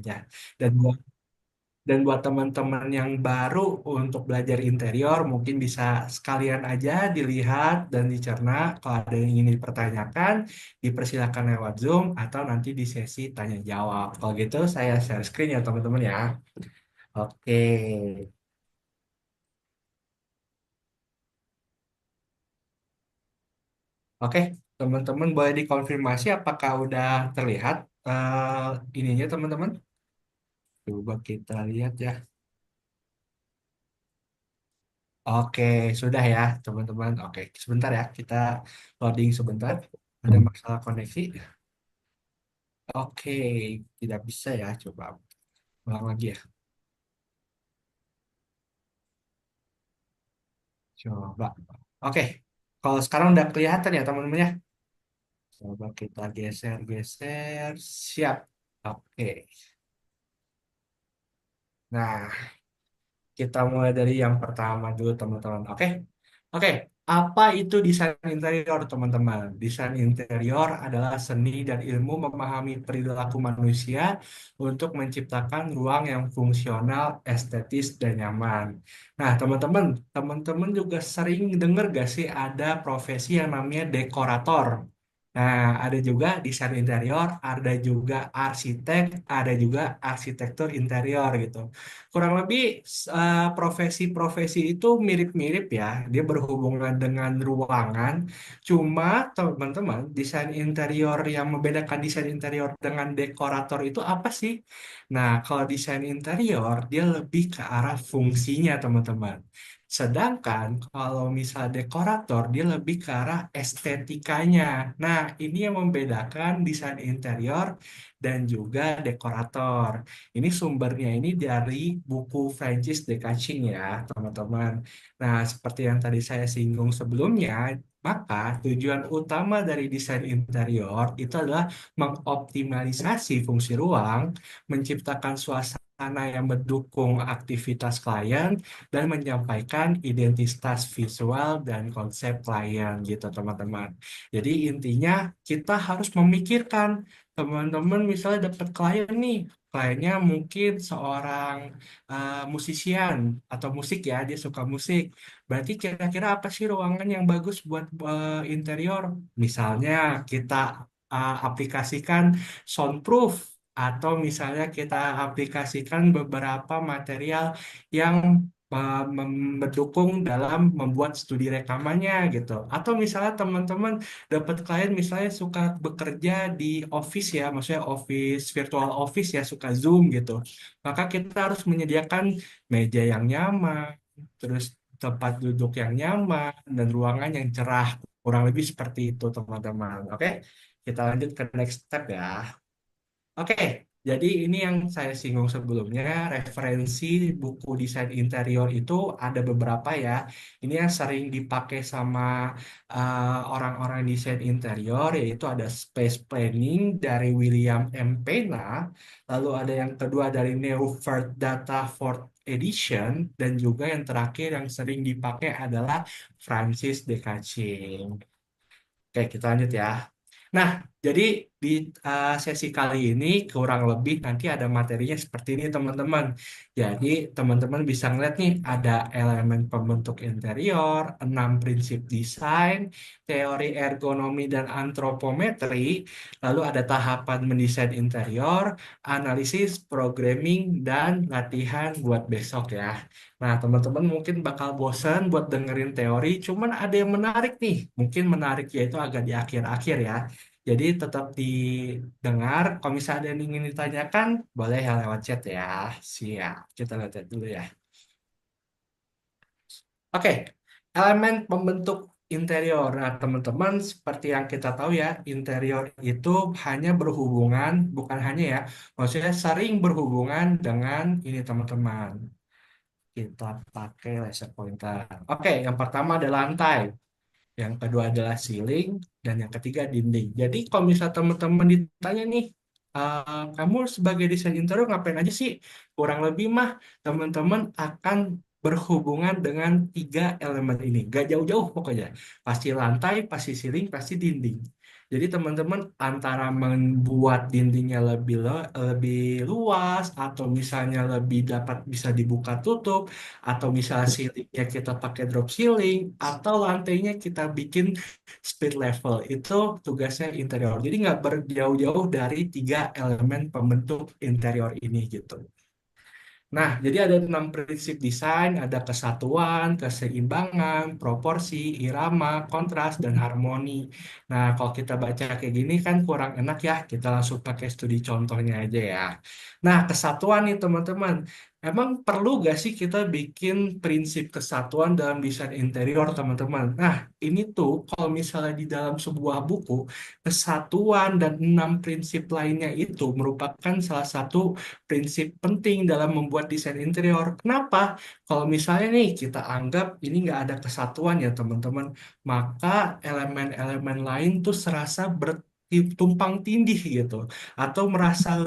ya. Dan buat buat teman-teman yang baru untuk belajar interior, mungkin bisa sekalian aja dilihat dan dicerna. Kalau ada yang ingin dipertanyakan, dipersilakan lewat Zoom atau nanti di sesi tanya jawab. Kalau gitu, saya share screen ya teman-teman ya. Oke, oke, teman-teman boleh dikonfirmasi apakah udah terlihat ininya teman-teman? Coba kita lihat ya. Oke, sudah ya teman-teman. Oke, sebentar ya, kita loading sebentar. Ada masalah koneksi. Oke, tidak bisa ya. Coba ulang lagi ya. Coba. Oke, kalau sekarang udah kelihatan ya teman-teman ya. Coba kita geser-geser. Siap. Oke. Nah, kita mulai dari yang pertama dulu teman-teman. Oke. Oke, apa itu desain interior, teman-teman? Desain interior adalah seni dan ilmu memahami perilaku manusia untuk menciptakan ruang yang fungsional, estetis, dan nyaman. Nah, teman-teman juga sering dengar gak sih ada profesi yang namanya dekorator? Nah, ada juga desain interior, ada juga arsitek, ada juga arsitektur interior gitu. Kurang lebih profesi-profesi itu mirip-mirip ya. Dia berhubungan dengan ruangan. Cuma teman-teman, desain interior yang membedakan desain interior dengan dekorator itu apa sih? Nah, kalau desain interior dia lebih ke arah fungsinya teman-teman. Sedangkan kalau misal dekorator dia lebih ke arah estetikanya. Nah, ini yang membedakan desain interior dan juga dekorator. Ini sumbernya ini dari buku Francis de Cacing ya, teman-teman. Nah, seperti yang tadi saya singgung sebelumnya, maka tujuan utama dari desain interior itu adalah mengoptimalisasi fungsi ruang, menciptakan suasana yang mendukung aktivitas klien, dan menyampaikan identitas visual dan konsep klien gitu, teman-teman. Jadi intinya kita harus memikirkan teman-teman misalnya dapat klien nih, kliennya mungkin seorang musisian atau musik ya, dia suka musik. Berarti kira-kira apa sih ruangan yang bagus buat interior? Misalnya kita aplikasikan soundproof atau misalnya kita aplikasikan beberapa material yang mendukung dalam membuat studi rekamannya gitu. Atau misalnya teman-teman dapat klien misalnya suka bekerja di office ya, maksudnya office virtual office ya, suka Zoom gitu. Maka kita harus menyediakan meja yang nyaman, terus tempat duduk yang nyaman dan ruangan yang cerah. Kurang lebih seperti itu teman-teman. Oke, kita lanjut ke next step ya. Oke, jadi ini yang saya singgung sebelumnya, referensi buku desain interior itu ada beberapa ya. Ini yang sering dipakai sama orang-orang desain interior, yaitu ada Space Planning dari William M. Pena, lalu ada yang kedua dari Neufert Data Fourth Edition, dan juga yang terakhir yang sering dipakai adalah Francis de Cacing. Oke, kita lanjut ya. Nah, jadi di sesi kali ini kurang lebih nanti ada materinya seperti ini teman-teman. Jadi teman-teman bisa ngeliat nih ada elemen pembentuk interior, 6 prinsip desain, teori ergonomi dan antropometri, lalu ada tahapan mendesain interior, analisis, programming, dan latihan buat besok ya. Nah, teman-teman mungkin bakal bosan buat dengerin teori, cuman ada yang menarik nih. Mungkin menariknya itu agak di akhir-akhir ya. Jadi tetap didengar. Kalau misalnya ada yang ingin ditanyakan, boleh ya lewat chat ya. Siap. Kita lihat dulu ya. Oke, elemen pembentuk interior. Nah, teman-teman, seperti yang kita tahu ya, interior itu hanya berhubungan, bukan hanya ya, maksudnya sering berhubungan dengan ini teman-teman. Kita pakai laser pointer. Oke, yang pertama ada lantai, yang kedua adalah ceiling, dan yang ketiga dinding. Jadi kalau misal teman-teman ditanya nih, kamu sebagai desain interior ngapain aja sih? Kurang lebih mah teman-teman akan berhubungan dengan tiga elemen ini. Gak jauh-jauh pokoknya. Pasti lantai, pasti ceiling, pasti dinding. Jadi teman-teman antara membuat dindingnya lebih luas atau misalnya lebih dapat bisa dibuka tutup atau misalnya ceilingnya kita pakai drop ceiling atau lantainya kita bikin split level itu tugasnya interior. Jadi nggak berjauh-jauh dari tiga elemen pembentuk interior ini gitu. Nah, jadi ada 6 prinsip desain, ada kesatuan, keseimbangan, proporsi, irama, kontras, dan harmoni. Nah, kalau kita baca kayak gini kan kurang enak ya, kita langsung pakai studi contohnya aja ya. Nah, kesatuan nih teman-teman. Emang perlu gak sih kita bikin prinsip kesatuan dalam desain interior, teman-teman? Nah, ini tuh kalau misalnya di dalam sebuah buku, kesatuan dan 6 prinsip lainnya itu merupakan salah satu prinsip penting dalam membuat desain interior. Kenapa? Kalau misalnya nih kita anggap ini nggak ada kesatuan ya teman-teman, maka elemen-elemen lain tuh serasa bertumpang tindih gitu, atau merasa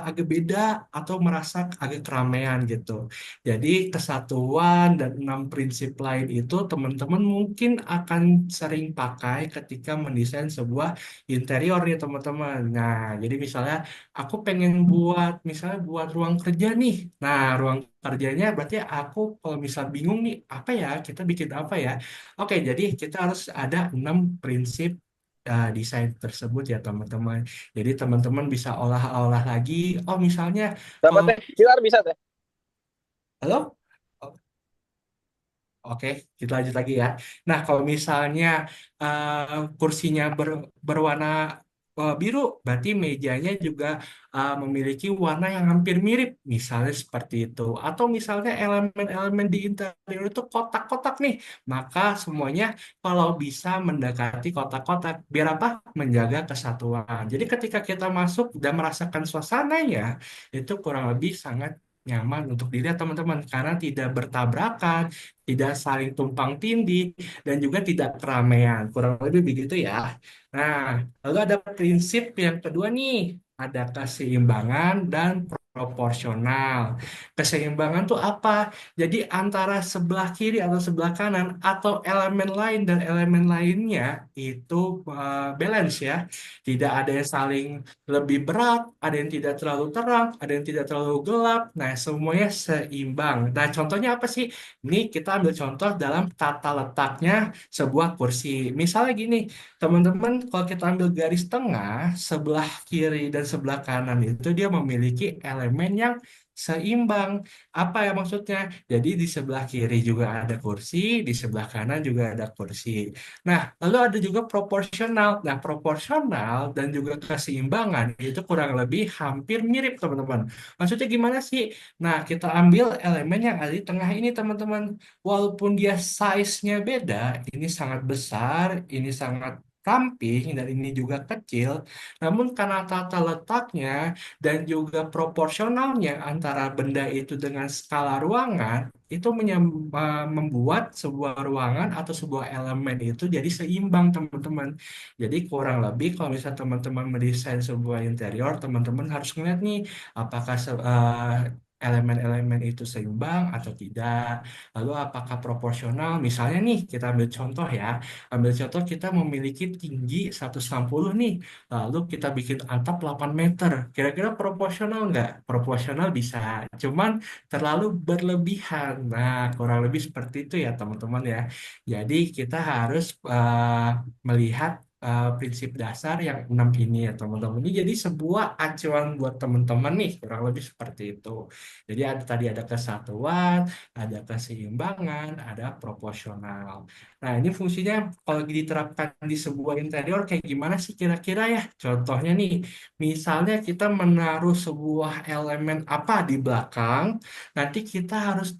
agak beda, atau merasa agak keramaian gitu. Jadi kesatuan dan 6 prinsip lain itu teman-teman mungkin akan sering pakai ketika mendesain sebuah interior nih teman-teman. Nah, jadi misalnya aku pengen buat misalnya buat ruang kerja nih. Nah, ruang kerjanya berarti aku kalau misal bingung nih apa ya kita bikin apa ya. Oke, jadi kita harus ada 6 prinsip desain tersebut ya teman-teman. Jadi teman-teman bisa olah-olah lagi. Oh misalnya Dapat kalau teh, Pilar bisa teh. halo. Oke, kita lanjut lagi ya. Nah, kalau misalnya kursinya berwarna biru, berarti mejanya juga memiliki warna yang hampir mirip, misalnya seperti itu. Atau misalnya elemen-elemen di interior itu kotak-kotak nih, maka semuanya kalau bisa mendekati kotak-kotak, biar apa? Menjaga kesatuan. Jadi ketika kita masuk dan merasakan suasananya, itu kurang lebih sangat nyaman untuk dilihat teman-teman karena tidak bertabrakan, tidak saling tumpang tindih, dan juga tidak keramaian. Kurang lebih begitu ya. Nah, lalu ada prinsip yang kedua nih, ada keseimbangan dan proporsional. Keseimbangan tuh apa? Jadi antara sebelah kiri atau sebelah kanan atau elemen lain dan elemen lainnya itu balance ya. Tidak ada yang saling lebih berat, ada yang tidak terlalu terang, ada yang tidak terlalu gelap. Nah, semuanya seimbang. Nah, contohnya apa sih? Ini kita ambil contoh dalam tata letaknya sebuah kursi. Misalnya gini, teman-teman, kalau kita ambil garis tengah, sebelah kiri dan sebelah kanan itu dia memiliki elemen yang seimbang. Apa ya maksudnya? Jadi di sebelah kiri juga ada kursi, di sebelah kanan juga ada kursi. Nah, lalu ada juga proporsional. Nah, proporsional dan juga keseimbangan itu kurang lebih hampir mirip, teman-teman. Maksudnya gimana sih? Nah, kita ambil elemen yang ada di tengah ini, teman-teman. Walaupun dia size-nya beda, ini sangat besar, ini sangat ramping, dan ini juga kecil, namun karena tata letaknya dan juga proporsionalnya antara benda itu dengan skala ruangan, itu membuat sebuah ruangan atau sebuah elemen itu jadi seimbang, teman-teman. Jadi kurang lebih kalau misalnya teman-teman mendesain sebuah interior, teman-teman harus ngeliat nih, apakah elemen-elemen itu seimbang atau tidak. Lalu apakah proporsional? Misalnya nih, kita ambil contoh ya. Ambil contoh kita memiliki tinggi 160 nih. Lalu kita bikin atap 8 meter. Kira-kira proporsional nggak? Proporsional bisa. Cuman terlalu berlebihan. Nah, kurang lebih seperti itu ya teman-teman ya. Jadi kita harus melihat prinsip dasar yang 6 ini ya teman-teman. Ini jadi sebuah acuan buat teman-teman nih. Kurang lebih seperti itu. Jadi ada, tadi ada kesatuan, ada keseimbangan, ada proporsional. Nah, ini fungsinya kalau diterapkan di sebuah interior kayak gimana sih kira-kira ya? Contohnya nih, misalnya kita menaruh sebuah elemen apa di belakang, nanti kita harus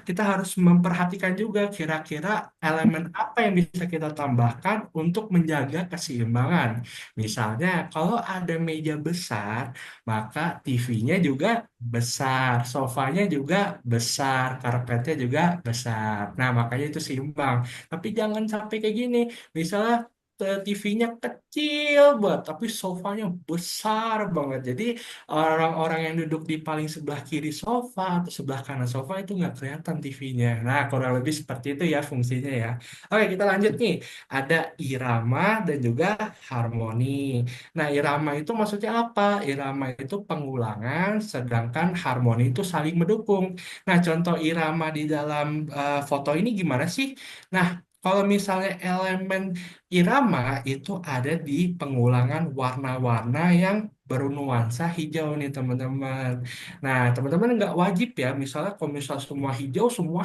kita harus memperhatikan juga kira-kira elemen apa yang bisa kita tambahkan untuk menjaga keseimbangan. Misalnya, kalau ada meja besar, maka TV-nya juga besar, sofanya juga besar, karpetnya juga besar. Nah, makanya itu seimbang. Tapi jangan sampai kayak gini. Misalnya TV-nya kecil banget, tapi sofanya besar banget. Jadi orang-orang yang duduk di paling sebelah kiri sofa atau sebelah kanan sofa itu nggak kelihatan TV-nya. Nah, kurang lebih seperti itu ya fungsinya ya. Oke, kita lanjut nih. Ada irama dan juga harmoni. Nah, irama itu maksudnya apa? Irama itu pengulangan, sedangkan harmoni itu saling mendukung. Nah, contoh irama di dalam foto ini gimana sih? Nah, kalau misalnya elemen irama itu ada di pengulangan warna-warna yang bernuansa hijau nih teman-teman. Nah, teman-teman nggak wajib ya, misalnya kalau misal semua hijau, semua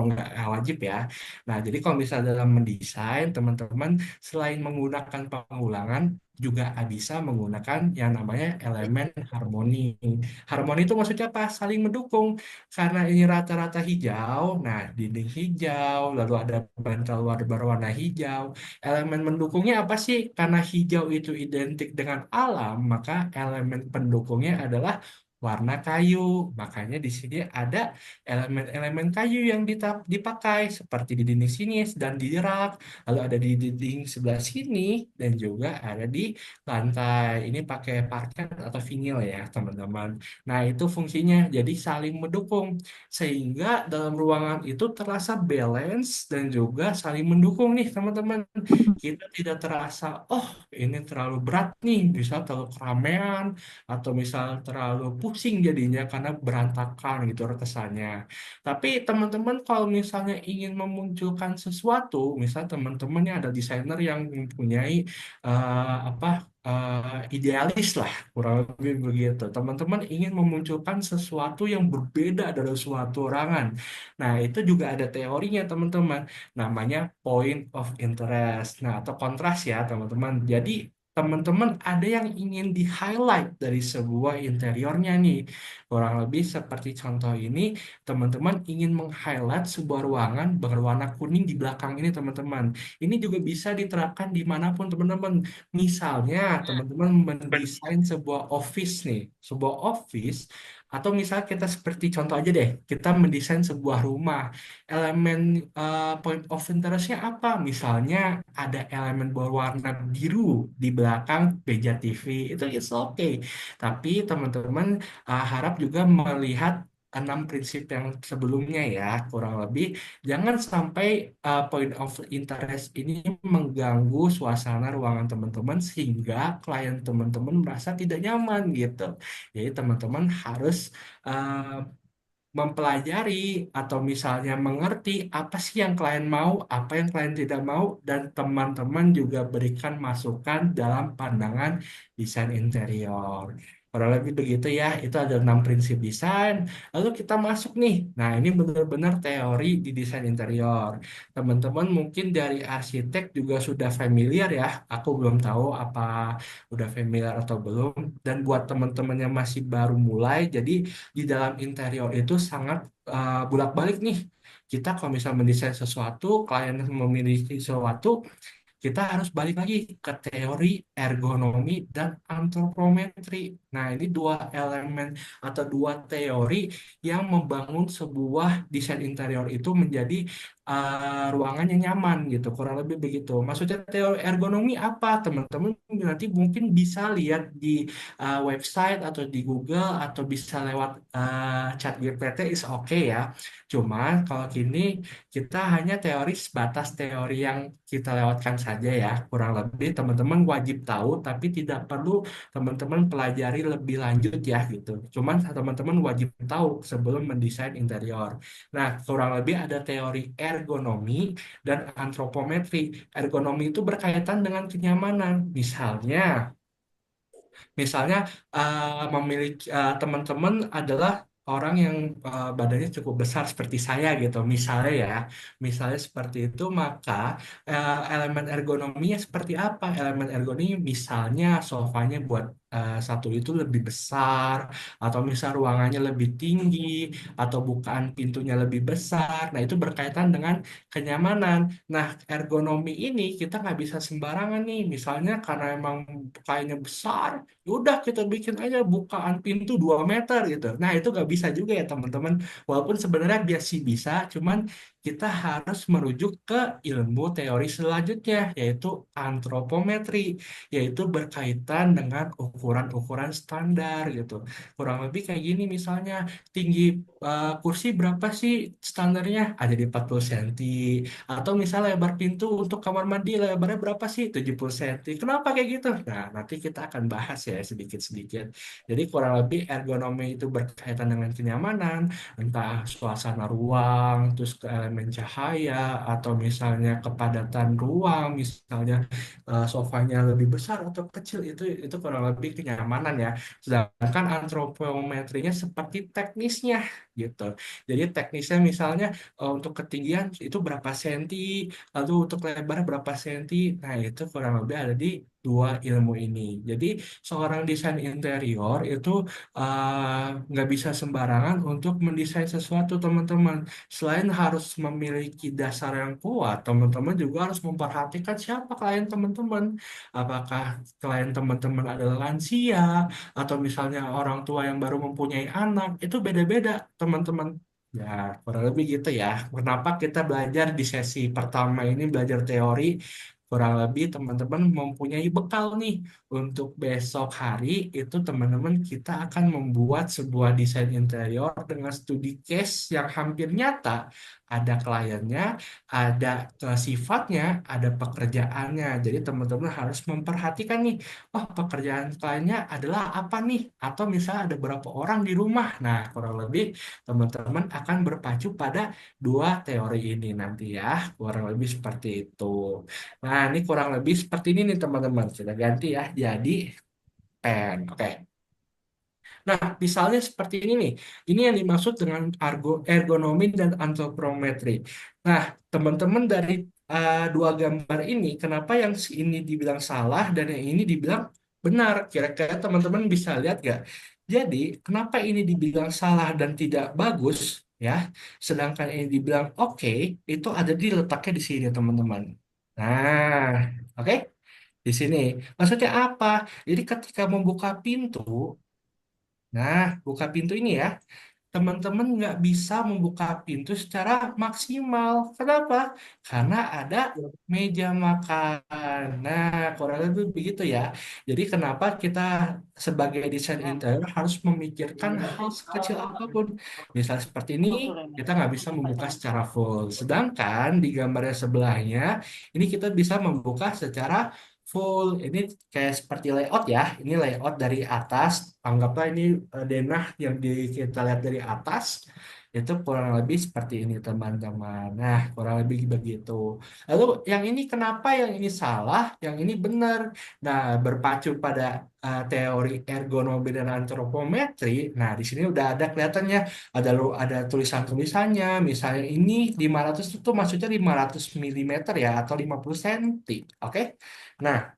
nggak wajib ya. Nah, jadi kalau misalnya dalam mendesain, teman-teman selain menggunakan pengulangan, juga bisa menggunakan yang namanya elemen harmoni. Harmoni itu maksudnya apa? Saling mendukung. Karena ini rata-rata hijau, nah dinding hijau, lalu ada bantal luar berwarna hijau. Elemen mendukungnya apa sih? Karena hijau itu identik dengan alam, maka elemen pendukungnya adalah warna kayu. Makanya di sini ada elemen-elemen kayu yang dipakai seperti di dinding sini dan di rak, lalu ada di dinding sebelah sini dan juga ada di lantai. Ini pakai parket atau vinil ya, teman-teman. Nah, itu fungsinya jadi saling mendukung sehingga dalam ruangan itu terasa balance dan juga saling mendukung nih, teman-teman. Kita tidak terasa, oh ini terlalu berat nih, bisa terlalu keramaian atau misal terlalu pusing jadinya karena berantakan gitu kesannya. Tapi teman-teman kalau misalnya ingin memunculkan sesuatu, misal teman-teman yang ada desainer yang mempunyai apa idealis lah, kurang lebih begitu. Teman-teman ingin memunculkan sesuatu yang berbeda dari suatu orangan. Nah, itu juga ada teorinya, teman-teman. Namanya point of interest. Nah, atau kontras ya, teman-teman. Jadi, teman-teman ada yang ingin di-highlight dari sebuah interiornya nih. Kurang lebih seperti contoh ini, teman-teman ingin meng-highlight sebuah ruangan berwarna kuning di belakang ini, teman-teman. Ini juga bisa diterapkan dimanapun, teman-teman. Misalnya, teman-teman mendesain sebuah office nih, sebuah office, atau misal kita seperti contoh aja deh, kita mendesain sebuah rumah. Elemen point of interest-nya apa? Misalnya ada elemen berwarna biru di belakang meja TV, itu it's okay. Tapi teman-teman harap juga melihat 6 prinsip yang sebelumnya ya, kurang lebih jangan sampai point of interest ini mengganggu suasana ruangan teman-teman sehingga klien teman-teman merasa tidak nyaman gitu. Jadi teman-teman harus uh, mempelajari atau misalnya mengerti apa sih yang klien mau, apa yang klien tidak mau, dan teman-teman juga berikan masukan dalam pandangan desain interior. Kurang lebih begitu ya, itu ada 6 prinsip desain. Lalu kita masuk nih, nah ini benar-benar teori di desain interior. Teman-teman mungkin dari arsitek juga sudah familiar ya, aku belum tahu apa udah familiar atau belum. Dan buat teman-teman yang masih baru mulai, jadi di dalam interior itu sangat bolak-balik nih. Kita kalau misalnya mendesain sesuatu, klien memiliki sesuatu, kita harus balik lagi ke teori ergonomi dan antropometri. Nah, ini dua elemen atau dua teori yang membangun sebuah desain interior itu menjadi ruangan yang nyaman gitu, kurang lebih begitu. Maksudnya teori ergonomi apa? Teman-teman nanti mungkin bisa lihat di website atau di Google atau bisa lewat chat GPT is oke ya. Cuman kalau kini kita hanya teori sebatas teori yang kita lewatkan saja ya. Kurang lebih teman-teman wajib tahu tapi tidak perlu teman-teman pelajari lebih lanjut ya gitu. Cuman teman-teman wajib tahu sebelum mendesain interior. Nah, kurang lebih ada teori ergonomi dan antropometri. Ergonomi itu berkaitan dengan kenyamanan. Misalnya memiliki teman-teman adalah orang yang badannya cukup besar seperti saya gitu, misalnya ya, misalnya seperti itu, maka elemen ergonominya seperti apa? Elemen ergonomi misalnya sofanya buat satu itu lebih besar, atau misal ruangannya lebih tinggi, atau bukaan pintunya lebih besar. Nah, itu berkaitan dengan kenyamanan. Nah, ergonomi ini kita nggak bisa sembarangan nih. Misalnya karena emang kainnya besar, ya udah kita bikin aja bukaan pintu 2 meter gitu. Nah, itu nggak bisa juga ya teman-teman. Walaupun sebenarnya biasa sih bisa, cuman kita harus merujuk ke ilmu teori selanjutnya, yaitu antropometri, yaitu berkaitan dengan ukuran-ukuran standar gitu. Kurang lebih kayak gini misalnya, tinggi kursi berapa sih standarnya? Ada di 40 cm. Atau misalnya lebar pintu untuk kamar mandi lebarnya berapa sih? 70 cm. Kenapa kayak gitu? Nah, nanti kita akan bahas ya sedikit-sedikit. Jadi kurang lebih ergonomi itu berkaitan dengan kenyamanan, entah suasana ruang, terus ke elemen cahaya, atau misalnya kepadatan ruang, misalnya sofanya lebih besar atau kecil, itu kurang lebih kenyamanan ya. Sedangkan antropometrinya seperti teknisnya gitu. Jadi teknisnya misalnya untuk ketinggian itu berapa senti, lalu untuk lebar berapa senti. Nah, itu kurang lebih ada di dua ilmu ini. Jadi seorang desain interior itu nggak bisa sembarangan untuk mendesain sesuatu, teman-teman. Selain harus memiliki dasar yang kuat, teman-teman juga harus memperhatikan siapa klien teman-teman. Apakah klien teman-teman adalah lansia, atau misalnya orang tua yang baru mempunyai anak, itu beda-beda, teman-teman. Ya, kurang lebih gitu ya. Kenapa kita belajar di sesi pertama ini belajar teori, kurang lebih teman-teman mempunyai bekal nih untuk besok hari itu teman-teman kita akan membuat sebuah desain interior dengan studi case yang hampir nyata. Ada kliennya, ada sifatnya, ada pekerjaannya. Jadi teman-teman harus memperhatikan nih, oh pekerjaan kliennya adalah apa nih? Atau misalnya ada berapa orang di rumah. Nah, kurang lebih teman-teman akan berpacu pada dua teori ini nanti ya. Kurang lebih seperti itu. Nah, ini kurang lebih seperti ini nih teman-teman. Kita ganti ya jadi pen. Oke. Nah, misalnya seperti ini nih. Ini yang dimaksud dengan ergonomi dan antropometri. Nah, teman-teman dari dua gambar ini, kenapa yang ini dibilang salah dan yang ini dibilang benar? Kira-kira teman-teman bisa lihat gak? Jadi, kenapa ini dibilang salah dan tidak bagus, ya? Sedangkan ini dibilang oke, itu ada di letaknya di sini, teman-teman. Nah, oke? Di sini. Maksudnya apa? Jadi ketika membuka pintu, nah, buka pintu ini ya, teman-teman nggak bisa membuka pintu secara maksimal. Kenapa? Karena ada meja makan. Nah, kurang lebih begitu ya. Jadi kenapa kita sebagai desain interior harus memikirkan hal sekecil apapun. Misal seperti ini, kita nggak bisa membuka secara full. Sedangkan di gambar yang sebelahnya, ini kita bisa membuka secara full. Ini kayak seperti layout ya. Ini layout dari atas. Anggaplah ini denah yang kita lihat dari atas. Itu kurang lebih seperti ini teman-teman. Nah, kurang lebih begitu. Lalu yang ini kenapa yang ini salah, yang ini benar? Nah, berpacu pada teori ergonomi dan antropometri. Nah, di sini udah ada kelihatannya ada tulisan-tulisannya. Misalnya ini 500 itu maksudnya 500 milimeter ya atau 50 senti. Oke? Nah,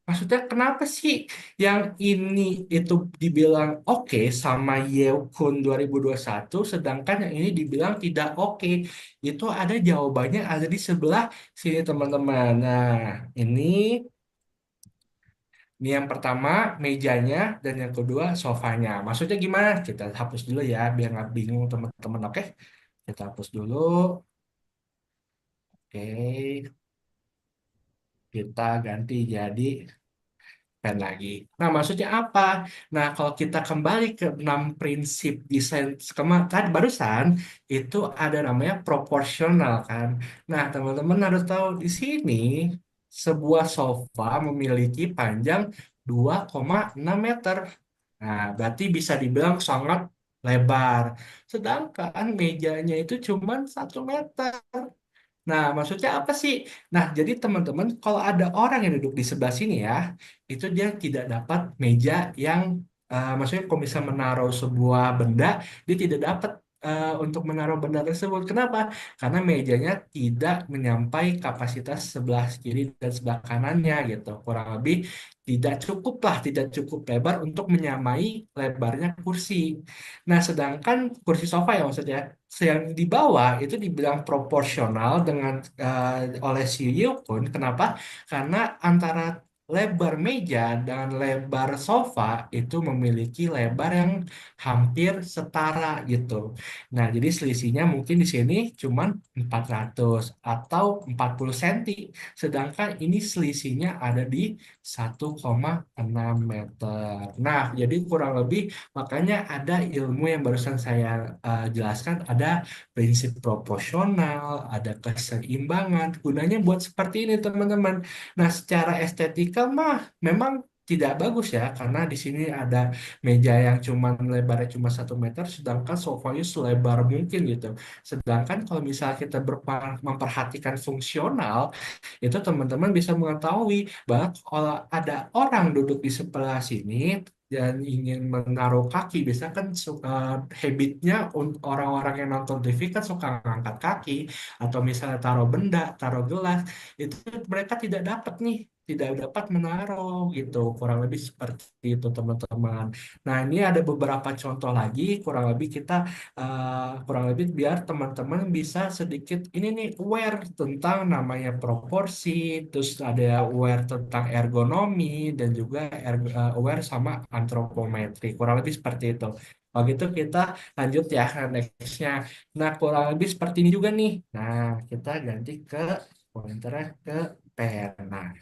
maksudnya kenapa sih yang ini itu dibilang oke sama Yeokun 2021, sedangkan yang ini dibilang tidak oke? Itu ada jawabannya ada di sebelah sini teman-teman. Nah, ini ini yang pertama mejanya dan yang kedua sofanya. Maksudnya gimana? Kita hapus dulu ya biar nggak bingung teman-teman. Oke, kita hapus dulu. Oke, kita ganti jadi pen lagi. Nah, maksudnya apa? Nah, kalau kita kembali ke 6 prinsip desain tadi barusan itu ada namanya proporsional kan. Nah, teman-teman harus tahu di sini sebuah sofa memiliki panjang 2,6 meter. Nah, berarti bisa dibilang sangat lebar. Sedangkan mejanya itu cuma 1 meter. Nah, maksudnya apa sih? Nah, jadi teman-teman, kalau ada orang yang duduk di sebelah sini ya, itu dia tidak dapat meja yang, maksudnya kalau bisa menaruh sebuah benda, dia tidak dapat untuk menaruh benda tersebut. Kenapa? Karena mejanya tidak menyampai kapasitas sebelah kiri dan sebelah kanannya gitu. Kurang lebih tidak cukup lah, tidak cukup lebar untuk menyamai lebarnya kursi. Nah, sedangkan kursi sofa ya maksudnya yang di bawah itu dibilang proporsional dengan oleh si Yukun. Kenapa? Karena antara lebar meja dan lebar sofa itu memiliki lebar yang hampir setara gitu. Nah, jadi selisihnya mungkin di sini cuman 400 atau 40 cm. Sedangkan ini selisihnya ada di 1,6 meter. Nah, jadi kurang lebih makanya ada ilmu yang barusan saya jelaskan, ada prinsip proporsional, ada keseimbangan. Gunanya buat seperti ini, teman-teman. Nah, secara estetika mah memang tidak bagus ya, karena di sini ada meja yang cuman lebarnya cuma 1 meter, sedangkan sofanya selebar mungkin gitu. Sedangkan kalau misalnya kita memperhatikan fungsional, itu teman-teman bisa mengetahui bahwa kalau ada orang duduk di sebelah sini dan ingin menaruh kaki, biasanya kan habitnya untuk orang-orang yang nonton TV kan suka ngangkat kaki atau misalnya taruh benda, taruh gelas, itu mereka tidak dapat nih, tidak dapat menaruh gitu, kurang lebih seperti itu teman-teman. Nah, ini ada beberapa contoh lagi, kurang lebih kita kurang lebih biar teman-teman bisa sedikit ini nih aware tentang namanya proporsi, terus ada aware tentang ergonomi dan juga aware sama antropometri, kurang lebih seperti itu. Kalau gitu kita lanjut ya nextnya. Nah, kurang lebih seperti ini juga nih. Nah, kita ganti ke pointernya ke pen. Nah,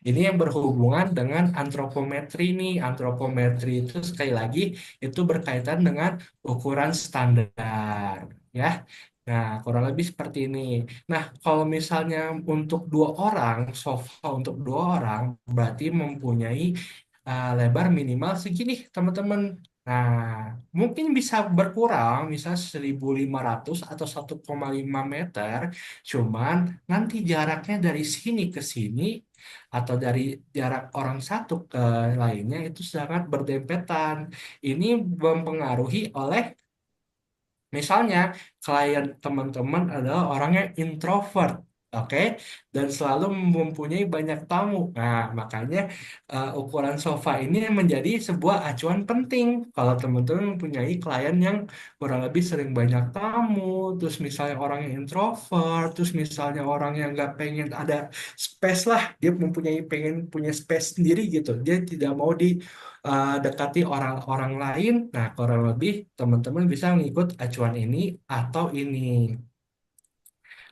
ini yang berhubungan dengan antropometri nih. Antropometri itu sekali lagi itu berkaitan dengan ukuran standar, ya. Nah, kurang lebih seperti ini. Nah, kalau misalnya untuk dua orang, sofa untuk dua orang berarti mempunyai lebar minimal segini, teman-teman. Nah, mungkin bisa berkurang, misal 1.500 atau 1,5 meter, cuman nanti jaraknya dari sini ke sini atau dari jarak orang satu ke lainnya itu sangat berdempetan. Ini mempengaruhi oleh, misalnya, klien teman-teman adalah orang yang introvert, oke, dan selalu mempunyai banyak tamu. Nah, makanya ukuran sofa ini menjadi sebuah acuan penting kalau teman-teman mempunyai klien yang kurang lebih sering banyak tamu, terus misalnya orang yang introvert, terus misalnya orang yang nggak pengen ada space lah, dia mempunyai pengen punya space sendiri gitu, dia tidak mau di dekati orang-orang lain. Nah, kurang lebih teman-teman bisa mengikut acuan ini atau ini.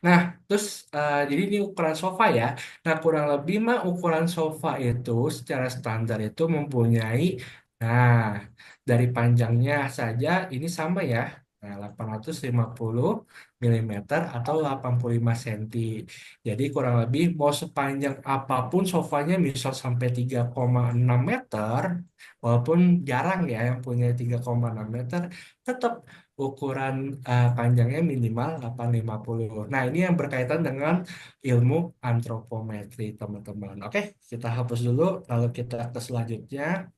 Nah, terus jadi ini ukuran sofa ya. Nah, kurang lebih mah ukuran sofa itu secara standar itu mempunyai, nah, dari panjangnya saja ini sama ya. Nah, 850 milimeter atau 85 cm. Jadi kurang lebih mau sepanjang apapun sofanya, misal sampai 3,6 meter, walaupun jarang ya yang punya 3,6 meter, tetap ukuran panjangnya minimal 850. Nah, ini yang berkaitan dengan ilmu antropometri, teman-teman. Oke, kita hapus dulu, lalu kita ke selanjutnya.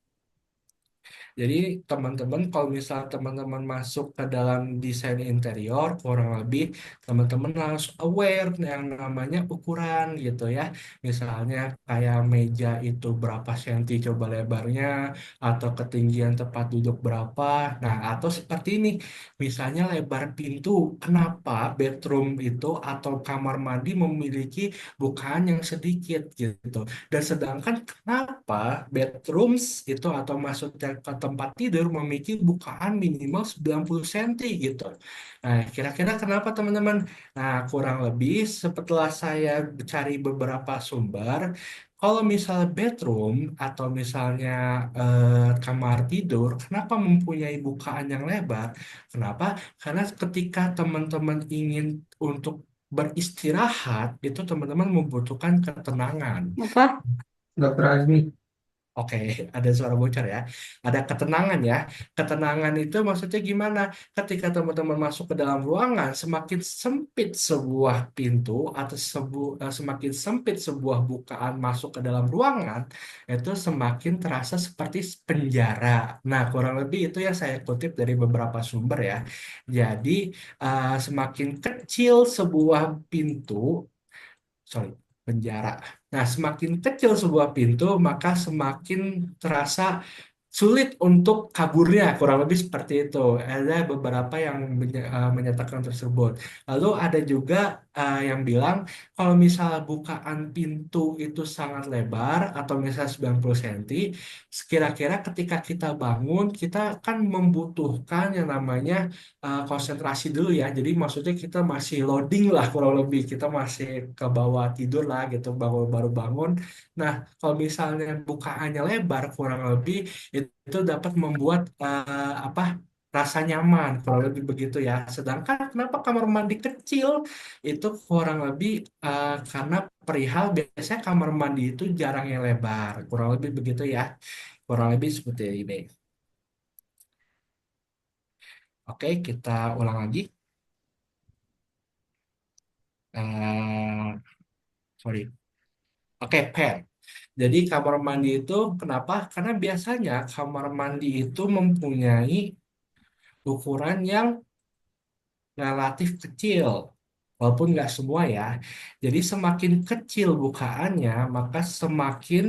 Jadi teman-teman kalau misal teman-teman masuk ke dalam desain interior, kurang lebih teman-teman harus aware yang namanya ukuran gitu ya. Misalnya kayak meja itu berapa senti coba lebarnya, atau ketinggian tempat duduk berapa. Nah, atau seperti ini, misalnya lebar pintu. Kenapa bedroom itu atau kamar mandi memiliki bukaan yang sedikit gitu. Dan sedangkan kenapa bedrooms itu atau maksudnya ke tempat tidur memiliki bukaan minimal 90 cm gitu. Nah, kira-kira kenapa teman-teman? Nah, kurang lebih setelah saya cari beberapa sumber, kalau misalnya bedroom atau misalnya kamar tidur, kenapa mempunyai bukaan yang lebar? Kenapa? Karena ketika teman-teman ingin untuk beristirahat, itu teman-teman membutuhkan ketenangan. Apa? Dokter Azmi. Oke, ada suara bocor ya. Ada ketenangan ya. Ketenangan itu maksudnya gimana? Ketika teman-teman masuk ke dalam ruangan, semakin sempit sebuah pintu atau semakin sempit sebuah bukaan masuk ke dalam ruangan, itu semakin terasa seperti penjara. Nah, kurang lebih itu yang saya kutip dari beberapa sumber ya. Jadi, semakin kecil sebuah pintu, sorry, penjara. Nah, semakin kecil sebuah pintu, maka semakin terasa sulit untuk kaburnya, kurang lebih seperti itu. Ada beberapa yang menyatakan tersebut. Lalu ada juga yang bilang kalau misal bukaan pintu itu sangat lebar atau misal 90 cm, kira-kira ketika kita bangun kita kan membutuhkan yang namanya konsentrasi dulu ya. Jadi maksudnya kita masih loading lah, kurang lebih kita masih ke bawah tidur lah gitu, baru bangun. Nah, kalau misalnya bukaannya lebar kurang lebih itu dapat membuat apa, rasa nyaman kurang lebih begitu ya. Sedangkan kenapa kamar mandi kecil itu kurang lebih karena perihal biasanya kamar mandi itu jarang yang lebar, kurang lebih begitu ya. Kurang lebih seperti ini. Oke, kita ulang lagi. Sorry. Oke, pen. Jadi kamar mandi itu kenapa? Karena biasanya kamar mandi itu mempunyai ukuran yang relatif kecil, walaupun nggak semua ya. Jadi semakin kecil bukaannya, maka semakin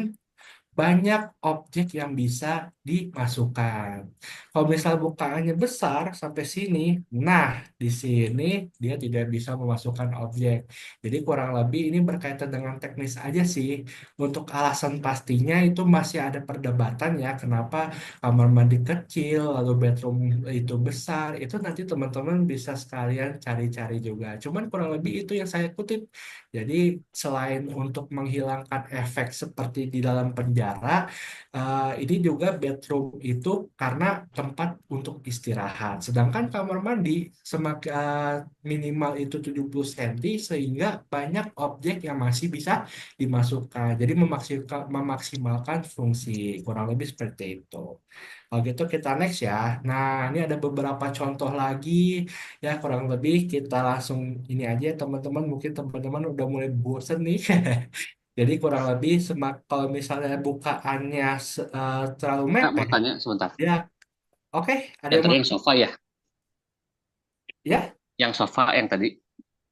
banyak objek yang bisa dimasukkan. Kalau misal bukaannya besar sampai sini, nah di sini dia tidak bisa memasukkan objek. Jadi kurang lebih ini berkaitan dengan teknis aja sih. Untuk alasan pastinya itu masih ada perdebatan ya, kenapa kamar mandi kecil, lalu bedroom itu besar, itu nanti teman-teman bisa sekalian cari-cari juga. Cuman kurang lebih itu yang saya kutip. Jadi selain untuk menghilangkan efek seperti di dalam penjara, ini juga bedroom itu karena tempat untuk istirahat. Sedangkan kamar mandi semakin minimal itu 70 cm sehingga banyak objek yang masih bisa dimasukkan. Jadi memaksimalkan fungsi, kurang lebih seperti itu. Kalau gitu kita next ya. Nah, ini ada beberapa contoh lagi ya, kurang lebih kita langsung ini aja teman-teman. Mungkin teman-teman udah mulai bosen nih. Jadi kurang lebih kalau misalnya bukaannya terlalu Kak, mau mepet, tanya sebentar. ya oke, ada Yang yang tadi mau yang sofa ya? ya? Yang sofa yang tadi.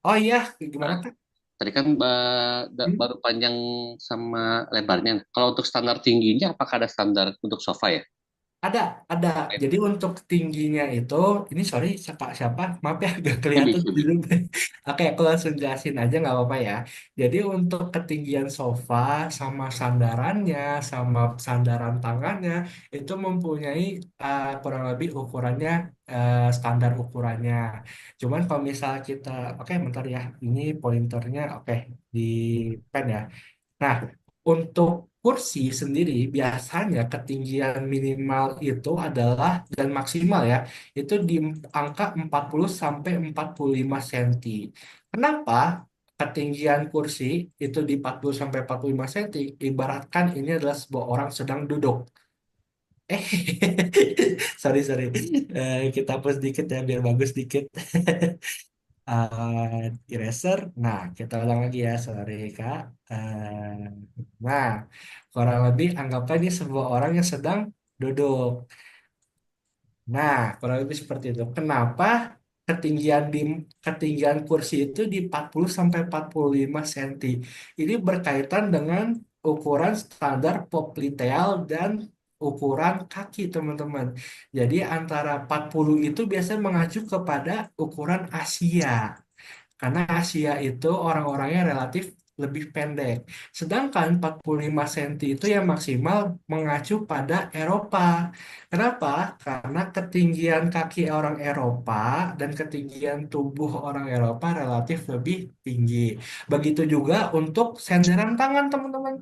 Oh iya, gimana Nah, Kak? tadi kan Hmm? baru panjang sama lebarnya. Kalau untuk standar tingginya, apakah ada standar untuk sofa ya? Ada, ada. Lain. Jadi untuk tingginya itu, ini sorry siapa siapa, maaf ya gak Hebi, kelihatan di hebi. Zoom. Oke, aku langsung jelasin aja nggak apa-apa ya. Jadi untuk ketinggian sofa sama sandarannya, sama sandaran tangannya itu mempunyai kurang lebih ukurannya standar ukurannya. Cuman kalau misal kita, oke bentar ya, ini pointernya oke di pen ya. Nah, untuk kursi sendiri biasanya ketinggian minimal itu adalah dan maksimal ya, itu di angka 40 sampai 45 cm. Kenapa? Ketinggian kursi itu di 40 sampai 45 cm, ibaratkan ini adalah sebuah orang sedang duduk. Eh, sorry sorry. Kita hapus dikit ya biar bagus dikit. Eraser. Nah, kita ulang lagi ya, sorry Kak. Nah, kurang lebih anggaplah ini sebuah orang yang sedang duduk. Nah, kurang lebih seperti itu. Kenapa ketinggian ketinggian kursi itu di 40 sampai 45 cm? Ini berkaitan dengan ukuran standar popliteal dan ukuran kaki, teman-teman. Jadi antara 40 itu biasanya mengacu kepada ukuran Asia. Karena Asia itu orang-orangnya relatif lebih pendek. Sedangkan 45 cm itu yang maksimal mengacu pada Eropa. Kenapa? Karena ketinggian kaki orang Eropa dan ketinggian tubuh orang Eropa relatif lebih tinggi. Begitu juga untuk senderan tangan, teman-teman.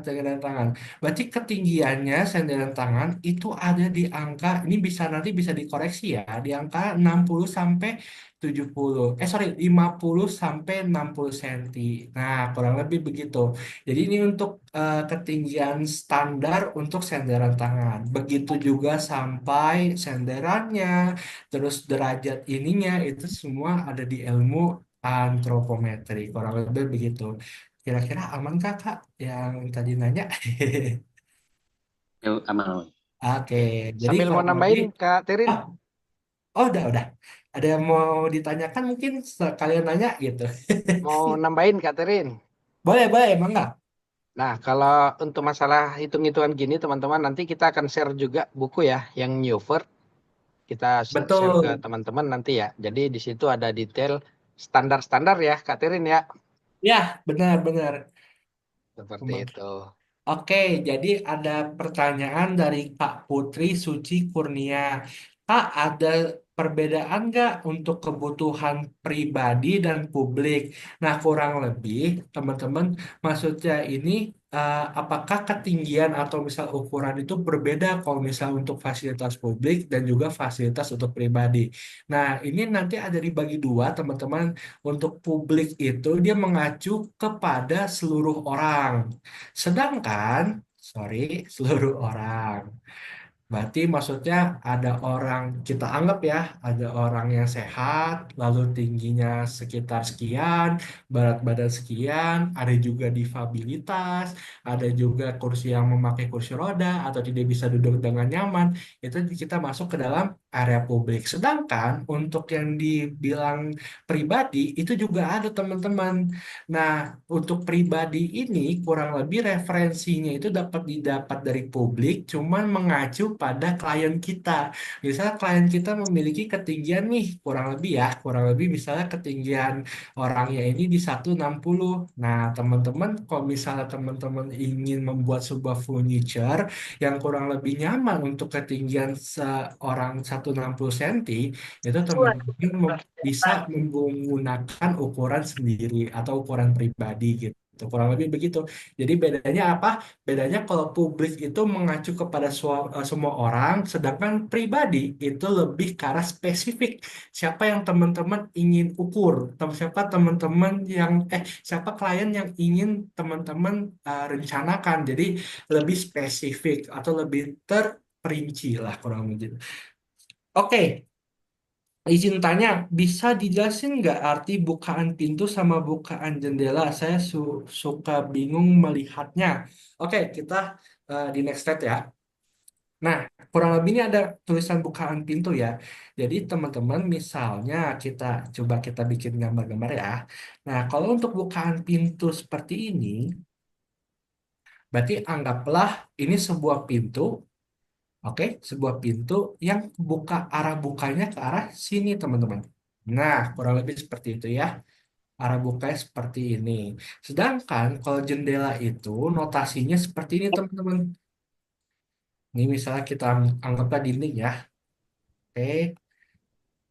Senderan tangan. Berarti ketinggiannya senderan tangan itu ada di angka, ini bisa nanti bisa dikoreksi ya, di angka 60 sampai 70. Sorry, 50 sampai 60 cm. Nah, kurang lebih begitu. Jadi ini untuk ketinggian standar untuk senderan tangan. Begitu juga sampai senderannya, terus derajat ininya itu semua ada di ilmu antropometri. Kurang lebih begitu. Kira-kira aman Kak yang tadi nanya? Ya, aman. Oke, jadi Sambil mau kurang lebih. nambahin, Kak Tirin, Oh, oh, udah. Ada yang mau ditanyakan mungkin sekalian nanya gitu. mau nambahin Kak Tirin. Boleh, boleh, emang nggak? Nah, kalau untuk masalah hitung-hitungan gini, teman-teman, nanti kita akan share juga buku ya, yang Newford. Kita share ke Betul. teman-teman nanti ya. Jadi di situ ada detail standar-standar ya, Kak Tirin ya. Ya, benar-benar. Seperti itu. Oke, jadi ada pertanyaan dari Kak Putri Suci Kurnia. Kak, ada perbedaan nggak untuk kebutuhan pribadi dan publik? Nah, kurang lebih, teman-teman, maksudnya ini apakah ketinggian atau misal ukuran itu berbeda kalau misal untuk fasilitas publik dan juga fasilitas untuk pribadi? Nah, ini nanti ada dibagi dua, teman-teman. Untuk publik itu dia mengacu kepada seluruh orang. Sedangkan, sorry, seluruh orang. Berarti maksudnya ada orang, kita anggap ya, ada orang yang sehat, lalu tingginya sekitar sekian, berat badan sekian, ada juga difabilitas, ada juga kursi yang memakai kursi roda atau tidak bisa duduk dengan nyaman, itu kita masuk ke dalam area publik. Sedangkan untuk yang dibilang pribadi, itu juga ada teman-teman. Nah, untuk pribadi ini kurang lebih referensinya itu dapat didapat dari publik, cuman mengacu pada klien kita. Misalnya klien kita memiliki ketinggian nih, kurang lebih ya, kurang lebih misalnya ketinggian orangnya ini di 160. Nah, teman-teman, kalau misalnya teman-teman ingin membuat sebuah furniture yang kurang lebih nyaman untuk ketinggian seorang 160 cm, itu teman-teman bisa menggunakan ukuran sendiri atau ukuran pribadi gitu. Kurang lebih begitu. Jadi bedanya apa? Bedanya kalau publik itu mengacu kepada semua orang, sedangkan pribadi itu lebih ke arah spesifik. Siapa yang teman-teman ingin ukur, siapa teman-teman yang siapa klien yang ingin teman-teman rencanakan. Jadi lebih spesifik atau lebih terperinci lah kurang lebih. Oke, izin tanya, bisa dijelasin nggak arti bukaan pintu sama bukaan jendela? Saya suka bingung melihatnya. Oke, kita di next slide ya. Nah, kurang lebih ini ada tulisan bukaan pintu ya. Jadi teman-teman misalnya kita bikin gambar-gambar ya. Nah, kalau untuk bukaan pintu seperti ini, berarti anggaplah ini sebuah pintu, oke, sebuah pintu yang arah bukanya ke arah sini teman-teman. Nah, kurang lebih seperti itu ya. Arah bukanya seperti ini. Sedangkan kalau jendela itu notasinya seperti ini teman-teman. Ini misalnya kita anggaplah dinding ya. Oke.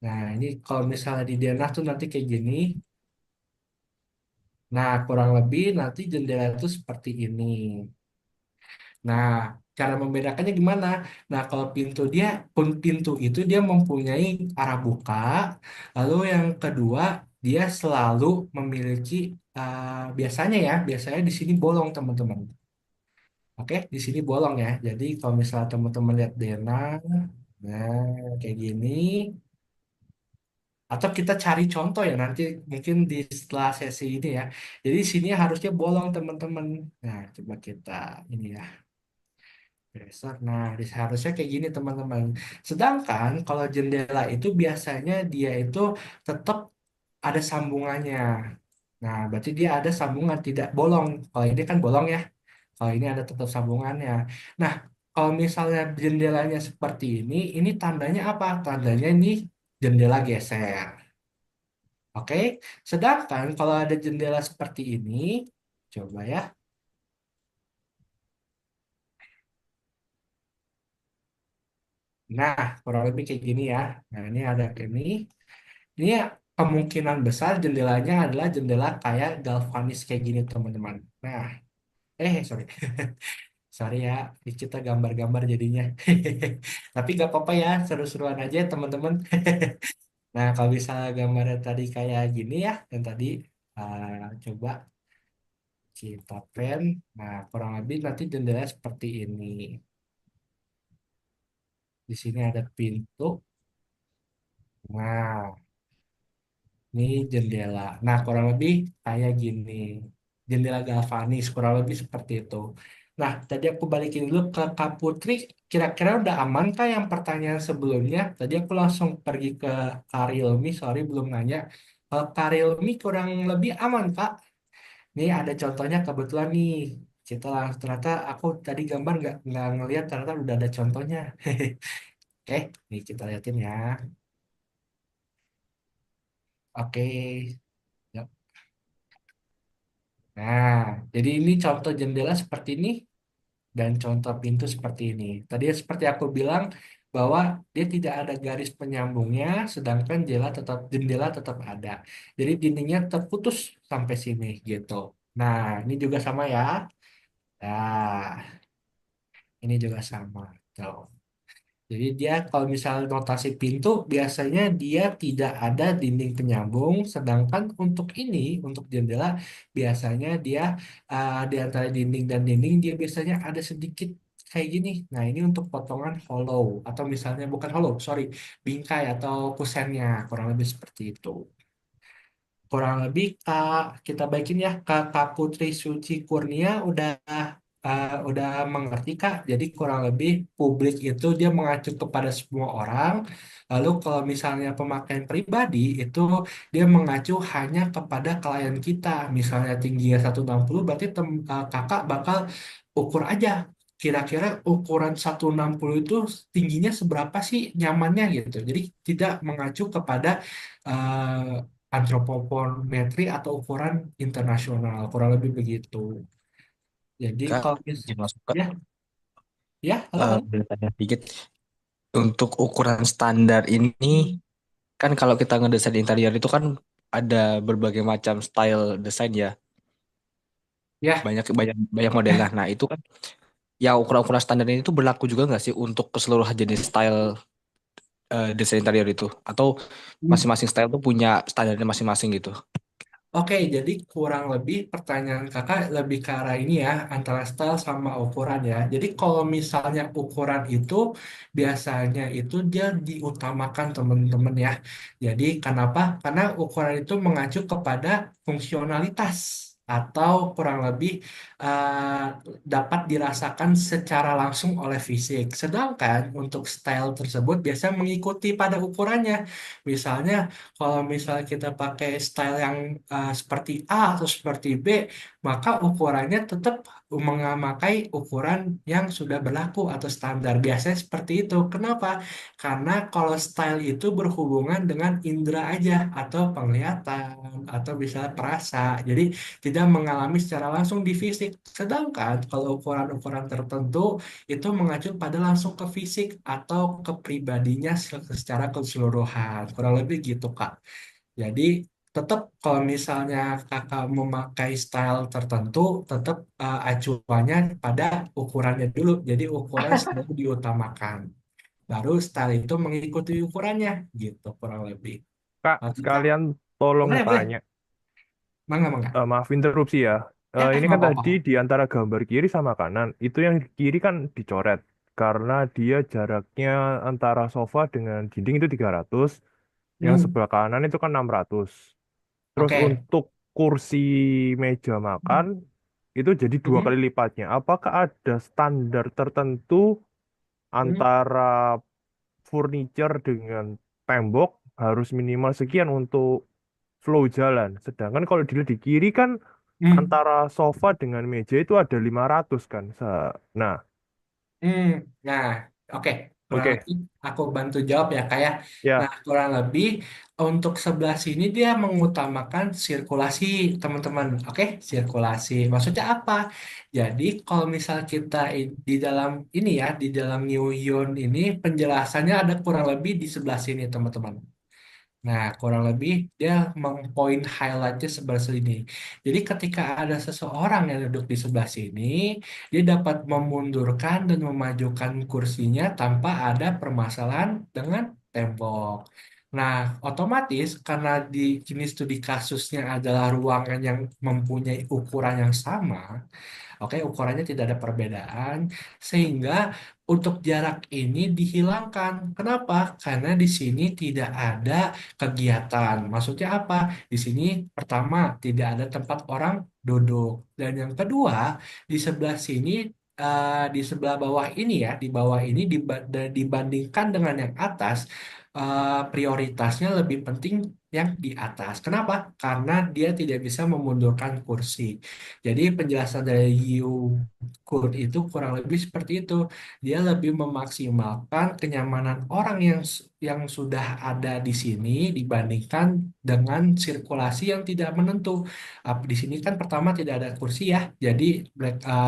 Nah, ini kalau misalnya di denah tuh nanti kayak gini. Nah, kurang lebih nanti jendela itu seperti ini. Nah, cara membedakannya gimana? Nah, kalau pintu itu dia mempunyai arah buka. Lalu yang kedua, dia selalu memiliki biasanya di sini bolong teman-teman. Oke, di sini bolong ya. Jadi kalau misalnya teman-teman lihat denah, nah kayak gini. Atau kita cari contoh ya nanti mungkin di setelah sesi ini ya. Jadi sini harusnya bolong teman-teman. Nah, coba kita ini ya. Geser. Nah, harusnya kayak gini teman-teman. Sedangkan kalau jendela itu biasanya dia itu tetap ada sambungannya. Nah, berarti dia ada sambungan tidak bolong. Kalau ini kan bolong ya. Kalau ini ada tetap sambungannya. Nah, kalau misalnya jendelanya seperti ini tandanya apa? Tandanya ini jendela geser. Oke, sedangkan kalau ada jendela seperti ini, coba ya. Nah, kurang lebih kayak gini ya. Nah, ini ada ini. Ini ya, kemungkinan besar jendelanya adalah jendela kayak galvanis kayak gini, teman-teman. Nah, sorry. Sorry ya, ini kita gambar-gambar jadinya. Tapi gak apa-apa ya, seru-seruan aja teman-teman. Nah, kalau misalnya gambarnya tadi kayak gini ya, yang tadi coba kita pen. Nah, kurang lebih nanti jendela seperti ini. Di sini ada pintu. Nah, ini jendela. Nah, kurang lebih kayak gini. Jendela galvanis, kurang lebih seperti itu. Nah, tadi aku balikin dulu ke Kak Putri. Kira-kira udah aman kah yang pertanyaan sebelumnya? Tadi aku langsung pergi ke Kak Rilmi, sorry belum nanya. Kalau Kak Rilmi kurang lebih aman, Kak. Nih ada contohnya kebetulan nih. ternyata aku tadi gambar nggak ngeliat ternyata udah ada contohnya. Oke, nih kita liatin ya. Oke. Yap. Nah, jadi ini contoh jendela seperti ini dan contoh pintu seperti ini. Tadi seperti aku bilang bahwa dia tidak ada garis penyambungnya, sedangkan jendela tetap ada. Jadi dindingnya terputus sampai sini gitu. Nah, ini juga sama ya. Nah, ini juga sama. Tuh. Jadi dia kalau misalnya notasi pintu biasanya dia tidak ada dinding penyambung, sedangkan untuk ini untuk jendela biasanya dia di antara dinding dan dinding dia biasanya ada sedikit kayak gini. Nah ini untuk potongan hollow atau misalnya bukan hollow, sorry, bingkai atau kusennya kurang lebih seperti itu. Kurang lebih kita baikin ya Kak Putri Suci Kurnia udah mengerti Kak. Jadi kurang lebih publik itu dia mengacu kepada semua orang. Lalu kalau misalnya pemakaian pribadi itu dia mengacu hanya kepada klien kita. Misalnya tingginya 160 berarti kakak bakal ukur aja. Kira-kira ukuran 160 itu tingginya seberapa sih nyamannya gitu. Jadi tidak mengacu kepada antropometri atau ukuran internasional. Kurang lebih begitu. Jadi Kak, kalau izin masuk Kak. ya, ya, halo, halo. Boleh tanya dikit. Untuk ukuran standar ini, Hmm. kan kalau kita ngedesain interior itu kan ada berbagai macam style desain ya, Ya, banyak banyak banyak model. Nah, itu kan ya ukuran-ukuran standar ini tuh berlaku juga nggak sih untuk keseluruhan jenis style desain interior itu? Atau hmm. masing-masing style tuh punya standarnya masing-masing gitu? Oke, jadi kurang lebih pertanyaan kakak lebih ke arah ini ya, antara style sama ukuran ya. Jadi kalau misalnya ukuran itu biasanya itu dia diutamakan teman-teman ya. Jadi kenapa? Karena ukuran itu mengacu kepada fungsionalitas atau kurang lebih eh, dapat dirasakan secara langsung oleh fisik. Sedangkan untuk style tersebut biasa mengikuti pada ukurannya. Misalnya kalau misalnya kita pakai style yang seperti A atau seperti B, maka ukurannya tetap memakai ukuran yang sudah berlaku atau standar. Biasanya seperti itu. Kenapa? Karena kalau style itu berhubungan dengan indera aja atau penglihatan atau bisa perasa. Jadi tidak mengalami secara langsung di fisik. Sedangkan kalau ukuran-ukuran tertentu itu mengacu pada langsung ke fisik atau ke pribadinya secara keseluruhan. Kurang lebih gitu, Kak. Jadi tetap kalau misalnya kakak memakai style tertentu, tetap acuannya pada ukurannya dulu. Jadi ukuran selalu diutamakan. Baru style itu mengikuti ukurannya, gitu kurang lebih. Kak, Nah, kita sekalian tolong boleh, boleh. tanya. Mangga, mangga. Maaf interupsi ya. Ini Nggak kan apa-apa. tadi di antara gambar kiri sama kanan, itu yang kiri kan dicoret. Karena dia jaraknya antara sofa dengan dinding itu 300, yang Hmm, sebelah kanan itu kan 600. Terus oke. untuk kursi meja makan, itu jadi dua Hmm, kali lipatnya. Apakah ada standar tertentu hmm, antara furniture dengan tembok harus minimal sekian untuk flow jalan. Sedangkan kalau dilihat di kiri kan hmm. antara sofa dengan meja itu ada 500 kan. Nah, Hmm, nah, oke. Kurang oke. lebih aku bantu jawab ya, kayak. Ya, Nah, kurang lebih untuk sebelah sini dia mengutamakan sirkulasi, teman-teman. Oke, sirkulasi. Maksudnya apa? Jadi, kalau misal kita di dalam ini ya, di dalam New Yon ini penjelasannya ada kurang lebih di sebelah sini, teman-teman. Nah, kurang lebih dia mengpoint highlightnya sebelah sini. Jadi ketika ada seseorang yang duduk di sebelah sini, dia dapat memundurkan dan memajukan kursinya tanpa ada permasalahan dengan tembok. Nah, otomatis karena di jenis studi kasusnya adalah ruangan yang mempunyai ukuran yang sama, oke, ukurannya tidak ada perbedaan, sehingga untuk jarak ini dihilangkan. Kenapa? Karena di sini tidak ada kegiatan. Maksudnya apa? Di sini pertama tidak ada tempat orang duduk. Dan yang kedua, di sebelah sini di sebelah bawah ini ya, di bawah ini dibandingkan dengan yang atas, prioritasnya lebih penting yang di atas. Kenapa? Karena dia tidak bisa memundurkan kursi. Jadi penjelasan dari Code itu kurang lebih seperti itu. Dia lebih memaksimalkan kenyamanan orang yang sudah ada di sini dibandingkan dengan sirkulasi yang tidak menentu. Di sini kan pertama tidak ada kursi ya. Jadi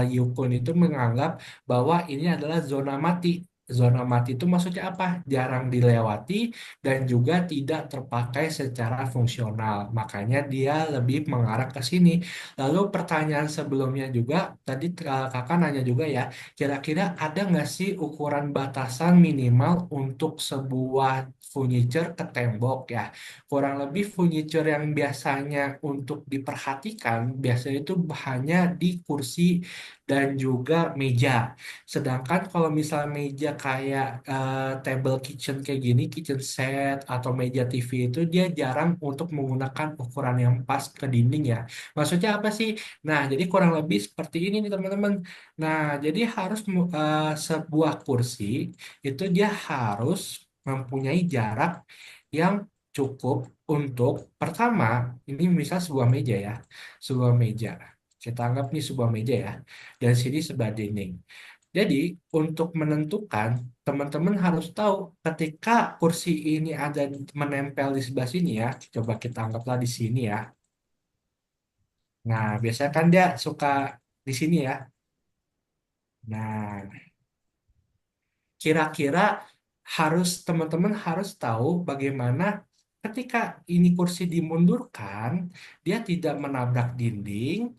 Yukun itu menganggap bahwa ini adalah zona mati. Zona mati itu maksudnya apa? Jarang dilewati dan juga tidak terpakai secara fungsional. Makanya dia lebih mengarah ke sini. Lalu pertanyaan sebelumnya juga, tadi kakak nanya juga ya, kira-kira ada nggak sih ukuran batasan minimal untuk sebuah furniture ke tembok ya? Kurang lebih furniture yang biasanya untuk diperhatikan, biasanya itu hanya di kursi dan juga meja. Sedangkan kalau misal meja kayak table kitchen kayak gini, kitchen set atau meja TV itu dia jarang untuk menggunakan ukuran yang pas ke dinding ya. Maksudnya apa sih? Nah, jadi kurang lebih seperti ini nih teman-teman. Nah, jadi harus sebuah kursi itu dia harus mempunyai jarak yang cukup untuk pertama, ini misal sebuah meja ya, sebuah meja. Kita anggap nih sebuah meja ya, dan sini sebelah dinding. Jadi, untuk menentukan, teman-teman harus tahu ketika kursi ini ada menempel di sebelah sini ya, coba kita anggaplah di sini ya. Nah, biasanya kan dia suka di sini ya. Nah, kira-kira teman-teman harus tahu bagaimana ketika ini kursi dimundurkan, dia tidak menabrak dinding,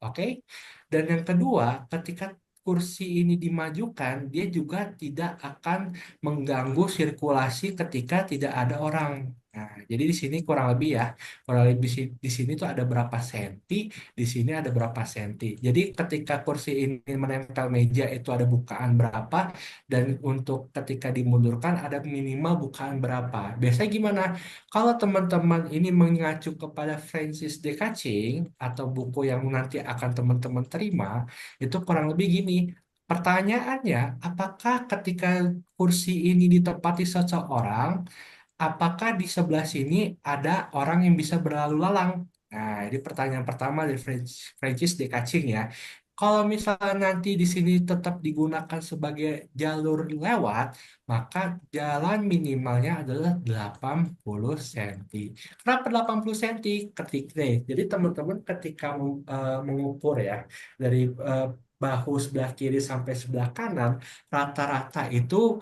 oke? Dan yang kedua, ketika kursi ini dimajukan, dia juga tidak akan mengganggu sirkulasi ketika tidak ada orang. Nah, jadi di sini kurang lebih ya, kurang lebih di sini tuh ada berapa senti, di sini ada berapa senti. Jadi ketika kursi ini menempel meja itu ada bukaan berapa, dan untuk ketika dimundurkan ada minimal bukaan berapa. Biasanya gimana? Kalau teman-teman ini mengacu kepada Francis D. Kaching atau buku yang nanti akan teman-teman terima, itu kurang lebih gini. Pertanyaannya, apakah ketika kursi ini ditempati seseorang, apakah di sebelah sini ada orang yang bisa berlalu lalang? Nah, ini pertanyaan pertama dari Francis D. Kaching ya. Kalau misalnya nanti di sini tetap digunakan sebagai jalur lewat, maka jalan minimalnya adalah 80 cm. Kenapa 80 cm? Jadi teman-teman ketika mengukur ya dari bahu sebelah kiri sampai sebelah kanan, rata-rata itu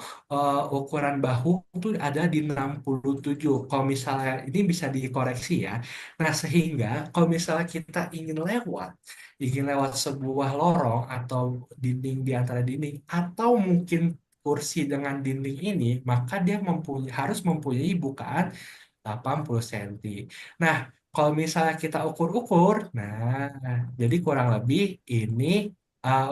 ukuran bahu itu ada di 67. Kalau misalnya ini bisa dikoreksi ya. Nah, sehingga kalau misalnya kita ingin lewat sebuah lorong atau dinding di antara dinding atau mungkin kursi dengan dinding ini, maka dia harus mempunyai bukaan 80 cm. Nah, kalau misalnya kita ukur-ukur, nah, jadi kurang lebih ini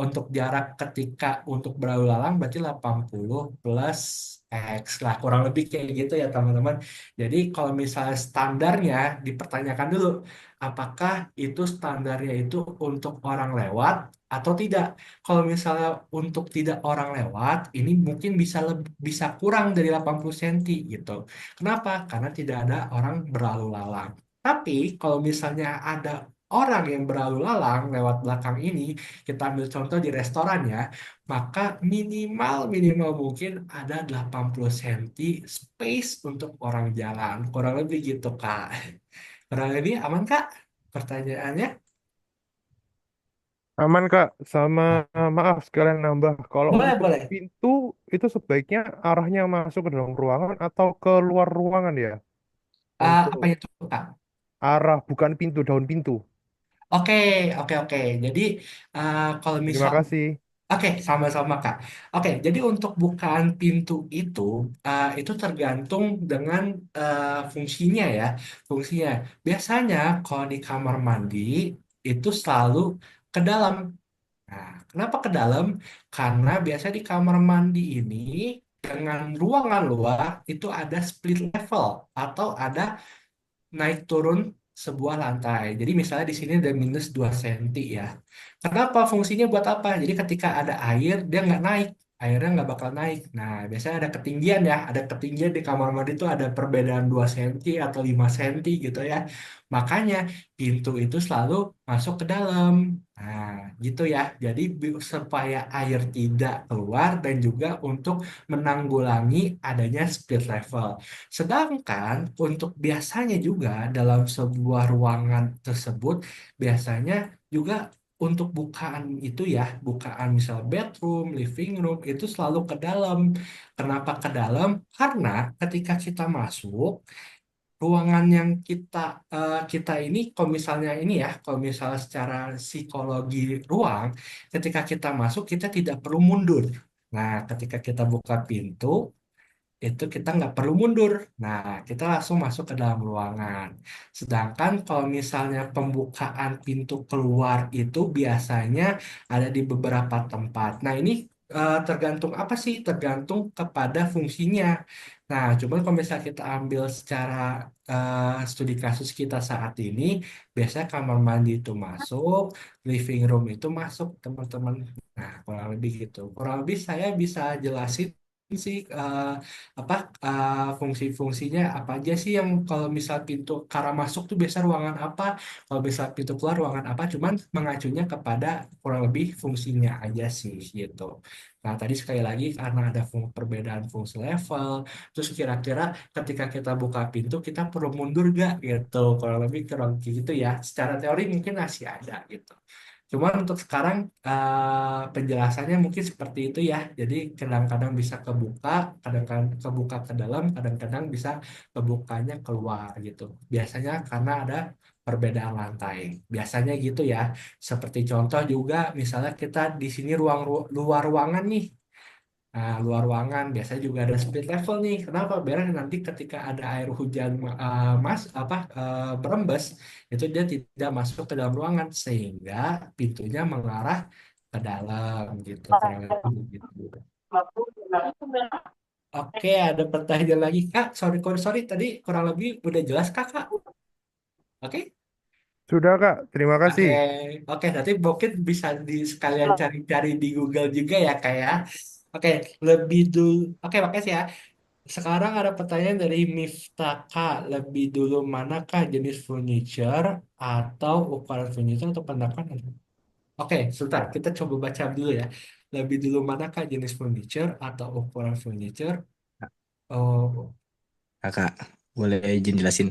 untuk jarak ketika untuk berlalu lalang berarti 80 plus X lah, kurang lebih kayak gitu ya teman-teman. Jadi kalau misalnya standarnya dipertanyakan dulu, apakah itu standarnya itu untuk orang lewat atau tidak? Kalau misalnya untuk tidak orang lewat, ini mungkin bisa kurang dari 80 cm gitu. Kenapa? Karena tidak ada orang berlalu lalang. Tapi kalau misalnya ada orang yang berlalu lalang lewat belakang ini, kita ambil contoh di restoran ya, maka minimal minimal mungkin ada 80 cm space untuk orang jalan. Kurang lebih gitu, Kak. Kurang lebih aman, Kak? Pertanyaannya? Aman Kak, sama maaf sekalian nambah. Kalau Boleh, untuk boleh. pintu itu sebaiknya arahnya masuk ke dalam ruangan atau ke luar ruangan ya? Apa Untuk itu, Kak? arah bukan pintu, daun pintu. Oke, oke, oke. Jadi, kalau Terima misal kasih. Oke, sama-sama Kak. Oke, jadi untuk bukaan pintu itu tergantung dengan fungsinya ya. Fungsinya. Biasanya kalau di kamar mandi itu selalu ke dalam. Nah, kenapa ke dalam? Karena biasa di kamar mandi ini dengan ruangan luar itu ada split level atau ada naik turun sebuah lantai. Jadi misalnya di sini ada -2 cm ya. Kenapa? Fungsinya buat apa? Jadi ketika ada air, dia nggak naik. airnya nggak bakal naik. Nah, biasanya ada ketinggian ya, ada ketinggian di kamar mandi itu ada perbedaan 2 cm atau 5 cm gitu ya. Makanya pintu itu selalu masuk ke dalam. Nah, gitu ya. Jadi supaya air tidak keluar dan juga untuk menanggulangi adanya speed level. Sedangkan untuk biasanya juga dalam sebuah ruangan tersebut biasanya juga untuk bukaan itu ya, bukaan misal bedroom, living room itu selalu ke dalam. Kenapa ke dalam? Karena ketika kita masuk ruangan yang kita ini, kalau misalnya ini ya, kalau misalnya secara psikologi ruang, ketika kita masuk kita tidak perlu mundur. Nah, ketika kita buka pintu itu kita nggak perlu mundur. Nah, kita langsung masuk ke dalam ruangan. Sedangkan kalau misalnya pembukaan pintu keluar itu biasanya ada di beberapa tempat. Nah, ini tergantung apa sih? Tergantung kepada fungsinya. Nah, cuman kalau misalnya kita ambil secara studi kasus kita saat ini, biasanya kamar mandi itu masuk, living room itu masuk, teman-teman. Nah, kurang lebih gitu. Kurang lebih saya bisa jelasin sih apa fungsi-fungsinya apa aja sih yang kalau misal pintu ke arah masuk tuh biasa ruangan apa, kalau misal pintu keluar ruangan apa, cuman mengacunya kepada kurang lebih fungsinya aja sih gitu. Nah, tadi sekali lagi karena ada perbedaan fungsi level, terus kira-kira ketika kita buka pintu kita perlu mundur gak gitu, kurang lebih gitu ya. Secara teori mungkin masih ada gitu. Cuman untuk sekarang penjelasannya mungkin seperti itu ya. Jadi kadang-kadang bisa kebuka, kadang-kadang kebuka ke dalam, kadang-kadang bisa kebukanya keluar gitu. Biasanya karena ada perbedaan lantai. Biasanya gitu ya. Seperti contoh juga misalnya kita di sini luar ruangan nih. Nah, luar ruangan biasanya juga ada speed level nih. Kenapa? Biar nanti ketika ada air hujan berembes, itu dia tidak masuk ke dalam ruangan sehingga pintunya mengarah ke dalam gitu. Kurang lebih begitu. Oke, ada pertanyaan lagi Kak. Sorry, sorry, sorry. Tadi kurang lebih udah jelas Kakak. Oke. Sudah, Kak. Terima Oke, kasih. oke. Nanti mungkin bisa sekalian cari-cari di Google juga ya Kak ya. Oke, lebih dulu. Oke, makasih ya. Sekarang ada pertanyaan dari Miftaka. Lebih dulu manakah jenis furniture atau ukuran furniture atau pendapat? Oke, sebentar. Kita coba baca dulu ya. Lebih dulu manakah jenis furniture atau ukuran furniture? Oh, Kakak, boleh izin jelasin?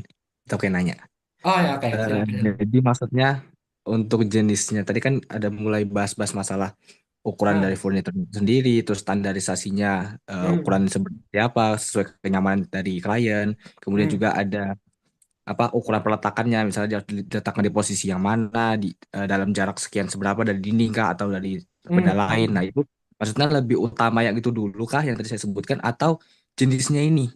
Kita oke nanya. oh ya oke. Eh, Silakan. jadi maksudnya untuk jenisnya tadi kan ada mulai bahas-bahas masalah ukuran dari Ah, furniture sendiri, terus standarisasinya, ukuran hmm, seperti apa sesuai kenyamanan dari klien. Kemudian hmm, juga ada apa ukuran peletakannya, misalnya diletakkan di posisi yang mana, dalam jarak sekian seberapa dari dinding kah atau dari benda hmm, lain. Nah hmm, itu maksudnya lebih utama yang itu dulu kah yang tadi saya sebutkan atau jenisnya ini?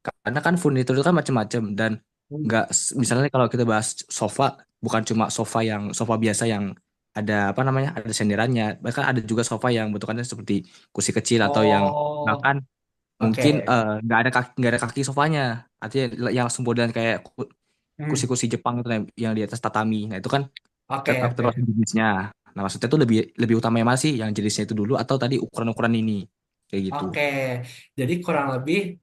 Karena kan furniture itu kan macam-macam dan hmm. nggak misalnya kalau kita bahas sofa bukan cuma sofa yang sofa biasa yang ada apa namanya ada senderannya, bahkan ada juga sofa yang bentukannya seperti kursi kecil atau yang Oh, bahkan mungkin oke. nggak ada kaki sofanya, artinya yang langsung modelan kayak Hmm, kursi-kursi Jepang itu yang di atas tatami. Nah itu kan oke, oke. termasuk jenisnya. Nah maksudnya itu lebih lebih utama yang mana sih yang jenisnya itu dulu atau tadi ukuran-ukuran ini kayak gitu. Oke, jadi kurang lebih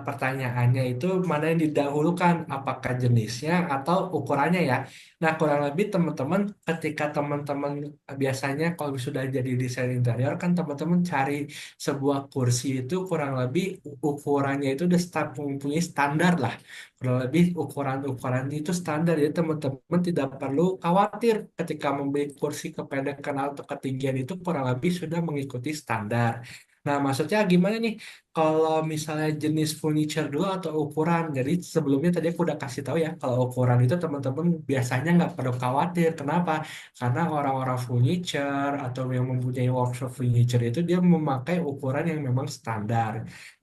pertanyaannya itu mana yang didahulukan, apakah jenisnya atau ukurannya ya. Nah, kurang lebih teman-teman, ketika teman-teman biasanya kalau sudah jadi desain interior kan teman-teman cari sebuah kursi itu kurang lebih ukurannya itu udah mempunyai standar lah. Kurang lebih ukuran-ukuran itu standar, jadi teman-teman tidak perlu khawatir ketika membeli kursi kependekan atau ketinggian itu kurang lebih sudah mengikuti standar. Nah, maksudnya gimana nih? Kalau misalnya jenis furniture dulu atau ukuran. Jadi sebelumnya tadi aku udah kasih tahu ya, kalau ukuran itu teman-teman biasanya nggak perlu khawatir. Kenapa? Karena orang-orang furniture atau yang mempunyai workshop furniture itu dia memakai ukuran yang memang standar.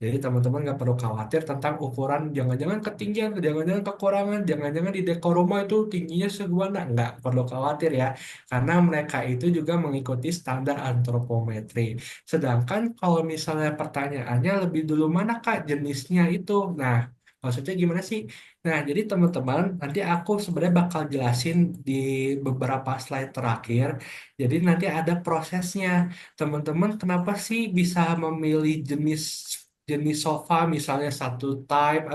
Jadi teman-teman nggak perlu khawatir tentang ukuran. Jangan-jangan ketinggian, jangan-jangan kekurangan, jangan-jangan di dekor rumah itu tingginya segimana. Nggak perlu khawatir ya. Karena mereka itu juga mengikuti standar antropometri. Sedangkan kalau misalnya pertanyaannya lebih dulu mana Kak jenisnya itu? Nah, Maksudnya gimana sih? Nah, jadi teman-teman, nanti aku sebenarnya bakal jelasin di beberapa slide terakhir. Jadi nanti ada prosesnya. Teman-teman, kenapa sih bisa memilih jenis jenis sofa, misalnya satu type,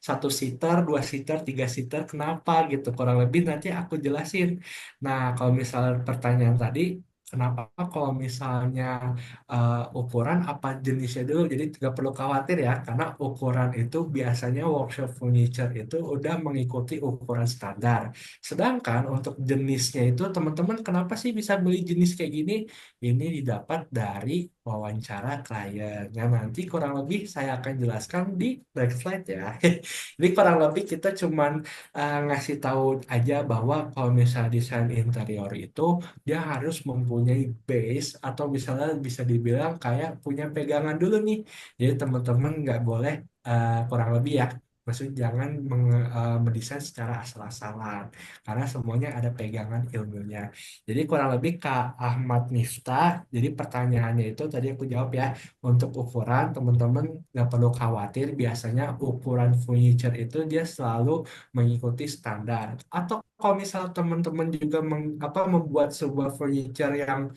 satu seater, dua seater, tiga seater, kenapa gitu? Kurang lebih nanti aku jelasin. Nah, kalau misalnya pertanyaan tadi, kenapa kalau misalnya ukuran apa jenisnya dulu. Jadi tidak perlu khawatir ya, karena ukuran itu biasanya workshop furniture itu udah mengikuti ukuran standar. Sedangkan untuk jenisnya itu teman-teman kenapa sih bisa beli jenis kayak gini? Ini didapat dari wawancara klien. Yang nanti kurang lebih saya akan jelaskan di next slide ya. Jadi kurang lebih kita cuman ngasih tahu aja bahwa kalau misalnya desain interior itu dia harus mempunyai base atau misalnya bisa dibilang kayak punya pegangan dulu nih. Jadi teman-teman nggak boleh kurang lebih ya. Maksudnya jangan mendesain secara asal-asalan karena semuanya ada pegangan ilmunya. Jadi kurang lebih Kak Ahmad Miftah. Jadi pertanyaannya itu tadi aku jawab ya. Untuk ukuran teman-teman nggak perlu khawatir. Biasanya ukuran furniture itu dia selalu mengikuti standar. Atau kalau misal teman-teman juga membuat sebuah furniture yang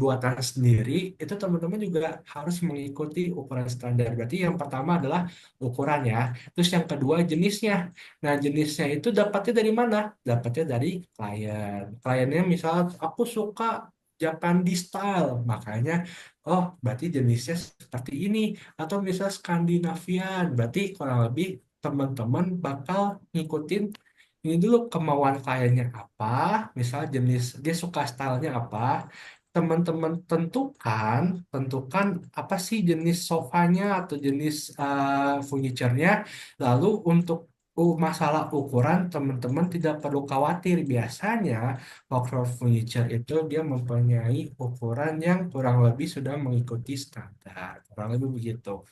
buatan sendiri, itu teman-teman juga harus mengikuti ukuran standar. Berarti yang pertama adalah ukuran ya. Terus yang kedua jenisnya. Nah, jenisnya itu dapatnya dari mana? Dapatnya dari klien. Kliennya misal aku suka Japanese style, makanya oh berarti jenisnya seperti ini. Atau misal Skandinavian, berarti kurang lebih teman-teman bakal ngikutin ini dulu kemauan kliennya apa, misal jenis dia suka stylenya apa, teman-teman tentukan apa sih jenis sofanya atau jenis furniture-nya, lalu untuk masalah ukuran teman-teman tidak perlu khawatir, biasanya workshop furniture itu dia mempunyai ukuran yang kurang lebih sudah mengikuti standar, kurang lebih begitu.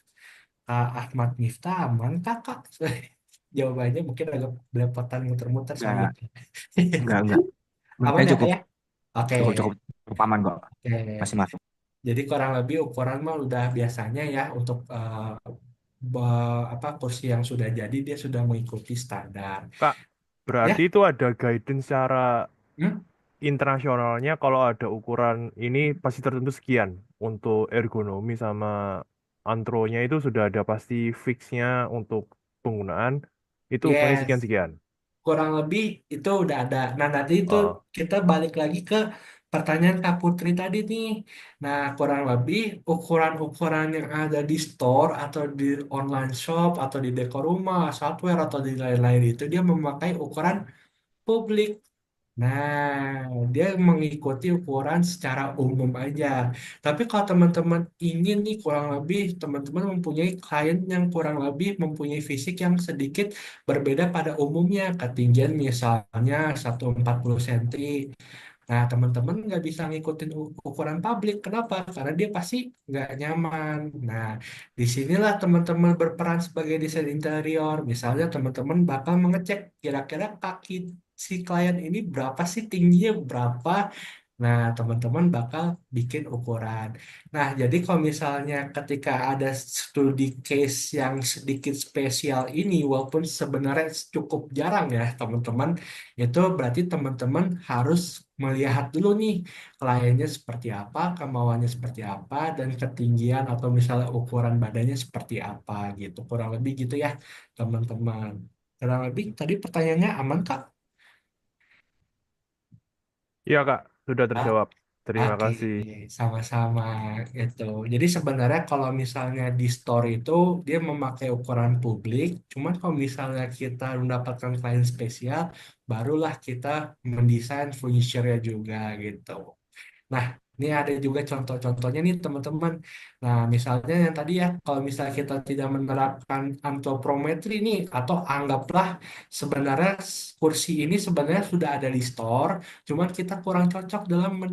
Ahmad Miftah aman kakak. Jawabannya mungkin agak belepotan muter-muter soalnya. Enggak, enggak. Aman Menurutnya ya kak cukup ya? Oke. cukup cukup cukup aman kok. Oke. Masih masuk. Jadi kurang lebih ukuran mah udah biasanya ya untuk kursi yang sudah jadi dia sudah mengikuti standar. Kak, berarti Ya, itu ada guidance secara hmm? internasionalnya kalau ada ukuran ini pasti tertentu sekian. Untuk ergonomi sama antronya itu sudah ada pasti fixnya untuk penggunaan. Itu ukurannya Yes. sekian-sekian. Kurang lebih itu udah ada. Nah, nanti itu Oh. kita balik lagi ke pertanyaan Kak Putri tadi nih. Nah, kurang lebih ukuran-ukuran yang ada di store atau di online shop atau di dekor rumah, software atau di lain-lain itu dia memakai ukuran publik. Nah, dia mengikuti ukuran secara umum aja. Tapi kalau teman-teman ingin nih kurang lebih teman-teman mempunyai klien yang kurang lebih mempunyai fisik yang sedikit berbeda pada umumnya. Ketinggian misalnya 140 cm. Nah, teman-teman nggak bisa ngikutin ukuran publik. Kenapa? Karena dia pasti nggak nyaman. Nah, disinilah teman-teman berperan sebagai desain interior. Misalnya teman-teman bakal mengecek kira-kira kaki si klien ini berapa sih, tingginya berapa. Nah, teman-teman bakal bikin ukuran. Nah, jadi kalau misalnya ketika ada studi case yang sedikit spesial ini, walaupun sebenarnya cukup jarang ya, teman-teman, itu berarti teman-teman harus melihat dulu nih kliennya seperti apa, kemauannya seperti apa, dan ketinggian atau misalnya ukuran badannya seperti apa gitu. Kurang lebih gitu ya, teman-teman. Kurang lebih tadi pertanyaannya aman, Kak? Iya, Kak, sudah terjawab. Terima Oke, kasih. sama-sama gitu. Jadi sebenarnya kalau misalnya di store itu dia memakai ukuran publik, cuman kalau misalnya kita mendapatkan klien spesial, barulah kita mendesain furniture-nya juga gitu. Nah, ini ada juga contoh-contohnya nih teman-teman. Nah, misalnya yang tadi ya, kalau misalnya kita tidak menerapkan antropometri nih, atau anggaplah sebenarnya kursi ini sebenarnya sudah ada di store, cuman kita kurang cocok dalam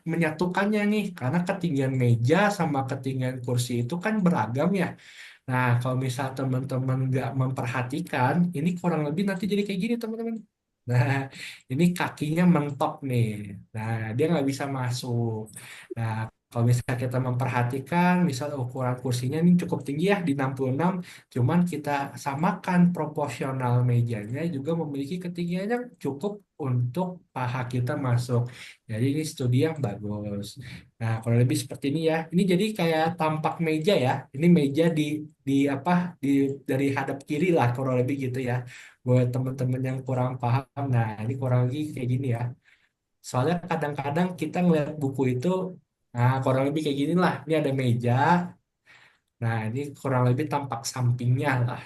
menyatukannya nih, karena ketinggian meja sama ketinggian kursi itu kan beragam ya. Nah, kalau misal teman-teman nggak memperhatikan, ini kurang lebih nanti jadi kayak gini teman-teman. Nah, ini kakinya mentok nih. Nah, dia nggak bisa masuk. Nah, Kalau misalnya kita memperhatikan, misal ukuran kursinya ini cukup tinggi ya di 66, cuman kita samakan proporsional mejanya juga memiliki ketinggian yang cukup untuk paha kita masuk. Jadi ini studi yang bagus. Nah, kurang lebih seperti ini ya. Ini jadi kayak tampak meja ya. Ini meja di apa di dari hadap kiri lah kurang lebih gitu ya. Buat teman-teman yang kurang paham, nah ini kurang lebih kayak gini ya. Soalnya kadang-kadang kita ngeliat buku itu, nah kurang lebih kayak gini lah. Ini ada meja, nah ini kurang lebih tampak sampingnya lah.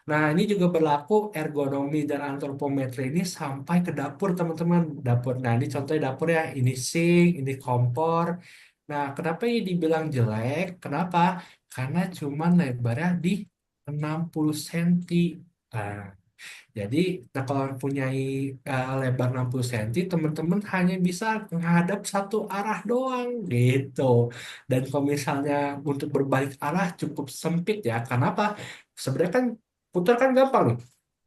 Nah ini juga berlaku ergonomi dan antropometri ini sampai ke dapur teman-teman. Dapur, nah ini contohnya dapur ya. Ini sink, ini kompor. Nah kenapa ini dibilang jelek? Kenapa? Karena cuman lebarnya di 60 cm. Nah, jadi, nah kalau mempunyai lebar 60 cm, teman-teman hanya bisa menghadap satu arah doang gitu. Dan kalau misalnya untuk berbalik arah cukup sempit ya. Kenapa? Sebenarnya kan putar kan gampang nih.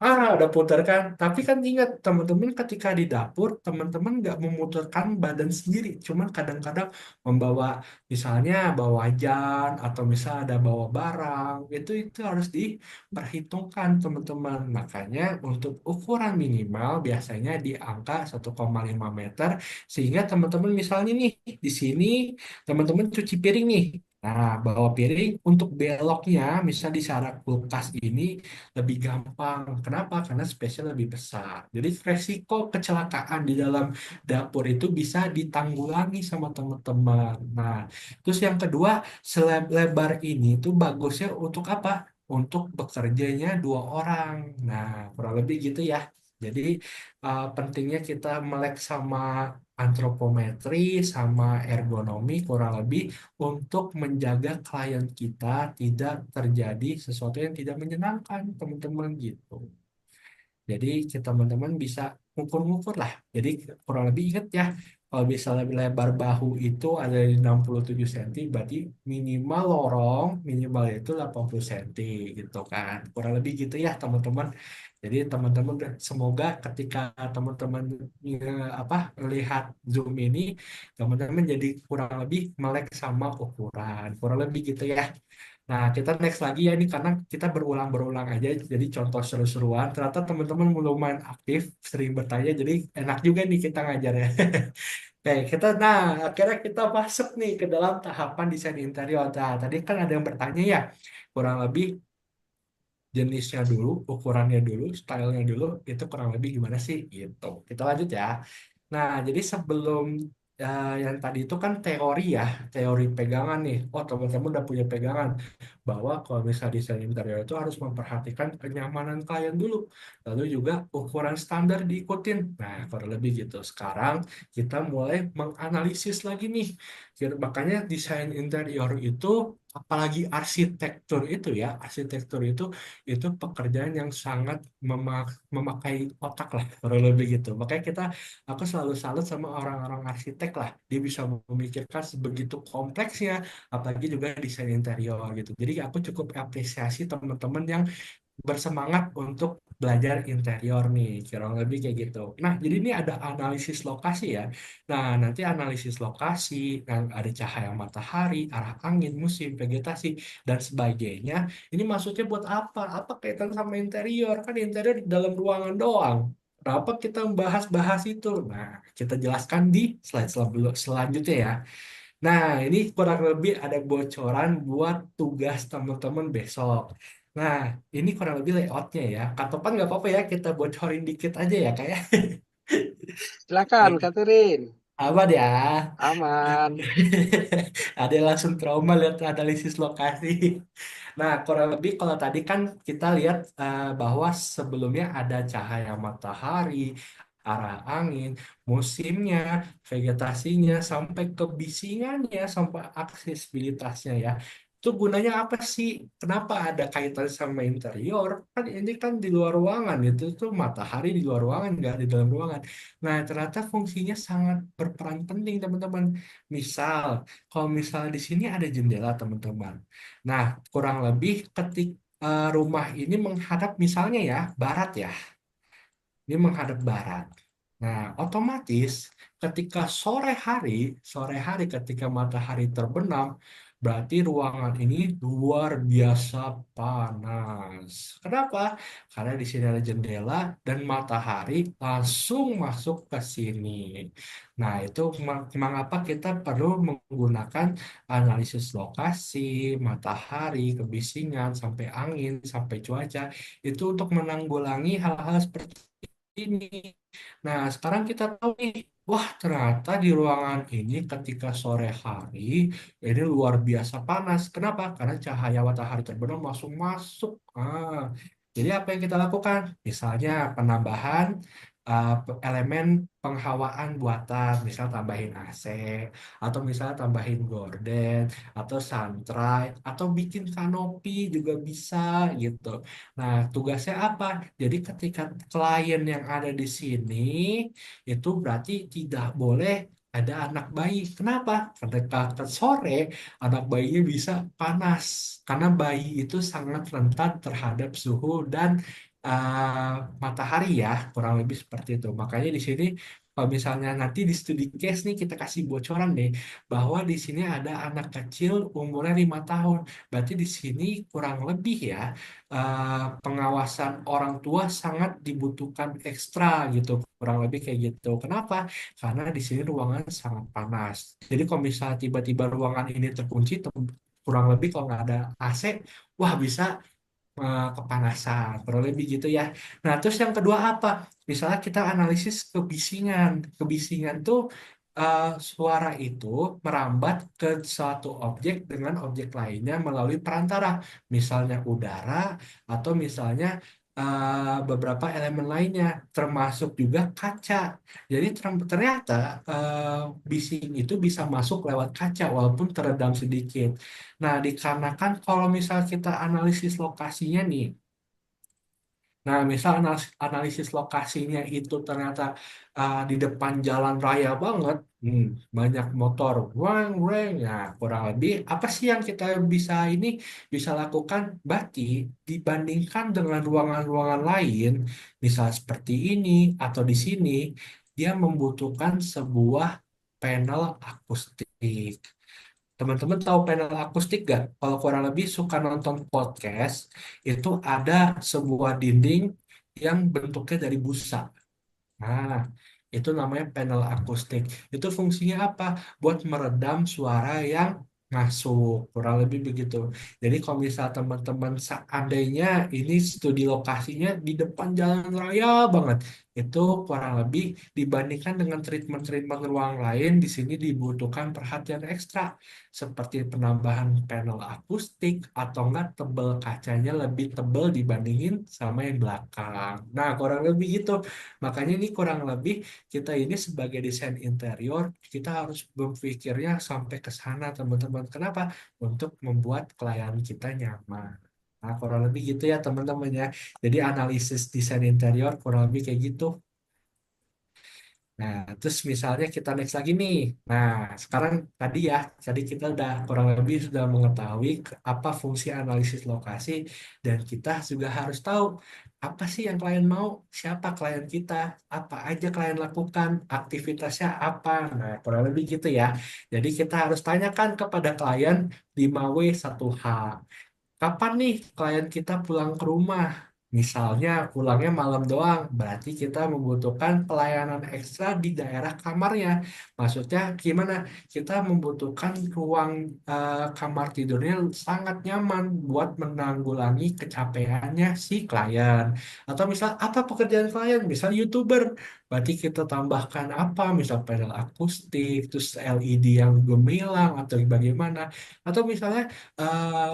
Ada putar kan. Tapi kan ingat teman-teman ketika di dapur, teman-teman nggak memutarkan badan sendiri. Cuman kadang-kadang membawa, misalnya bawa wajan atau misal ada bawa barang, itu harus perhitungkan teman-teman. Makanya untuk ukuran minimal biasanya di angka 1,5 meter sehingga teman-teman misalnya nih di sini teman-teman cuci piring nih. Nah, bawa piring untuk beloknya misal di syarat kulkas ini lebih gampang. Kenapa? Karena spesial lebih besar. Jadi resiko kecelakaan di dalam dapur itu bisa ditanggulangi sama teman-teman. Nah, terus yang kedua, selebar ini tuh bagusnya untuk apa? Untuk bekerjanya dua orang. Nah, kurang lebih gitu ya. Jadi pentingnya kita melek sama antropometri sama ergonomi kurang lebih untuk menjaga klien kita tidak terjadi sesuatu yang tidak menyenangkan, teman-teman gitu. Jadi kita teman-teman bisa ngukur-ngukur lah. Jadi kurang lebih ingat ya, kalau misalnya lebar bahu itu ada di 67 cm, berarti minimal lorong, minimal itu 80 cm gitu kan. Kurang lebih gitu ya teman-teman. Jadi teman-teman semoga ketika teman-teman apa melihat Zoom ini, teman-teman jadi kurang lebih melek sama ukuran. Kurang lebih gitu ya. Nah, kita next lagi ya ini karena kita berulang-berulang aja, jadi contoh seru-seruan. Ternyata teman-teman lumayan aktif, sering bertanya, jadi enak juga nih kita ngajar ya. Oke, nah akhirnya kita masuk nih ke dalam tahapan desain interior. Nah, tadi kan ada yang bertanya ya, kurang lebih jenisnya dulu, ukurannya dulu, stylenya dulu, itu kurang lebih gimana sih gitu. Kita lanjut ya. Nah, jadi sebelum yang tadi itu kan teori ya, teori pegangan nih. Oh, teman-teman udah punya pegangan bahwa kalau misalnya desain interior itu harus memperhatikan kenyamanan klien dulu, lalu juga ukuran standar diikutin. Nah, kurang lebih gitu. Sekarang kita mulai menganalisis lagi nih. Makanya desain interior itu, apalagi arsitektur itu ya, arsitektur itu pekerjaan yang sangat memakai otak lah, kurang lebih gitu. Makanya aku selalu salut sama orang-orang arsitek lah. Dia bisa memikirkan sebegitu kompleksnya, apalagi juga desain interior gitu. Jadi aku cukup apresiasi teman-teman yang bersemangat untuk belajar interior nih, kurang lebih kayak gitu. Nah, jadi ini ada analisis lokasi ya. Nah, nanti analisis lokasi, yang ada cahaya matahari, arah angin, musim, vegetasi, dan sebagainya. Ini maksudnya buat apa? Apa kaitan sama interior? Kan interior di dalam ruangan doang. Kenapa kita membahas-bahas itu? Nah, kita jelaskan di slide selanjutnya ya. Nah, ini kurang lebih ada bocoran buat tugas teman-teman besok. Nah, ini kurang lebih layoutnya ya. Katopan nggak apa-apa ya, kita bocorin dikit aja ya, kayak. Silakan, Catherine. Aman ya. Aman. Ada yang langsung trauma lihat analisis lokasi. Nah, kurang lebih kalau tadi kan kita lihat bahwa sebelumnya ada cahaya matahari, arah angin, musimnya, vegetasinya, sampai kebisingannya, sampai aksesibilitasnya ya. Itu gunanya apa sih? Kenapa ada kaitan sama interior? Kan ini kan di luar ruangan, itu tuh matahari di luar ruangan, nggak di dalam ruangan. Nah, ternyata fungsinya sangat berperan penting, teman-teman. Misal, kalau misalnya di sini ada jendela, teman-teman. Nah, kurang lebih rumah ini menghadap misalnya ya barat ya. Ini menghadap barat. Nah, otomatis ketika sore hari ketika matahari terbenam, berarti ruangan ini luar biasa panas. Kenapa? Karena di sini ada jendela dan matahari langsung masuk ke sini. Nah, itu mengapa kita perlu menggunakan analisis lokasi, matahari, kebisingan, sampai angin, sampai cuaca, itu untuk menanggulangi hal-hal seperti ini. Nah, sekarang kita tahu nih, wah ternyata di ruangan ini ketika sore hari ini luar biasa panas. Kenapa? Karena cahaya matahari terbenam langsung masuk. Jadi apa yang kita lakukan? Misalnya penambahan elemen penghawaan buatan, misal tambahin AC, atau misal tambahin gorden, atau santrai, atau bikin kanopi juga bisa gitu. Nah, tugasnya apa? Jadi ketika klien yang ada di sini itu berarti tidak boleh ada anak bayi. Kenapa? Ketika ke sore anak bayinya bisa panas karena bayi itu sangat rentan terhadap suhu dan matahari ya, kurang lebih seperti itu. Makanya di sini kalau misalnya nanti di studi case nih kita kasih bocoran nih bahwa di sini ada anak kecil umurnya 5 tahun. Berarti di sini kurang lebih ya pengawasan orang tua sangat dibutuhkan ekstra gitu, kurang lebih kayak gitu. Kenapa? Karena di sini ruangan sangat panas. Jadi kalau misalnya tiba-tiba ruangan ini terkunci, kurang lebih kalau nggak ada AC, wah bisa kepanasan, kurang lebih gitu ya. Nah, terus yang kedua apa? Misalnya kita analisis kebisingan. Kebisingan tuh suara itu merambat ke suatu objek dengan objek lainnya melalui perantara, misalnya udara atau misalnya beberapa elemen lainnya, termasuk juga kaca. Jadi ternyata bising itu bisa masuk lewat kaca walaupun teredam sedikit. Nah, dikarenakan kalau misal kita analisis lokasinya nih, nah misal analisis lokasinya itu ternyata di depan jalan raya banget, banyak motor, wang, weng, ya kurang lebih apa sih yang kita bisa lakukan? Berarti dibandingkan dengan ruangan-ruangan lain, misal seperti ini atau di sini, dia membutuhkan sebuah panel akustik. Teman-teman tahu panel akustik gak? Kalau kurang lebih suka nonton podcast, itu ada sebuah dinding yang bentuknya dari busa. Nah, itu namanya panel akustik. Itu fungsinya apa? Buat meredam suara yang masuk, kurang lebih begitu. Jadi kalau misal teman-teman seandainya ini studi lokasinya di depan jalan raya banget, itu kurang lebih dibandingkan dengan treatment-treatment ruang lain, di sini dibutuhkan perhatian ekstra, seperti penambahan panel akustik atau enggak tebel kacanya lebih tebel dibandingin sama yang belakang. Nah, kurang lebih gitu. Makanya ini kurang lebih kita ini sebagai desain interior, kita harus berpikirnya sampai ke sana teman-teman. Kenapa? Untuk membuat klien kita nyaman. Nah, kurang lebih gitu ya teman-teman ya. Jadi analisis desain interior kurang lebih kayak gitu. Nah, terus misalnya kita next lagi nih. Nah, sekarang tadi kita udah kurang lebih sudah mengetahui apa fungsi analisis lokasi dan kita juga harus tahu apa sih yang klien mau, siapa klien kita, apa aja klien lakukan, aktivitasnya apa. Nah, kurang lebih gitu ya. Jadi kita harus tanyakan kepada klien 5W1H. Kapan nih klien kita pulang ke rumah? Misalnya pulangnya malam doang, berarti kita membutuhkan pelayanan ekstra di daerah kamarnya. Maksudnya gimana? Kita membutuhkan ruang kamar tidurnya sangat nyaman buat menanggulangi kecapeannya si klien. Atau misal apa pekerjaan klien? Misal YouTuber, berarti kita tambahkan apa? Misal panel akustik, terus LED yang gemilang atau bagaimana? Atau misalnya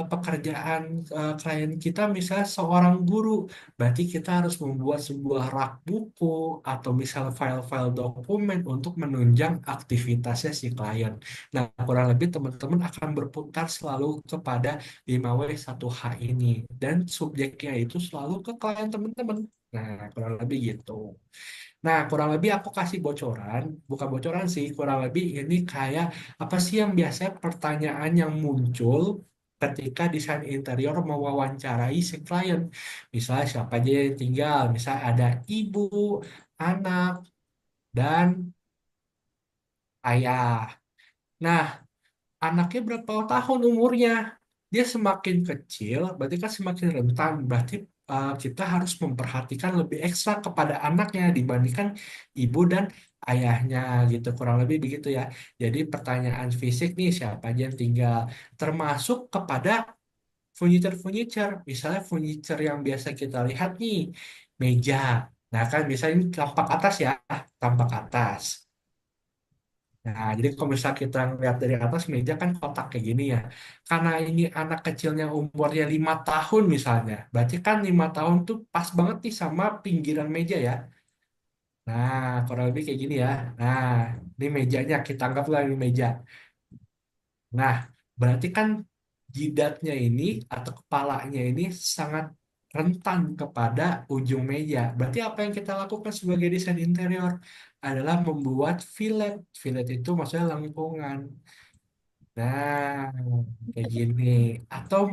pekerjaan klien kita misalnya seorang guru, berarti kita harus membuat sebuah rak buku atau misal file-file dokumen untuk menunjang aktivitasnya si klien. Nah, kurang lebih teman-teman akan berputar selalu kepada 5W1H ini dan subjeknya itu selalu ke klien teman-teman. Nah, kurang lebih gitu. Nah, kurang lebih aku kasih bocoran, bukan bocoran sih, kurang lebih ini kayak apa sih yang biasanya pertanyaan yang muncul ketika desain interior mewawancarai si klien. Misalnya siapa aja yang tinggal, misalnya ada ibu, anak, dan ayah. Nah, anaknya berapa tahun umurnya? Dia semakin kecil, berarti kan semakin rentan. Berarti kita harus memperhatikan lebih ekstra kepada anaknya dibandingkan ibu dan ayahnya gitu. Kurang lebih begitu ya. Jadi pertanyaan fisik nih siapa aja yang tinggal, termasuk kepada furniture-furniture. Misalnya furniture yang biasa kita lihat nih, meja. Nah kan misalnya ini tampak atas ya, tampak atas. Nah, jadi kalau misalnya kita lihat dari atas meja kan kotak kayak gini ya. Karena ini anak kecilnya umurnya 5 tahun misalnya. Berarti kan 5 tahun tuh pas banget nih sama pinggiran meja ya. Nah, kurang lebih kayak gini ya. Nah, ini mejanya, kita anggaplah ini meja. Nah, berarti kan jidatnya ini atau kepalanya ini sangat rentan kepada ujung meja. Berarti apa yang kita lakukan sebagai desain interior adalah membuat fillet. Fillet itu maksudnya lengkungan. Nah, kayak gini. Atau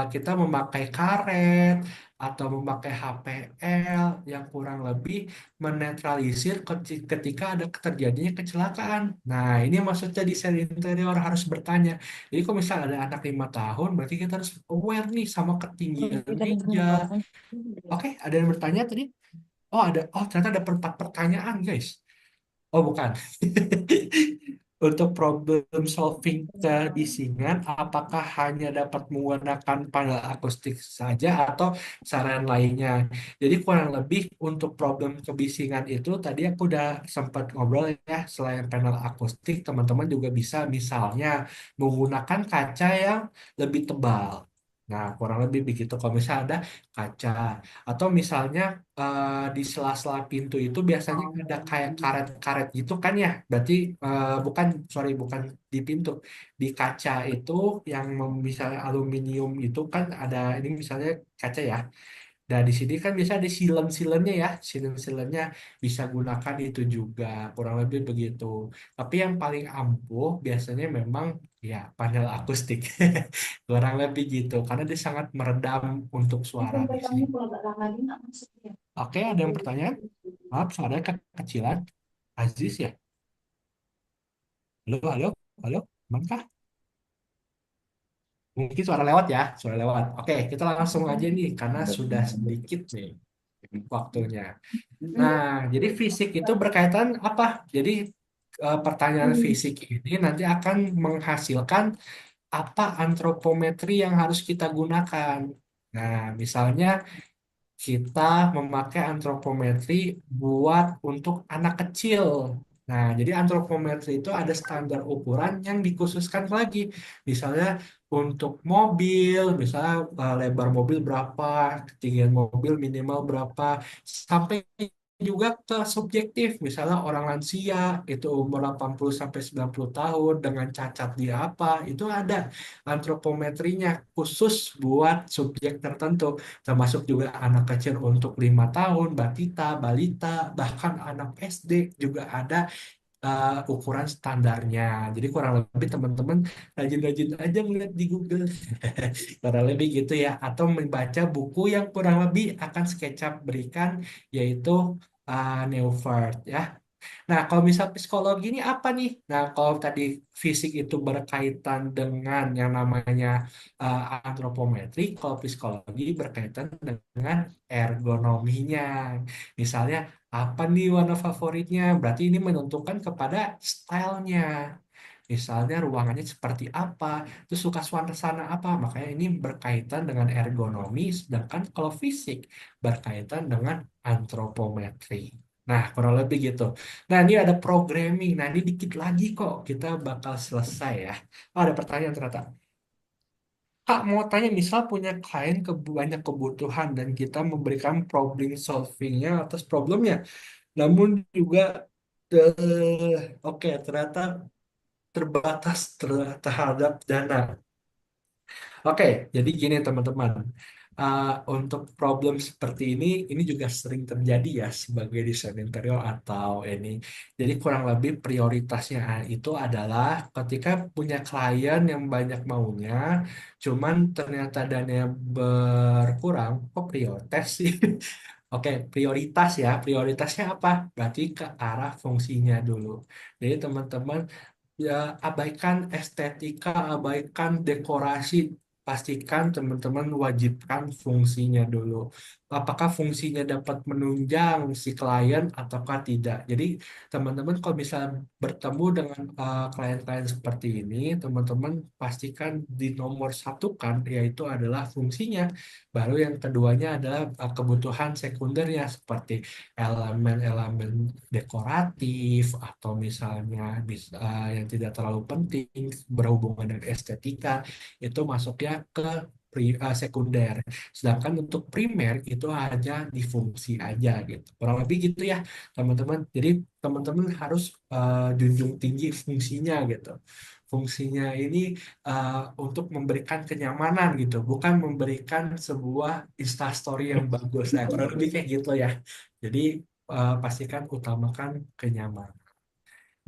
kita memakai karet atau memakai HPL yang kurang lebih menetralisir ketika ada terjadinya kecelakaan. Nah, ini maksudnya desain interior harus bertanya. Jadi kalau misalnya ada anak 5 tahun, berarti kita harus aware nih sama ketinggian meja. Oke, ada yang bertanya tadi? Oh, ada. Oh, ternyata ada 4 pertanyaan, guys. Oh, bukan. Untuk problem solving kebisingan, apakah hanya dapat menggunakan panel akustik saja atau saran lainnya? Jadi kurang lebih untuk problem kebisingan itu tadi aku udah sempat ngobrol ya, selain panel akustik, teman-teman juga bisa misalnya menggunakan kaca yang lebih tebal. Nah, kurang lebih begitu kalau misalnya ada kaca atau misalnya di sela-sela pintu itu biasanya ada kayak karet-karet gitu kan ya. Berarti bukan, sorry, bukan di pintu, di kaca itu yang misalnya aluminium itu kan ada ini misalnya kaca ya. Dan di sini kan biasa ada silen-silennya ya, silen-silennya bisa gunakan itu juga, kurang lebih begitu. Tapi yang paling ampuh biasanya memang ya panel akustik, kurang lebih gitu, karena dia sangat meredam untuk suara di sini. Oke, ada yang pertanyaan? Maaf, suaranya kekecilan. Aziz ya? Halo, halo, halo, Mankah? Mungkin suara lewat ya, suara lewat. Oke, kita langsung aja nih, karena sudah sedikit nih waktunya. Nah, jadi fisik itu berkaitan apa? Jadi pertanyaan fisik ini nanti akan menghasilkan apa antropometri yang harus kita gunakan. Nah, misalnya kita memakai antropometri buat untuk anak kecil. Nah, jadi antropometri itu ada standar ukuran yang dikhususkan lagi. Misalnya untuk mobil, misalnya lebar mobil berapa, ketinggian mobil minimal berapa, sampai juga ke subjektif. Misalnya orang lansia itu umur 80 sampai 90 tahun dengan cacat dia apa, itu ada antropometrinya khusus buat subjek tertentu, termasuk juga anak kecil untuk 5 tahun, batita, balita, bahkan anak SD juga ada ukuran standarnya. Jadi kurang lebih teman-teman rajin-rajin aja melihat di Google. Kurang lebih gitu ya. Atau membaca buku yang kurang lebih akan SketchUp berikan, yaitu Neuvert ya. Nah, kalau misal psikologi ini apa nih? Nah, kalau tadi fisik itu berkaitan dengan yang namanya antropometri, kalau psikologi berkaitan dengan ergonominya. Misalnya, apa nih warna favoritnya? Berarti ini menentukan kepada stylenya. Misalnya ruangannya seperti apa, terus suka suasana apa. Makanya ini berkaitan dengan ergonomi, sedangkan kalau fisik berkaitan dengan antropometri. Nah, kurang lebih gitu. Nah, ini ada programming. Nah, ini dikit lagi kok kita bakal selesai ya. Oh, ada pertanyaan ternyata. Kak, mau tanya, misal punya klien banyak kebutuhan dan kita memberikan problem solvingnya atas problemnya. Namun juga, oke, ternyata terbatas terhadap dana. Oke, jadi gini teman-teman. Untuk problem seperti ini juga sering terjadi ya sebagai desain interior atau ini. Jadi kurang lebih prioritasnya itu adalah ketika punya klien yang banyak maunya, cuman ternyata dananya berkurang, kok prioritas sih? Oke, prioritas ya. Prioritasnya apa? Berarti ke arah fungsinya dulu. Jadi teman-teman ya abaikan estetika, abaikan dekorasi. Pastikan teman-teman wajibkan fungsinya dulu. Apakah fungsinya dapat menunjang si klien ataukah tidak. Jadi teman-teman kalau bisa bertemu dengan klien-klien seperti ini, teman-teman pastikan di nomor satu kan, yaitu adalah fungsinya. Baru yang keduanya adalah kebutuhan sekundernya seperti elemen-elemen dekoratif atau misalnya yang tidak terlalu penting berhubungan dengan estetika itu masuknya ke sekunder. Sedangkan untuk primer itu hanya di fungsi aja gitu. Kurang lebih gitu ya teman-teman. Jadi teman-teman harus junjung tinggi fungsinya gitu. Fungsinya ini untuk memberikan kenyamanan gitu, bukan memberikan sebuah instastory yang bagus. Nah, kurang lebih kayak gitu ya. Jadi pastikan utamakan kenyamanan.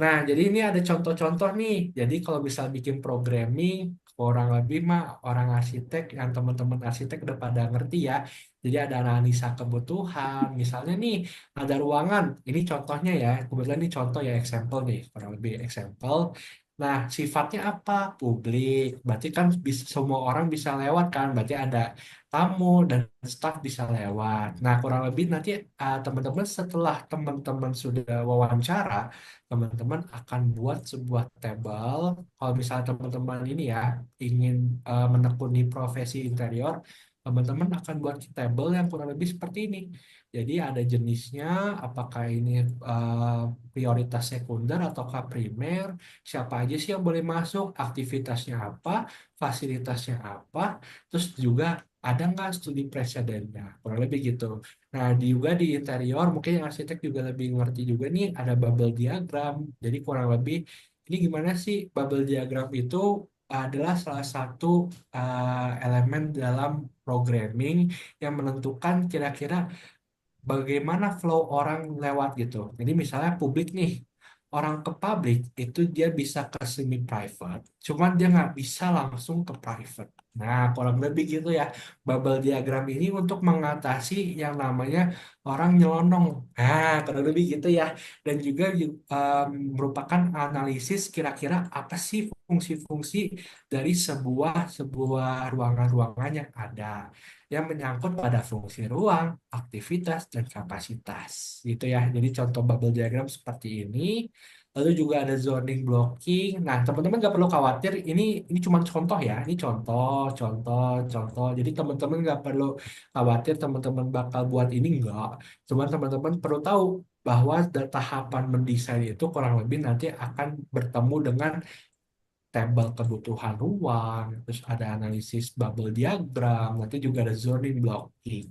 Nah, jadi ini ada contoh-contoh nih. Jadi kalau bisa bikin programming, orang lebih mah orang arsitek, yang teman-teman arsitek udah pada ngerti ya. Jadi ada analisa kebutuhan. Misalnya nih, ada ruangan. Ini contohnya ya. Kebetulan ini contoh ya, example nih. Kurang lebih example. Nah, sifatnya apa? Publik. Berarti kan bisa, semua orang bisa lewat kan. Berarti ada tamu dan staf bisa lewat. Nah, kurang lebih nanti teman-teman setelah teman-teman sudah wawancara, teman-teman akan buat sebuah tabel. Kalau misalnya teman-teman ini ya ingin menekuni profesi interior, teman-teman akan buat tabel yang kurang lebih seperti ini. Jadi ada jenisnya, apakah ini eh, prioritas sekunder ataukah primer, siapa aja sih yang boleh masuk, aktivitasnya apa, fasilitasnya apa, terus juga ada nggak studi presidennya, kurang lebih gitu. Nah, juga di interior mungkin yang arsitek juga lebih ngerti juga nih ada bubble diagram. Jadi kurang lebih ini gimana sih bubble diagram itu adalah salah satu elemen dalam programming yang menentukan kira-kira bagaimana flow orang lewat gitu. Jadi misalnya publik nih, orang ke publik itu dia bisa ke semi private, cuman dia nggak bisa langsung ke private. Nah, kurang lebih gitu ya. Bubble diagram ini untuk mengatasi yang namanya orang nyelonong. Nah, kurang lebih gitu ya. Dan juga merupakan analisis kira-kira apa sih fungsi-fungsi dari sebuah sebuah ruangan-ruangan yang ada yang menyangkut pada fungsi ruang, aktivitas, dan kapasitas. Gitu ya. Jadi contoh bubble diagram seperti ini. Lalu juga ada zoning blocking. Nah, teman-teman nggak perlu khawatir. Ini cuma contoh ya. Ini contoh, contoh, contoh. Jadi teman-teman nggak perlu khawatir. Teman-teman bakal buat ini nggak. Cuman teman-teman perlu tahu bahwa tahapan mendesain itu kurang lebih nanti akan bertemu dengan tabel kebutuhan ruang, terus ada analisis bubble diagram, nanti juga ada zoning blocking.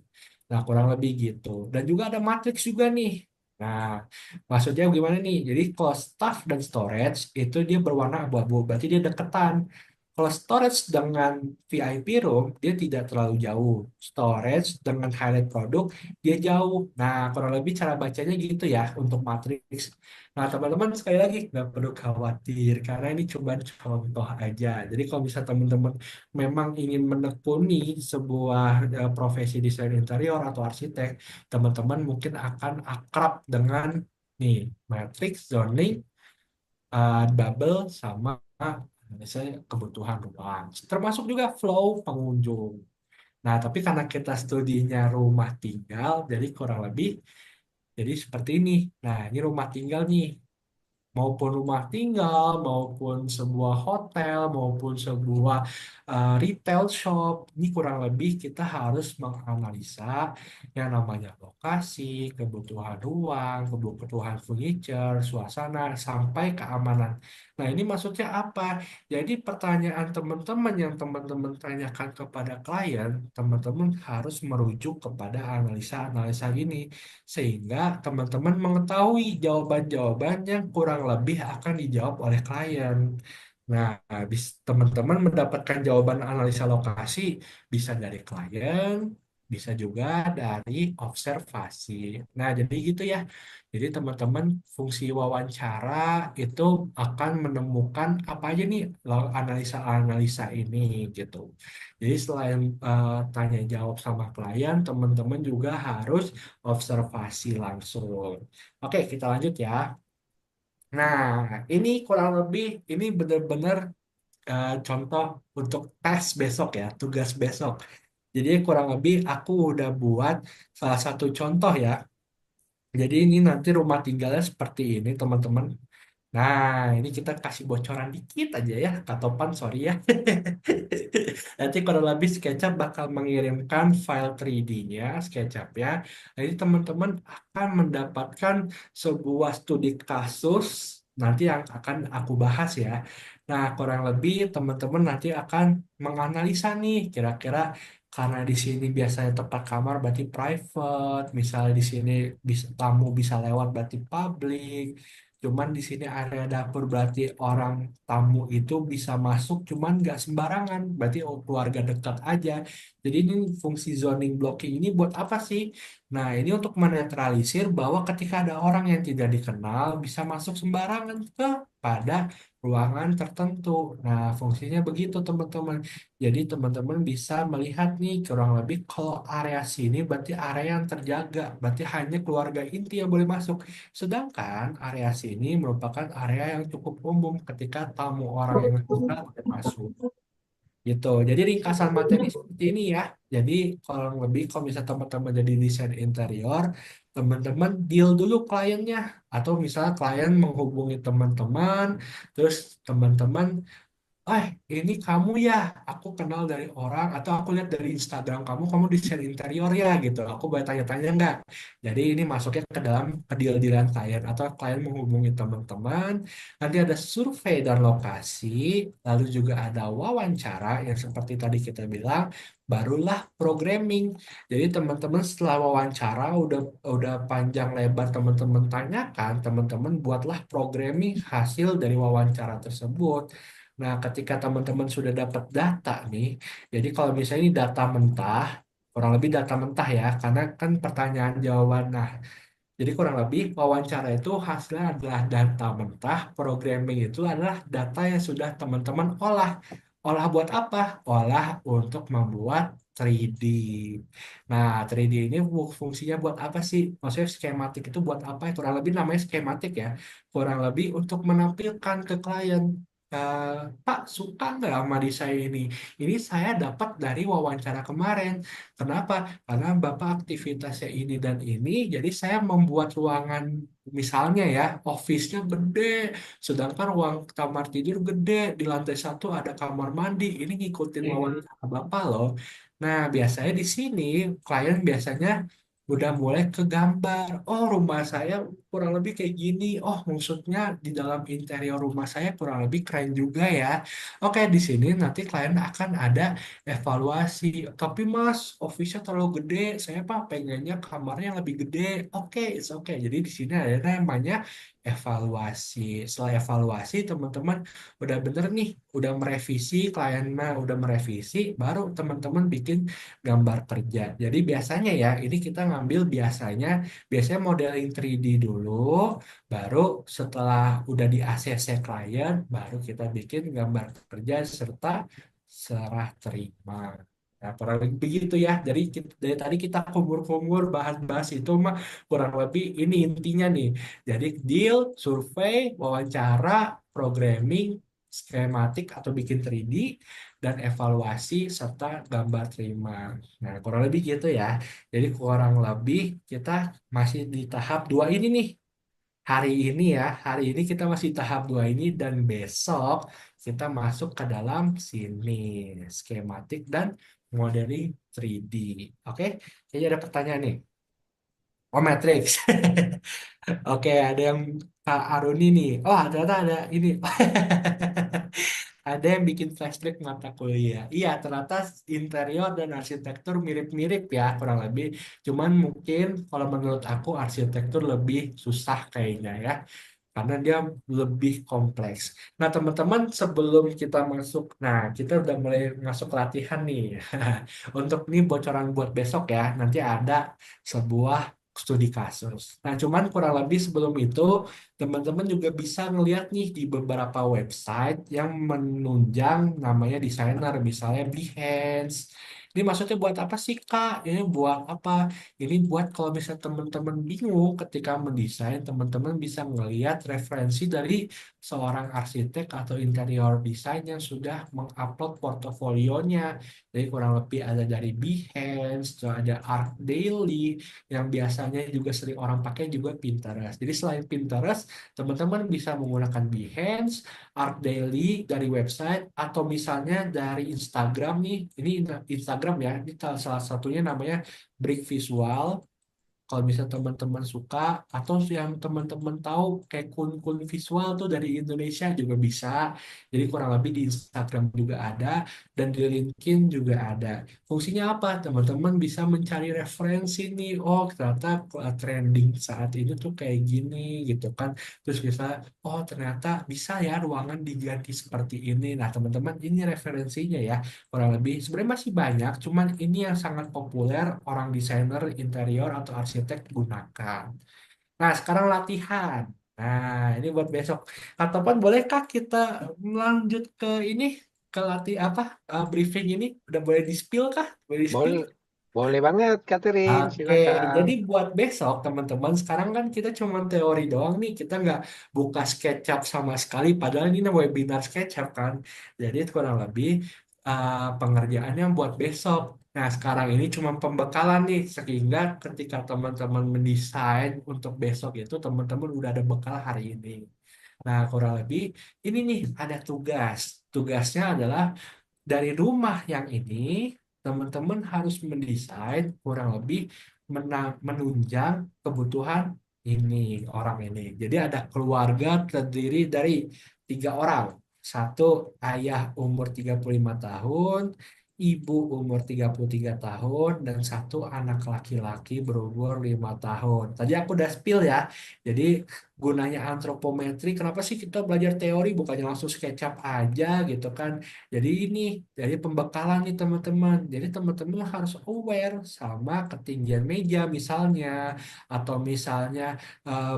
Nah, kurang lebih gitu. Dan juga ada matriks juga nih. Nah, maksudnya gimana nih? Jadi kalau staff dan storage itu dia berwarna abu-abu, berarti dia deketan. Kalau storage dengan VIP room, dia tidak terlalu jauh. Storage dengan highlight produk, dia jauh. Nah, kurang lebih cara bacanya gitu ya untuk matriks. Nah, teman-teman sekali lagi nggak perlu khawatir karena ini cuma contoh aja. Jadi kalau bisa teman-teman memang ingin menekuni sebuah profesi desain interior atau arsitek, teman-teman mungkin akan akrab dengan nih matrix, zoning, bubble sama misalnya kebutuhan ruang. Termasuk juga flow pengunjung. Nah, tapi karena kita studinya rumah tinggal, jadi kurang lebih jadi seperti ini. Nah, ini rumah tinggal nih maupun rumah tinggal, maupun sebuah hotel, maupun sebuah retail shop. Ini kurang lebih kita harus menganalisa yang namanya lokasi, kebutuhan ruang, kebutuhan furniture, suasana, sampai keamanan. Nah, ini maksudnya apa? Jadi pertanyaan teman-teman yang teman-teman tanyakan kepada klien, teman-teman harus merujuk kepada analisa-analisa ini sehingga teman-teman mengetahui jawaban-jawaban yang kurang lebih akan dijawab oleh klien. Nah, habis teman-teman mendapatkan jawaban analisa lokasi bisa dari klien, bisa juga dari observasi. Nah, jadi gitu ya. Jadi teman-teman fungsi wawancara itu akan menemukan apa aja nih analisa-analisa ini gitu. Jadi selain tanya jawab sama klien, teman-teman juga harus observasi langsung. Oke, kita lanjut ya. Nah, ini kurang lebih ini benar-benar contoh untuk tes besok ya, tugas besok. Jadi kurang lebih aku udah buat salah satu contoh ya. Jadi ini nanti rumah tinggalnya seperti ini teman-teman. Nah, ini kita kasih bocoran dikit aja ya, Kak Topan, sorry ya. Nanti kurang lebih SketchUp bakal mengirimkan file 3D-nya, SketchUp ya. Jadi teman-teman akan mendapatkan sebuah studi kasus nanti yang akan aku bahas ya. Nah, kurang lebih teman-teman nanti akan menganalisa nih kira-kira karena di sini biasanya tempat kamar berarti private, misalnya di sini bisa, tamu bisa lewat berarti public. Cuman di sini area dapur berarti orang tamu itu bisa masuk cuman nggak sembarangan, berarti keluarga dekat aja. Jadi ini fungsi zoning blocking ini buat apa sih? Nah, ini untuk menetralisir bahwa ketika ada orang yang tidak dikenal bisa masuk sembarangan pada ruangan tertentu. Nah, fungsinya begitu teman-teman. Jadi teman-teman bisa melihat nih kurang lebih kalau area sini berarti area yang terjaga, berarti hanya keluarga inti yang boleh masuk. Sedangkan area sini merupakan area yang cukup umum ketika tamu orang yang sudah masuk. Gitu. Jadi ringkasan materi seperti ini ya. Jadi kalau lebih kalau misalnya teman-teman jadi desain interior, teman-teman deal dulu kliennya. Atau misalnya klien menghubungi teman-teman, terus teman-teman ini kamu ya, aku kenal dari orang atau aku lihat dari Instagram kamu desain interior ya gitu. Aku boleh tanya-tanya nggak? Jadi ini masuknya ke dalam deal-dealan klien atau klien menghubungi teman-teman. Nanti ada survei dan lokasi, lalu juga ada wawancara yang seperti tadi kita bilang, barulah programming. Jadi teman-teman setelah wawancara udah panjang lebar teman-teman tanyakan, teman-teman buatlah programming hasil dari wawancara tersebut. Nah, ketika teman-teman sudah dapat data nih, jadi kalau misalnya ini data mentah, kurang lebih data mentah ya, karena kan pertanyaan jawaban. Nah, jadi kurang lebih wawancara itu hasilnya adalah data mentah, programming itu adalah data yang sudah teman-teman olah. Olah buat apa? Olah untuk membuat 3D. Nah, 3D ini fungsinya buat apa sih? Maksudnya skematik itu buat apa? Kurang lebih namanya skematik ya. Kurang lebih untuk menampilkan ke klien. eh, Pak, suka nggak sama desain ini? Ini saya dapat dari wawancara kemarin. Kenapa? Karena Bapak aktivitasnya ini dan ini, jadi saya membuat ruangan misalnya ya, office-nya gede, sedangkan ruang kamar tidur gede, di lantai satu ada kamar mandi, ini ngikutin wawancara Bapak loh. Nah, biasanya di sini, klien biasanya udah mulai ke gambar. Oh, rumah saya kurang lebih kayak gini. Oh, maksudnya di dalam interior rumah saya kurang lebih keren juga ya. Oke, di sini nanti klien akan ada evaluasi. Tapi Mas, office-nya terlalu gede. Saya Pak pengennya kamarnya lebih gede. Oke, it's okay. Jadi di sini ada namanya evaluasi. Setelah evaluasi, teman-teman udah bener nih, udah merevisi, klien mah udah merevisi, baru teman-teman bikin gambar kerja. Jadi biasanya ya, ini kita ngambil biasanya modeling 3D dulu, baru setelah udah di ACC klien, baru kita bikin gambar kerja serta serah terima. Nah, kurang lebih begitu ya. Jadi dari tadi kita kumur-kumur bahas-bahas itu mah kurang lebih ini intinya nih. Jadi deal, survei, wawancara, programming, skematik atau bikin 3D, dan evaluasi serta gambar terima. Nah, kurang lebih gitu ya. Jadi kurang lebih kita masih di tahap dua ini nih. Hari ini kita masih tahap dua ini dan besok kita masuk ke dalam sini skematik dan modeling 3D. Oke, jadi ada pertanyaan nih. Oh, Matrix. Oke, ada yang Kak Aruni nih. Oh, ternyata ada ini. Ada yang bikin flashback mata kuliah. Iya, ternyata interior dan arsitektur mirip-mirip ya, kurang lebih. Cuman mungkin kalau menurut aku arsitektur lebih susah kayaknya ya. karena dia lebih kompleks. Nah, teman-teman, sebelum kita masuk, nah kita udah mulai masuk latihan nih. Untuk nih bocoran buat besok ya, nanti ada sebuah studi kasus. Nah, cuman kurang lebih sebelum itu, teman-teman juga bisa ngeliat nih di beberapa website yang menunjang namanya desainer, misalnya Behance. Ini maksudnya buat apa sih, Kak? Ini buat apa? Ini buat kalau misalnya teman-teman bingung ketika mendesain, teman-teman bisa ngeliat referensi dari seorang arsitek atau interior design yang sudah mengupload portofolionya. Jadi kurang lebih ada dari Behance, terus ada Art Daily, yang biasanya juga sering orang pakai juga Pinterest. Jadi selain Pinterest, teman-teman bisa menggunakan Behance, Art Daily dari website, atau misalnya dari Instagram nih. Ini Instagram ya, ini salah satunya namanya Brick Visual. Kalau misalnya teman-teman suka, atau yang teman-teman tahu kayak kun-kun visual tuh dari Indonesia juga bisa. Jadi kurang lebih di Instagram juga ada, dan di LinkedIn juga ada. Fungsinya apa? Teman-teman bisa mencari referensi nih. Oh, ternyata trending saat ini tuh kayak gini gitu kan. Terus bisa, oh ternyata bisa ya ruangan diganti seperti ini. Nah, teman-teman, ini referensinya ya. Kurang lebih sebenarnya masih banyak, cuman ini yang sangat populer orang desainer interior atau arsitek gunakan. Nah, sekarang latihan. Nah, ini buat besok. Ataupun bolehkah kita lanjut ke ini, ke latih apa, briefing ini udah boleh di-spill kah? Boleh di-spill? Boleh, boleh banget, Catherine. Oke, Silakan. jadi buat besok teman-teman, sekarang kan kita cuma teori doang nih, kita nggak buka SketchUp sama sekali, padahal ini webinar SketchUp kan. Jadi kurang lebih pengerjaannya buat besok. Nah, sekarang ini cuma pembekalan nih, sehingga ketika teman-teman mendesain untuk besok itu, teman-teman udah ada bekal hari ini. Nah, kurang lebih ini nih ada tugas. Tugasnya adalah dari rumah yang ini, teman-teman harus mendesain kurang lebih menunjang kebutuhan ini, orang ini. Jadi ada keluarga terdiri dari 3 orang. Satu, ayah umur 35 tahun, ibu umur 33 tahun, dan satu anak laki-laki berumur 5 tahun. Tadi aku udah spill ya. Jadi gunanya antropometri, kenapa sih kita belajar teori bukannya langsung SketchUp aja gitu kan? Jadi ini, jadi pembekalan nih teman-teman. Jadi teman-teman harus aware sama ketinggian meja misalnya, atau misalnya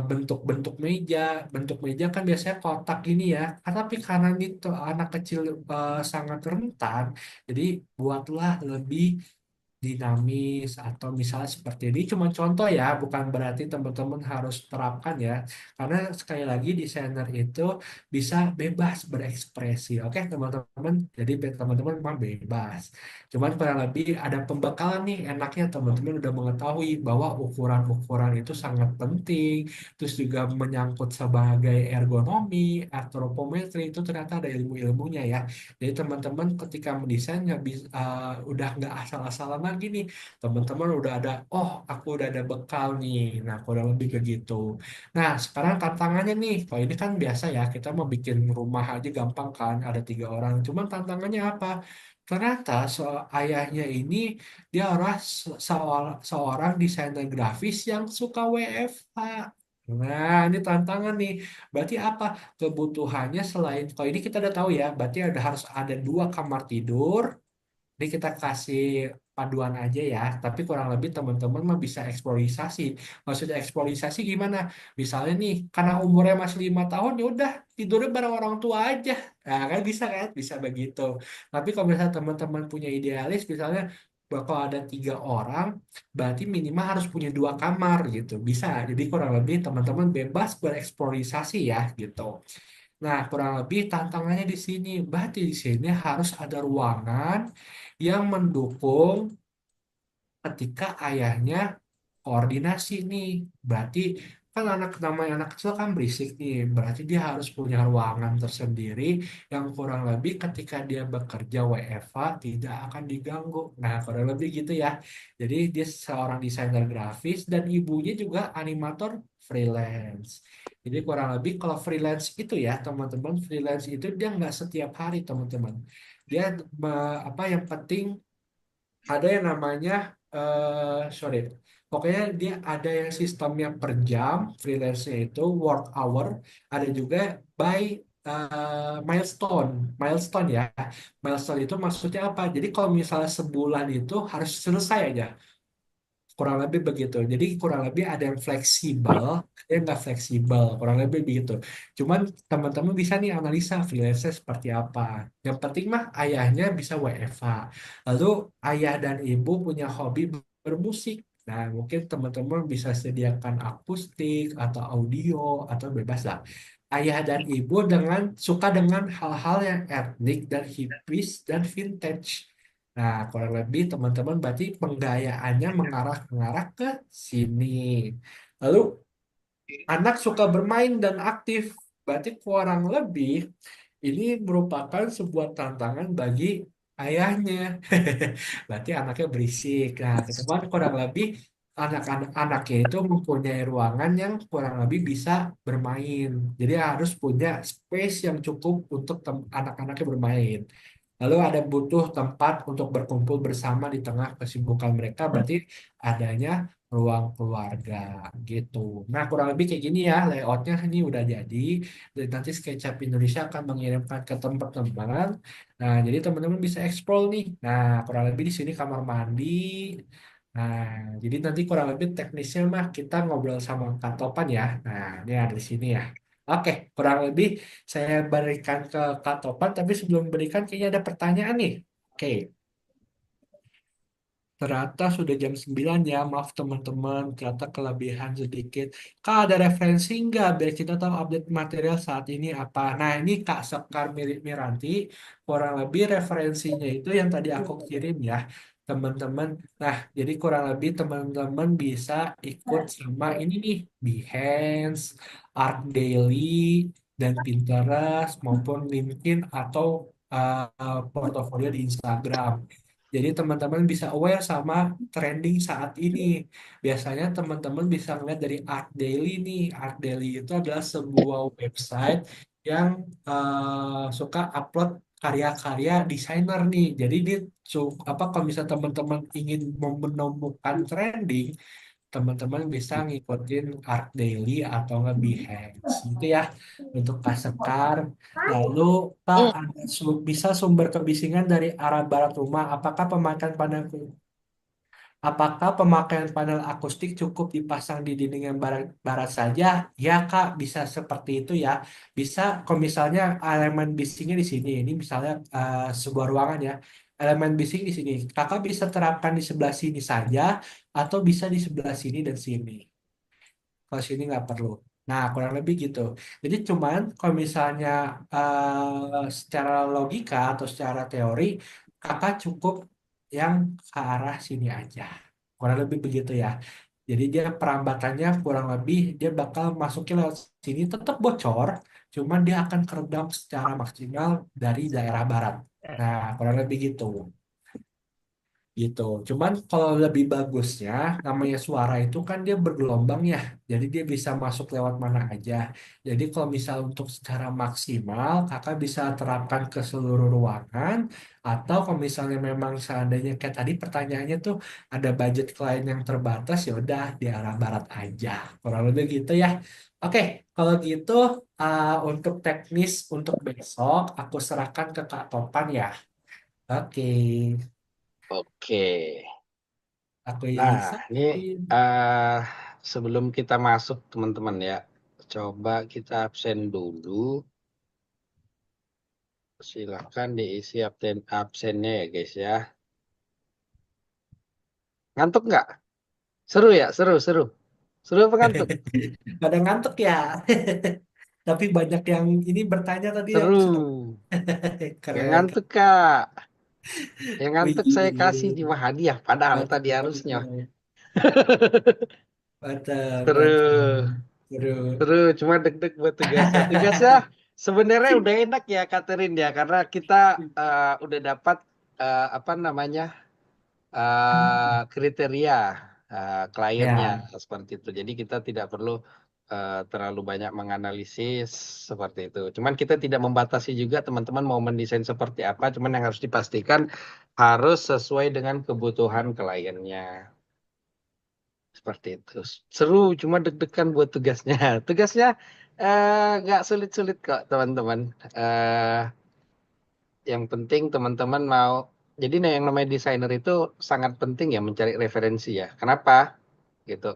bentuk-bentuk meja. Bentuk meja kan biasanya kotak gini ya. Tapi karena ini tuh anak kecil sangat rentan, jadi buatlah lebih dinamis, atau misalnya seperti ini cuma contoh ya, bukan berarti teman-teman harus terapkan ya, karena sekali lagi desainer itu bisa bebas berekspresi. Oke teman-teman, jadi teman-teman memang bebas, cuman kurang lebih ada pembekalan nih, enaknya teman-teman udah mengetahui bahwa ukuran-ukuran itu sangat penting, terus juga menyangkut sebagai ergonomi, antropometri, itu ternyata ada ilmu-ilmunya ya. Jadi teman-teman ketika mendesain nggak bisa, udah nggak asal-asalan lagi nih. Teman-teman udah ada, oh aku udah ada bekal nih. Nah kurang lebih ke gitu. Nah sekarang tantangannya nih, kalau ini kan biasa ya, kita mau bikin rumah aja gampang kan, ada 3 orang. Cuman tantangannya apa? Ternyata ayahnya ini dia seorang desainer grafis yang suka WFH. Nah, ini tantangan nih. Berarti apa? Kebutuhannya selain, kalau ini kita udah tahu ya, berarti harus ada 2 kamar tidur. Ini kita kasih paduan aja ya, tapi kurang lebih teman-teman mah bisa eksplorisasi. Maksudnya eksplorisasi gimana? Misalnya nih, karena umurnya masih 5 tahun, ya udah tidurnya bareng orang tua aja. Nah, kan, bisa begitu. Tapi kalau misalnya teman-teman punya idealis, misalnya bakal ada 3 orang, berarti minimal harus punya 2 kamar gitu. Bisa. Jadi kurang lebih teman-teman bebas bereksplorasi ya gitu. Nah, kurang lebih tantangannya di sini. Berarti di sini harus ada ruangan yang mendukung ketika ayahnya koordinasi nih. Berarti kan anak, namanya anak kecil kan berisik nih. Berarti dia harus punya ruangan tersendiri yang kurang lebih ketika dia bekerja WFH tidak akan diganggu. Nah, kurang lebih gitu ya. Jadi dia seorang desainer grafis dan ibunya juga animator freelance. Jadi kurang lebih kalau freelance itu ya teman-teman, freelance itu dia nggak setiap hari teman-teman. Dia apa yang penting ada yang namanya sorry. Pokoknya dia ada yang sistemnya per jam, freelance-nya itu work hour, ada juga by milestone. Milestone ya. Milestone itu maksudnya apa? Jadi kalau misalnya sebulan itu harus selesai aja. Kurang lebih begitu. Jadi kurang lebih ada yang fleksibel, ada yang nggak fleksibel. Kurang lebih begitu. Cuman teman-teman bisa nih analisa freelance seperti apa. Yang penting mah ayahnya bisa WFH. Lalu ayah dan ibu punya hobi bermusik. Nah, mungkin teman-teman bisa sediakan akustik atau audio atau bebas lah. Ayah dan ibu suka dengan hal-hal yang etnik dan hippies dan vintage. Nah, kurang lebih teman-teman berarti penggayaannya mengarah ke sini. Lalu anak suka bermain dan aktif. Berarti kurang lebih ini merupakan sebuah tantangan bagi ayahnya. Berarti anaknya berisik. Nah, teman kurang lebih anak-anaknya itu mempunyai ruangan yang kurang lebih bisa bermain. Jadi harus punya space yang cukup untuk anak-anaknya bermain. Lalu ada butuh tempat untuk berkumpul bersama di tengah kesibukan mereka, berarti adanya ruang keluarga gitu. Nah, kurang lebih kayak gini ya layoutnya ini udah jadi. Dan nanti SketchUp Indonesia akan mengirimkan ke teman-teman. Nah, jadi teman-teman bisa explore nih. Nah, kurang lebih di sini kamar mandi. Nah, jadi nanti kurang lebih teknisnya mah kita ngobrol sama Kak Topan ya. Nah, ini ada di sini ya. Oke, kurang lebih saya berikan ke Kak Topan, tapi sebelum berikan kayaknya ada pertanyaan nih. Oke, ternyata sudah jam 9 ya, maaf teman-teman, ternyata kelebihan sedikit. Kak ada referensi nggak biar kita tahu update material saat ini apa? Nah ini Kak Sekar Miranti, kurang lebih referensinya itu yang tadi aku kirim ya, teman-teman. Nah jadi kurang lebih teman-teman bisa ikut sama ini nih, Behance, Art Daily, dan Pinterest maupun LinkedIn atau portofolio di Instagram. Jadi teman-teman bisa aware sama trending saat ini. Biasanya teman-teman bisa ngeliat dari Art Daily nih. Art Daily itu adalah sebuah website yang suka upload karya-karya desainer nih. Jadi dia apa kalau misalnya teman-teman ingin menemukan trending, teman-teman bisa ngikutin Art Daily atau nge-Behance gitu ya untuk Kak Sekar. Lalu Kak ada bisa sumber kebisingan dari arah barat rumah. Apakah pemakaian panel akustik cukup dipasang di dinding yang barat saja? Ya Kak, bisa seperti itu ya. Bisa kalau misalnya elemen bisingnya di sini. Ini misalnya sebuah ruangan ya. Elemen bising di sini. Kakak bisa terapkan di sebelah sini saja atau bisa di sebelah sini dan sini. Kalau sini nggak perlu. Nah, kurang lebih gitu. Jadi cuman kalau misalnya secara logika atau secara teori, kakak cukup yang ke arah sini aja. Kurang lebih begitu ya. Jadi dia perambatannya kurang lebih dia bakal masukin lewat sini tetap bocor, cuman dia akan keredam secara maksimal dari daerah barat. Nah, kurang lebih gitu gitu. Cuman kalau lebih bagusnya, namanya suara itu kan dia bergelombang ya, jadi dia bisa masuk lewat mana aja. Jadi kalau misal untuk secara maksimal, kakak bisa terapkan ke seluruh ruangan, atau kalau misalnya memang seandainya kayak tadi pertanyaannya tuh ada budget klien yang terbatas, ya udah di arah barat aja. Kurang lebih gitu ya. Oke, kalau gitu untuk teknis untuk besok aku serahkan ke Kak Topan ya. Oke. Oke. Aku Nah, ini izin. eh, sebelum kita masuk teman-teman ya, coba kita absen dulu. Silakan diisi absennya ya guys ya. Ngantuk nggak? Seru ya, seru, seru. Seru apa ngantuk? Pada ngantuk ya. Tapi banyak yang ini bertanya tadi yang sudah Seru. Yang keren. ngantuk Kak. Yang ngantuk saya kasih Wih, cuma hadiah, padahal mantap, tadi harusnya. mantap, mantap, mantap. Seru. Seru. Seru, cuma deg-deg buat tugasnya. Tugasnya sebenarnya udah enak ya, Catherine ya, karena kita udah dapat apa namanya kriteria kliennya Ya, seperti itu. Jadi kita tidak perlu terlalu banyak menganalisis seperti itu. Cuman kita tidak membatasi juga teman-teman mau mendesain seperti apa, cuman yang harus dipastikan harus sesuai dengan kebutuhan kliennya. Seperti itu. Seru, cuma deg-degan buat tugasnya. Tugasnya nggak sulit-sulit kok, teman-teman. Eh, yang penting teman-teman mau. Jadi yang namanya desainer itu sangat penting ya mencari referensi ya. Kenapa? Gitu.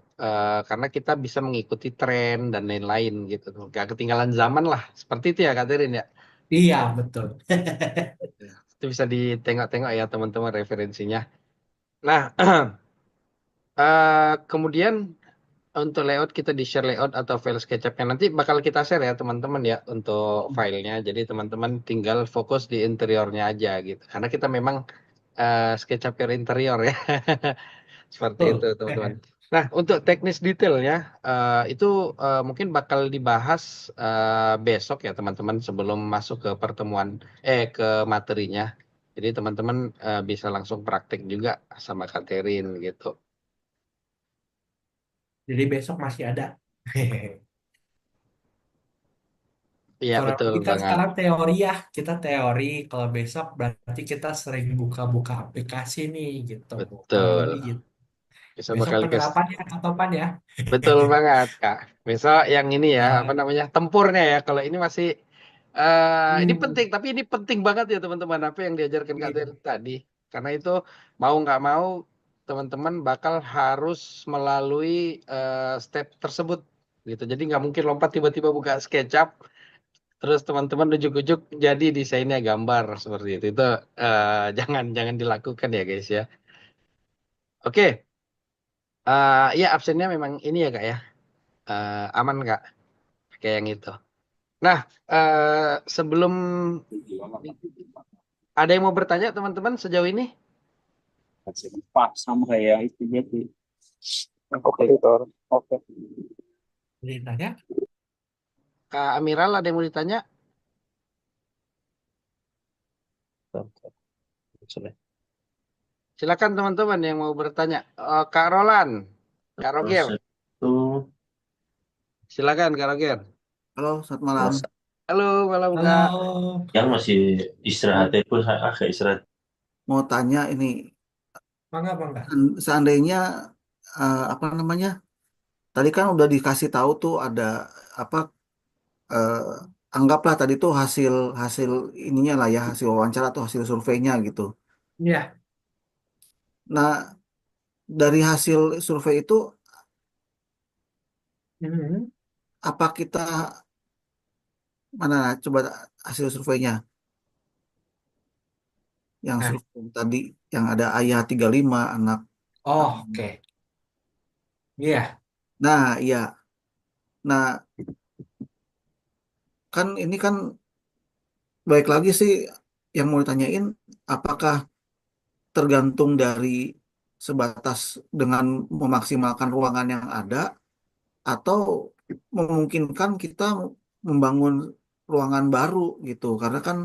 Karena kita bisa mengikuti tren dan lain-lain gitu. Gak ketinggalan zaman lah. Seperti itu ya, Katerin ya. Iya, betul. Itu bisa ditengok-tengok ya teman-teman referensinya. Nah, kemudian untuk layout kita di share layout atau file SketchUp-nya nanti bakal kita share ya teman-teman ya untuk filenya. Jadi teman-teman tinggal fokus di interiornya aja gitu. Karena kita memang SketchUp pure interior ya. Seperti itu Betul. teman-teman. Nah untuk teknis detailnya itu mungkin bakal dibahas besok ya teman-teman sebelum masuk ke pertemuan ke materinya. Jadi teman-teman bisa langsung praktek juga sama Katerin gitu. Jadi besok masih ada. Iya Kalau betul lebih kan banget. sekarang teori ya, kita teori. Kalau besok berarti kita sering buka-buka aplikasi nih gitu. Kurang Betul. lebih gitu. Bisa Besok bakal kes penerapan ya, Katopan ya. betul banget Kak. Besok yang ini ya apa Nah, namanya tempurnya ya. Kalau ini masih ini penting, hmm, tapi ini penting banget ya teman-teman apa yang diajarkan Kak iya, Ter tadi. Karena itu mau nggak mau teman-teman bakal harus melalui step tersebut gitu. Jadi nggak mungkin lompat tiba-tiba buka SketchUp terus teman-teman ujuk-ujuk jadi desainnya gambar seperti itu. Itu jangan jangan dilakukan ya guys ya. Oke, ya absennya memang ini ya Kak ya. Aman Kak, kayak yang itu. Nah, sebelum ada yang mau bertanya teman-teman sejauh ini? Pak sama kayak itu dia tuh kompetitor. Oke. ceritanya. Kak Amiral ada yang mau ditanya? Silakan teman-teman yang mau bertanya. Kak Roland, Kak Roger, Terus itu silakan Kak Roger. Halo, selamat malam. Halo, malam Kak. Halo, yang masih istirahat itu saya agak istirahat. Mau tanya ini, bangga bangga. seandainya apa namanya? Tadi kan udah dikasih tahu tuh ada apa? eh, Anggaplah tadi tuh hasil hasil ininya lah ya, hasil wawancara atau hasil surveinya gitu. Iya, Nah, dari hasil survei itu, mhm. apa kita mana? Coba hasil surveinya, yang Nah, survei tadi, yang ada ayah 35 anak. oh, oke. Iya, Nah, iya. Nah, kan ini kan baik lagi sih yang mau ditanyain, apakah tergantung dari sebatas dengan memaksimalkan ruangan yang ada atau memungkinkan kita membangun ruangan baru gitu karena kan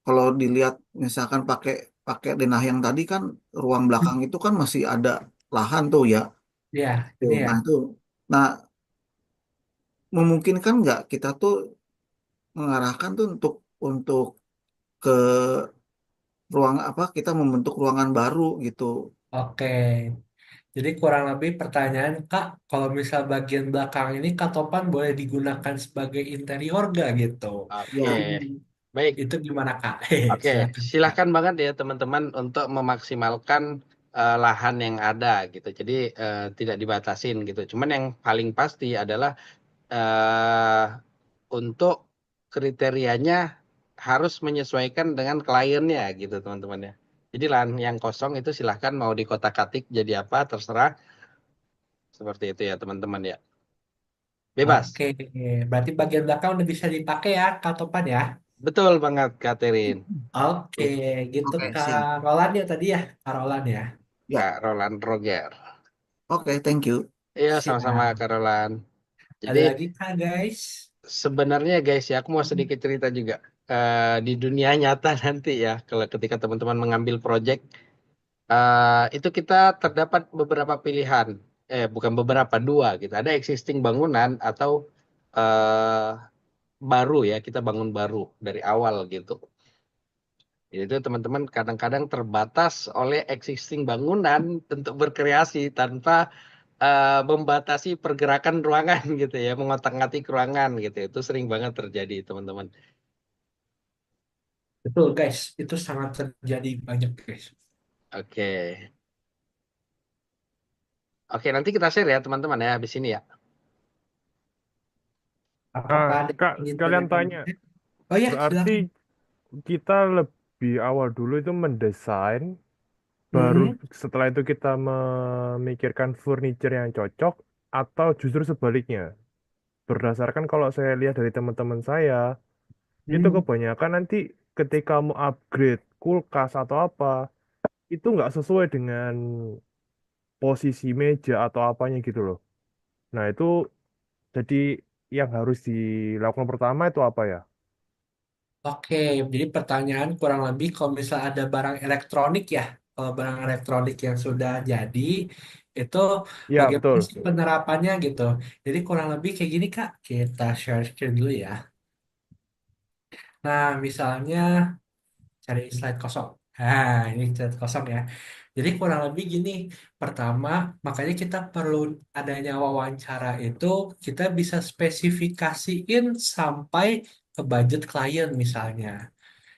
kalau dilihat misalkan pakai pakai denah yang tadi kan ruang belakang itu kan masih ada lahan tuh ya. iya, Tuh, ini ya. nah itu nah memungkinkan nggak kita tuh mengarahkan tuh untuk ke ruang apa kita membentuk ruangan baru gitu. Oke. Jadi kurang lebih pertanyaan Kak, kalau misal bagian belakang ini Kak Topan boleh digunakan sebagai interior gak gitu? Oke, Ya, baik. Itu gimana Kak? Hehe, Oke, silakan Kak. silahkan banget ya teman-teman untuk memaksimalkan lahan yang ada gitu. Jadi tidak dibatasin gitu. Cuman yang paling pasti adalah eh, untuk kriterianya harus menyesuaikan dengan kliennya gitu teman-teman ya. Jadi lahan yang kosong itu silahkan mau dikotak-katik jadi apa terserah seperti itu ya teman-teman ya. Bebas. Oke, berarti bagian belakang udah bisa dipakai ya Kak Topan ya? Betul banget Katerin. Oke, gitu oke Kak siap. Roland ya tadi ya, Kak Roland ya. Ya, Kak Roland Roger. oke, thank you. Iya sama-sama Siap. Kak Roland. Jadi Ada lagi Kak guys? sebenarnya guys ya, aku mau sedikit cerita juga. Di dunia nyata nanti ya, kalau ketika teman-teman mengambil project, itu kita terdapat beberapa pilihan. bukan beberapa, dua gitu. Ada existing bangunan atau eh, baru ya, kita bangun baru dari awal gitu. Itu teman-teman kadang-kadang terbatas oleh existing bangunan untuk berkreasi tanpa membatasi pergerakan ruangan gitu ya, mengotak-ngatik ruangan gitu. Itu sering banget terjadi teman-teman. Betul guys, itu sangat terjadi banyak guys. Oke. Oke, nanti kita share ya teman-teman ya habis ini ya. Ah, Apakah ada Kak, yang ingin sekalian tanyakan? tanya, Oh ya, berarti silakan. kita lebih awal dulu itu mendesain, baru Hmm. setelah itu kita memikirkan furniture yang cocok, atau justru sebaliknya? Berdasarkan kalau saya lihat dari teman-teman saya, itu Hmm. kebanyakan nanti ketika mau upgrade kulkas atau apa, itu nggak sesuai dengan posisi meja atau apanya gitu loh. Nah, itu jadi yang harus dilakukan pertama itu apa ya? Oke, jadi pertanyaan kurang lebih kalau misal ada barang elektronik ya, kalau barang elektronik yang sudah jadi, itu Ya, bagaimana betul. sih penerapannya gitu. Jadi kurang lebih kayak gini Kak, kita share screen dulu ya. Nah, misalnya cari slide kosong. Nah, ini slide kosong ya. Jadi kurang lebih gini, pertama, makanya kita perlu adanya wawancara itu, kita bisa spesifikasiin sampai ke budget klien misalnya.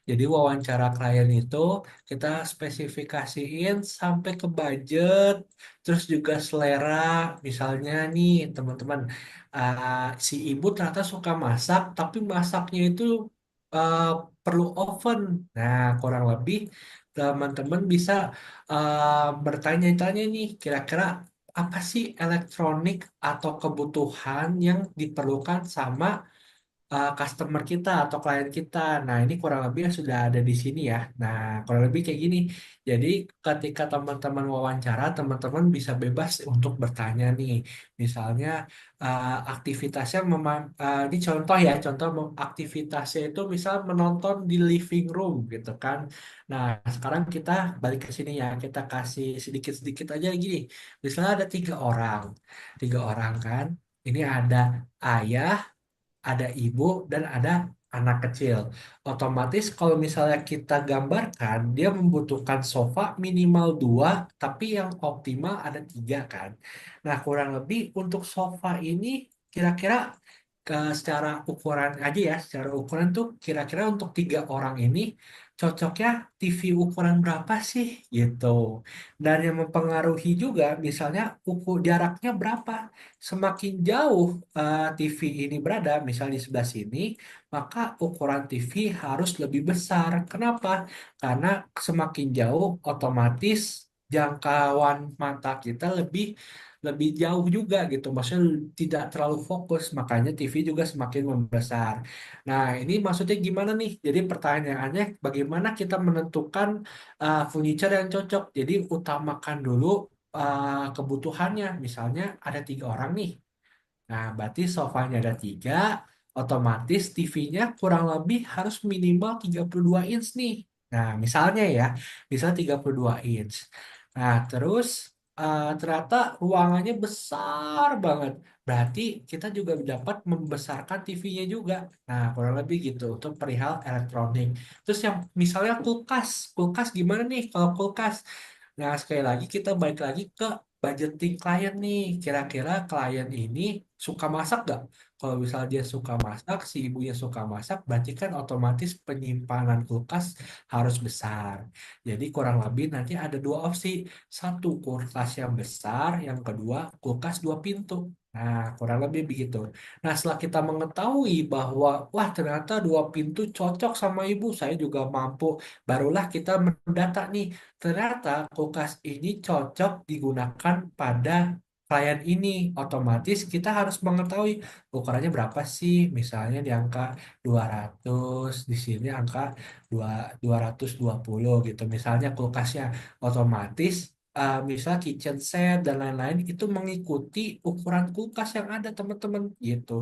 Jadi wawancara klien itu kita spesifikasiin sampai ke budget, terus juga selera. Misalnya nih teman-teman, si ibu ternyata suka masak, tapi masaknya itu uh, perlu oven. Nah, kurang lebih teman-teman bisa bertanya-tanya nih, kira-kira apa sih elektronik atau kebutuhan yang diperlukan sama customer kita atau klien kita. Nah, ini kurang lebih yang sudah ada di sini ya. Nah, kurang lebih kayak gini. Jadi, ketika teman-teman wawancara, teman-teman bisa bebas untuk bertanya nih. Misalnya, aktivitasnya ini contoh ya, contoh aktivitasnya itu misal menonton di living room gitu kan. Nah, sekarang kita balik ke sini ya, kita kasih sedikit-sedikit aja gini. Misalnya ada 3 orang, 3 orang kan. Ini ada ayah, ada ibu dan ada anak kecil. Otomatis kalau misalnya kita gambarkan, dia membutuhkan sofa minimal 2, tapi yang optimal ada 3 kan. Nah, kurang lebih untuk sofa ini kira-kira secara ukuran aja ya, secara ukuran tuh kira-kira untuk 3 orang ini cocoknya TV ukuran berapa sih gitu. Dan yang mempengaruhi juga misalnya jaraknya berapa. Semakin jauh TV ini berada, misal di sebelah sini, maka ukuran TV harus lebih besar. Kenapa? Karena semakin jauh, otomatis jangkauan mata kita lebih lebih jauh juga gitu. Maksudnya tidak terlalu fokus, makanya TV juga semakin membesar. Nah, ini maksudnya gimana nih? Jadi pertanyaannya, bagaimana kita menentukan furniture yang cocok? Jadi utamakan dulu kebutuhannya. Misalnya ada 3 orang nih. Nah, berarti sofanya ada 3, otomatis TV-nya kurang lebih harus minimal 32 inch nih. Nah, misalnya ya, misal 32 inch. Nah, terus ternyata ruangannya besar banget. Berarti kita juga dapat membesarkan TV-nya juga. Nah, kurang lebih gitu untuk perihal elektronik. Terus yang misalnya kulkas. Kulkas gimana nih kalau kulkas? Nah, sekali lagi kita balik lagi ke budgeting klien nih. Kira-kira klien ini suka masak gak? Kalau misalnya dia suka masak, si ibunya suka masak, berarti kan otomatis penyimpanan kulkas harus besar. Jadi kurang lebih nanti ada 2 opsi. Satu, kulkas yang besar. Yang kedua, kulkas 2 pintu. Nah, kurang lebih begitu. Nah, setelah kita mengetahui bahwa, wah ternyata 2 pintu cocok sama ibu, saya juga mampu. Barulah kita mendata nih, ternyata kulkas ini cocok digunakan pada klien ini. Otomatis kita harus mengetahui ukurannya berapa sih. Misalnya di angka 200, di sini angka 220 gitu. Misalnya kulkasnya otomatis misal kitchen set dan lain-lain itu mengikuti ukuran kulkas yang ada teman-teman gitu.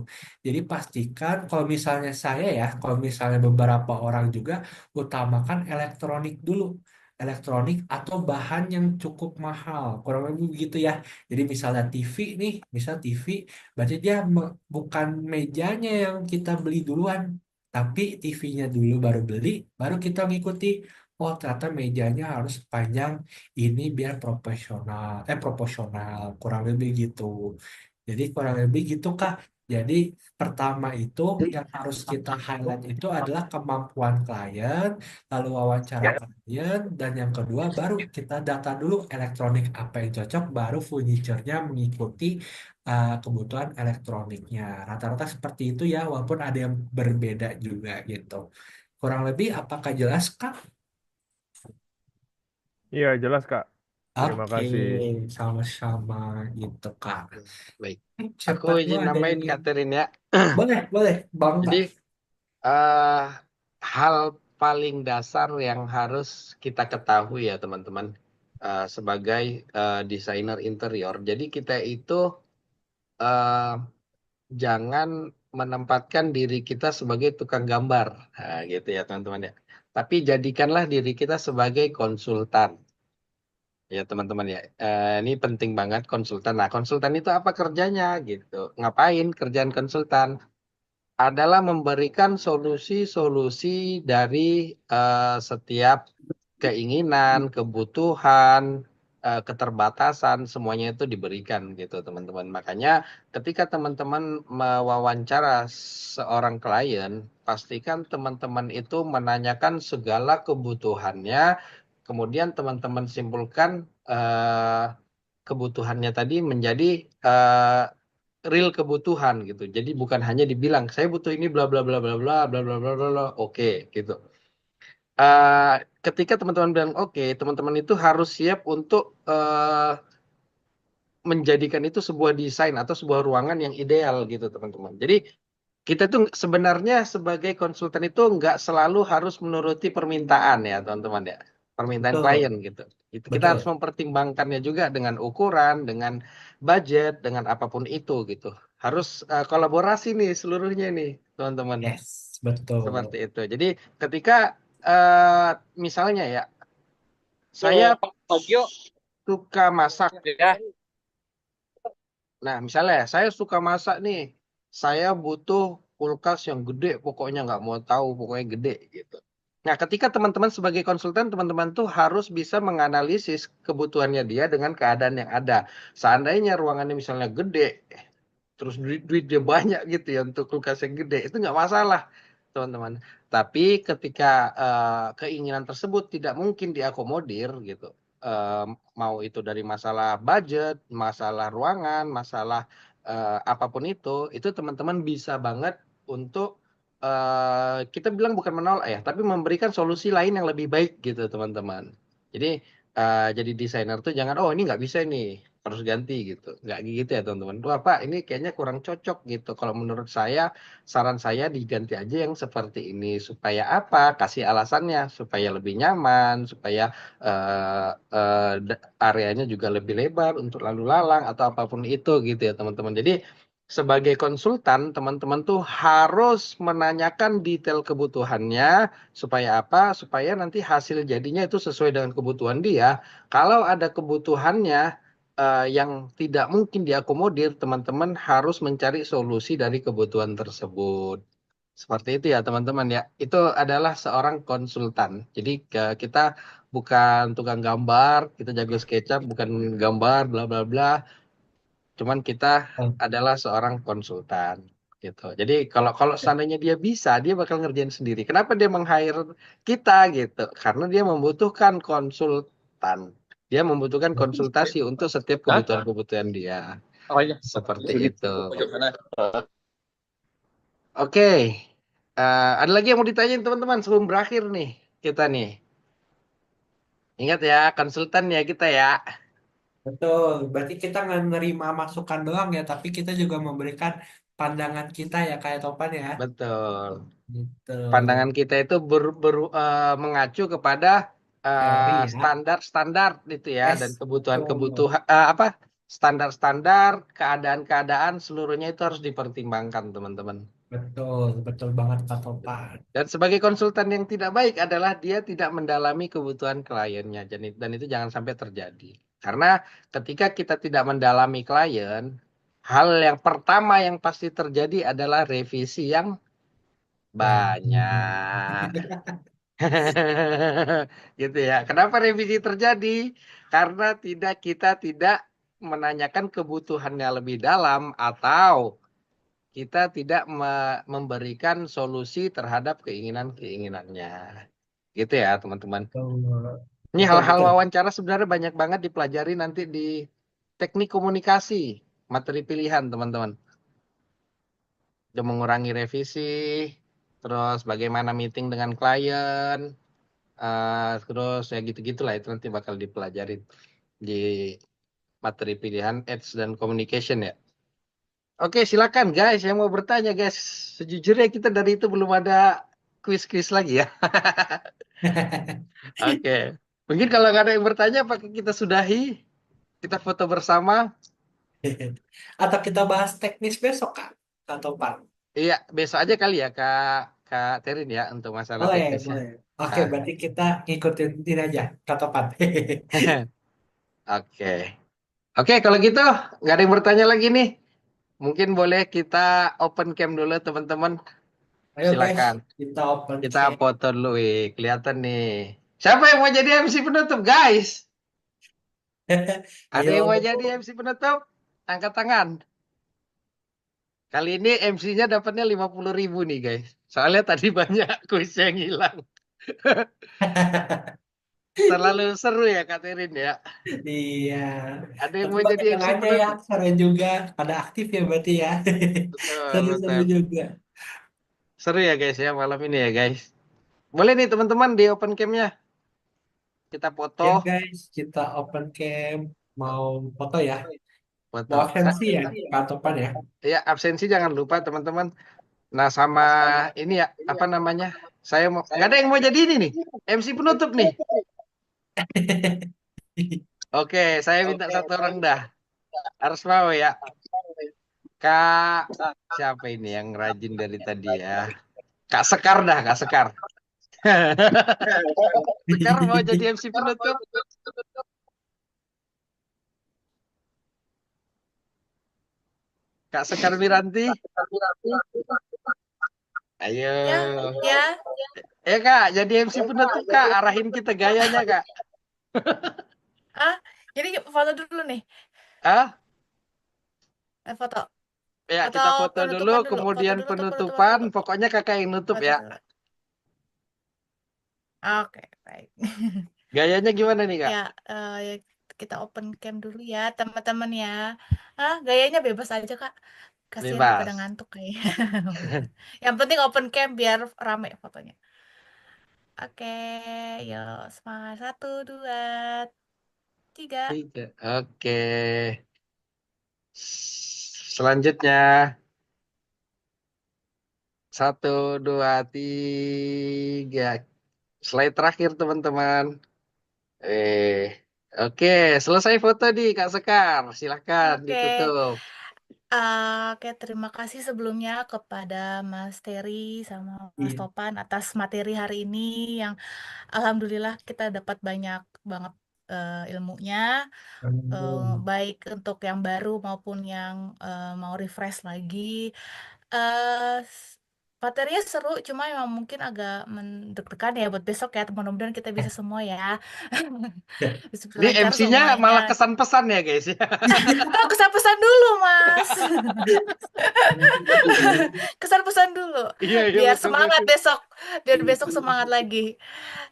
Jadi pastikan kalau misalnya saya ya, kalau misalnya beberapa orang juga utamakan elektronik dulu. elektronik atau bahan yang cukup mahal. Kurang lebih begitu ya. Jadi misalnya TV nih, misal TV, berarti dia bukan mejanya yang kita beli duluan, tapi TV-nya dulu baru beli, baru kita ngikuti. Oh, ternyata mejanya harus panjang ini biar proporsional, kurang lebih gitu. Jadi kurang lebih gitu Kak. Jadi pertama itu yang harus kita highlight itu adalah kemampuan klien, lalu wawancara klien, dan yang kedua baru kita data dulu elektronik apa yang cocok, baru furniture-nya mengikuti kebutuhan elektroniknya. Rata-rata seperti itu ya, walaupun ada yang berbeda juga gitu. Kurang lebih apakah jelas Kak? Iya, jelas, Kak. Terima Oke, kasih. sama-sama gitu Kak. Baik. Aku Siapa tahu izin ada yang nambahin ingin. Katerin ya. Boleh, boleh, Bang Jadi Kak. eh hal paling dasar yang harus kita ketahui ya teman-teman, sebagai desainer interior. Jadi kita itu eh, jangan menempatkan diri kita sebagai tukang gambar, nah, gitu ya teman-teman ya. Tapi jadikanlah diri kita sebagai konsultan. Ya teman-teman ya, ini penting banget konsultan. Nah konsultan itu apa kerjanya gitu? Ngapain kerjaan konsultan? Adalah memberikan solusi-solusi dari setiap keinginan, kebutuhan, keterbatasan, semuanya itu diberikan gitu teman-teman. Makanya ketika teman-teman mewawancara seorang klien, pastikan teman-teman itu menanyakan segala kebutuhannya, kemudian teman-teman simpulkan kebutuhannya tadi menjadi real kebutuhan gitu. Jadi bukan hanya dibilang saya butuh ini bla bla bla bla bla bla bla bla bla bla. Oke gitu. Ketika teman-teman bilang oke, teman-teman itu harus siap untuk menjadikan itu sebuah desain atau sebuah ruangan yang ideal gitu teman-teman. Jadi kita tuh sebenarnya sebagai konsultan itu nggak selalu harus menuruti permintaan ya teman-teman ya, permintaan Betul, klien gitu. Itu kita harus betul. mempertimbangkannya juga dengan ukuran, dengan budget, dengan apapun itu gitu. Harus kolaborasi nih seluruhnya nih teman-teman. Yes, betul. Seperti itu. Jadi ketika misalnya ya, saya suka masak ya. Nah, misalnya saya suka masak nih, saya butuh kulkas yang gede, pokoknya nggak mau tahu, pokoknya gede gitu. Nah, ketika teman-teman sebagai konsultan, teman-teman tuh harus bisa menganalisis kebutuhannya dia dengan keadaan yang ada. Seandainya ruangannya misalnya gede, terus duitnya banyak gitu ya untuk kulkas yang gede, itu nggak masalah, teman-teman. Tapi ketika keinginan tersebut tidak mungkin diakomodir gitu, eh, mau itu dari masalah budget, masalah ruangan, masalah apapun itu teman-teman bisa banget untuk kita bilang bukan menolak ya, tapi memberikan solusi lain yang lebih baik gitu teman-teman. Jadi jadi desainer tuh jangan oh ini nggak bisa nih harus ganti gitu, nggak gitu ya teman-teman. Wah Pak ini kayaknya kurang cocok gitu. Kalau menurut saya saran saya diganti aja yang seperti ini supaya apa? Kasih alasannya supaya lebih nyaman, supaya areanya juga lebih lebar untuk lalu lalang atau apapun itu gitu ya teman-teman. Jadi sebagai konsultan teman-teman tuh harus menanyakan detail kebutuhannya supaya apa? Supaya nanti hasil jadinya itu sesuai dengan kebutuhan dia. Kalau ada kebutuhannya yang tidak mungkin diakomodir, teman-teman harus mencari solusi dari kebutuhan tersebut. Seperti itu ya teman-teman ya. Itu adalah seorang konsultan. Jadi kita bukan tukang gambar, kita jago SketchUp, bukan gambar, bla bla bla. Cuman kita Oh, adalah seorang konsultan gitu. Jadi kalau kalau seandainya dia bisa, dia bakal ngerjain sendiri. Kenapa dia meng-hire kita gitu? Karena dia membutuhkan konsultan. Dia membutuhkan konsultasi untuk setiap kebutuhan-kebutuhan dia. Seperti itu. Oke. Ada lagi yang mau ditanyain teman-teman sebelum berakhir nih kita nih. Ingat ya, konsultan ya kita ya. betul. Berarti kita nggak nerima masukan doang ya, tapi kita juga memberikan pandangan kita ya, kayak Topan ya. Betul. Gitu. Pandangan kita itu mengacu kepada Teori ya. standar-standar itu ya dan Yes, betul. kebutuhan-kebutuhan standar-standar keadaan-keadaan seluruhnya itu harus dipertimbangkan teman-teman. Betul, betul banget Kak Topan. Dan sebagai konsultan yang tidak baik adalah dia tidak mendalami kebutuhan kliennya. Dan itu jangan sampai terjadi. Karena ketika kita tidak mendalami klien, hal yang pertama yang pasti terjadi adalah revisi yang Banyak. banyak. Gitu ya. Kenapa revisi terjadi? Karena kita tidak menanyakan kebutuhannya lebih dalam atau kita tidak memberikan solusi terhadap keinginan-keinginannya. Gitu ya, teman-teman. Betul, Ini betul, hal-hal betul. wawancara sebenarnya banyak banget dipelajari nanti di teknik komunikasi, materi pilihan, teman-teman. Untuk mengurangi revisi, terus bagaimana meeting dengan klien, terus ya gitu-gitulah itu nanti bakal dipelajari di materi pilihan Ads dan Communication ya. Oke, silakan guys yang mau bertanya guys. Sejujurnya kita dari itu belum ada kuis-kuis lagi ya. Oke. Mungkin kalau nggak ada yang bertanya, pakai kita sudahi. Kita foto bersama. Atau kita bahas teknis besok Kak, Kak Topan. Iya, besok aja kali ya Kak Terin ya untuk masalah Boleh, teknisnya. boleh. Oke, Ah. berarti kita ngikutin ini aja, Kak Topan. Oke. Oke, kalau gitu nggak ada yang bertanya lagi nih. Mungkin boleh kita open cam dulu teman-teman. Ayo guys, Silakan. kita open Kita cam. foto dulu, wih. Kelihatan nih. Siapa yang mau jadi MC penutup, guys? Ada Ayo, yang mau jadi MC penutup? Angkat tangan. Kali ini MC-nya dapatnya 50.000 nih, guys. Soalnya tadi banyak kuis yang hilang. Terlalu seru ya, Katerin ya. iya. Ada yang Tapi mau jadi pakai MC aja ya, penutup? seru juga. Pada aktif ya berarti ya. Betul, Seru-seru betul. juga. Seru ya, guys ya, malam ini ya, guys. Boleh nih, teman-teman, di open cam-nya. Kita foto. Ya guys, kita open cam. Mau foto ya? Mau Foto. absensi ya, Kak Topan ya? Ya, absensi jangan lupa, teman-teman. Nah, sama ini ya, apa namanya? Saya mau, nggak ada yang mau jadi ini nih. MC penutup nih. Oke, saya minta satu orang dah. Harus mau ya. Kak, siapa ini yang rajin dari tadi ya? Kak Sekar dah, Kak Sekar. Sekar mau jadi MC penutup? Kak Sekar Miranti? Ya, Ayo. ya. Kak, jadi MC penutup Kak. Arahin kita gayanya Kak. Ah, jadi foto dulu nih. Ah, Foto. ya Atau kita foto dulu, penutupan dulu. Foto kemudian dulu atau penutupan penutupan. dulu? Pokoknya kakak yang nutup Foto ya. dulu. Oke, baik. Gayanya gimana nih Kak? Ya, ya, kita open cam dulu ya, teman-teman ya. Gayanya bebas aja, Kak. Kasihan udah pada Bebas. ngantuk kayaknya. Yang penting open cam biar rame fotonya. Oke, yuk, semangat. 1, 2, 3. Tiga. Oke. Selanjutnya. 1, 2, 3. Slide terakhir teman-teman. Eh, oke, selesai foto di Kak Sekar. Silahkan Oke. ditutup. Oke, terima kasih sebelumnya kepada Mas Terry sama Mas Iya. Topan atas materi hari ini yang alhamdulillah kita dapat banyak banget ilmunya, baik untuk yang baru maupun yang mau refresh lagi. eh s- Materinya seru, cuma memang mungkin agak mendeg-degan ya buat besok ya. Mudah-mudahan kita bisa semua ya. Bisa Ini lancar MC-nya semuanya. malah kesan pesan ya guys ya. Oh, kesan-pesan dulu, Mas. Kesan-pesan dulu. Iya, iya Biar betul semangat betul. besok. Biar besok semangat lagi.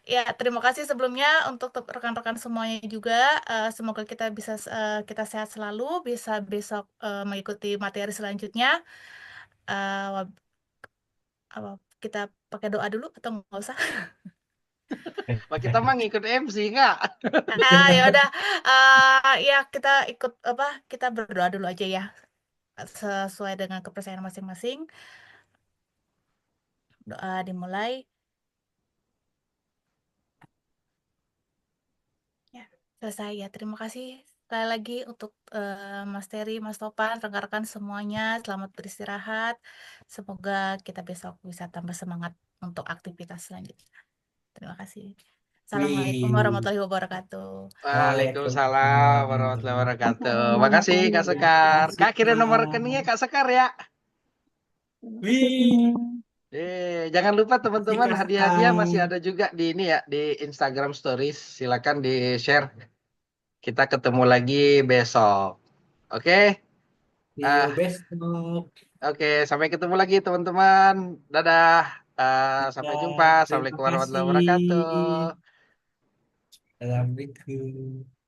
Ya, terima kasih sebelumnya untuk rekan-rekan semuanya juga. Semoga kita bisa kita sehat selalu, bisa besok mengikuti materi selanjutnya. Eh, wab- kita pakai doa dulu atau nggak usah? Wah, kita mah ngikut MC nggak? Ya udah. Ya kita ikut apa? Kita berdoa dulu aja ya, sesuai dengan kepercayaan masing-masing. Doa dimulai. Ya, selesai ya. Terima kasih sekali lagi untuk Mas Terry, Mas Topan, rekan-rekan semuanya, selamat beristirahat. Semoga kita besok bisa tambah semangat untuk aktivitas selanjutnya. Terima kasih. Assalamualaikum Wih, warahmatullahi wabarakatuh. Waalaikumsalam warahmatullahi wabarakatuh. Makasih Kak terima Sekar. kasih Kak kirim nomor Kak. rekeningnya Kak Sekar ya. Wih, Jangan lupa makasih teman-teman Kak hadiah-hadiah masih Sekar. ada juga di ini ya di Instagram Stories. Silakan di-share. Kita ketemu lagi besok. Oke? See you Ah, besok. oke, sampai ketemu lagi teman-teman. Dadah. Sampai jumpa. Dadah, terima Assalamualaikum warahmatullahi kasih. wabarakatuh. Assalamualaikum.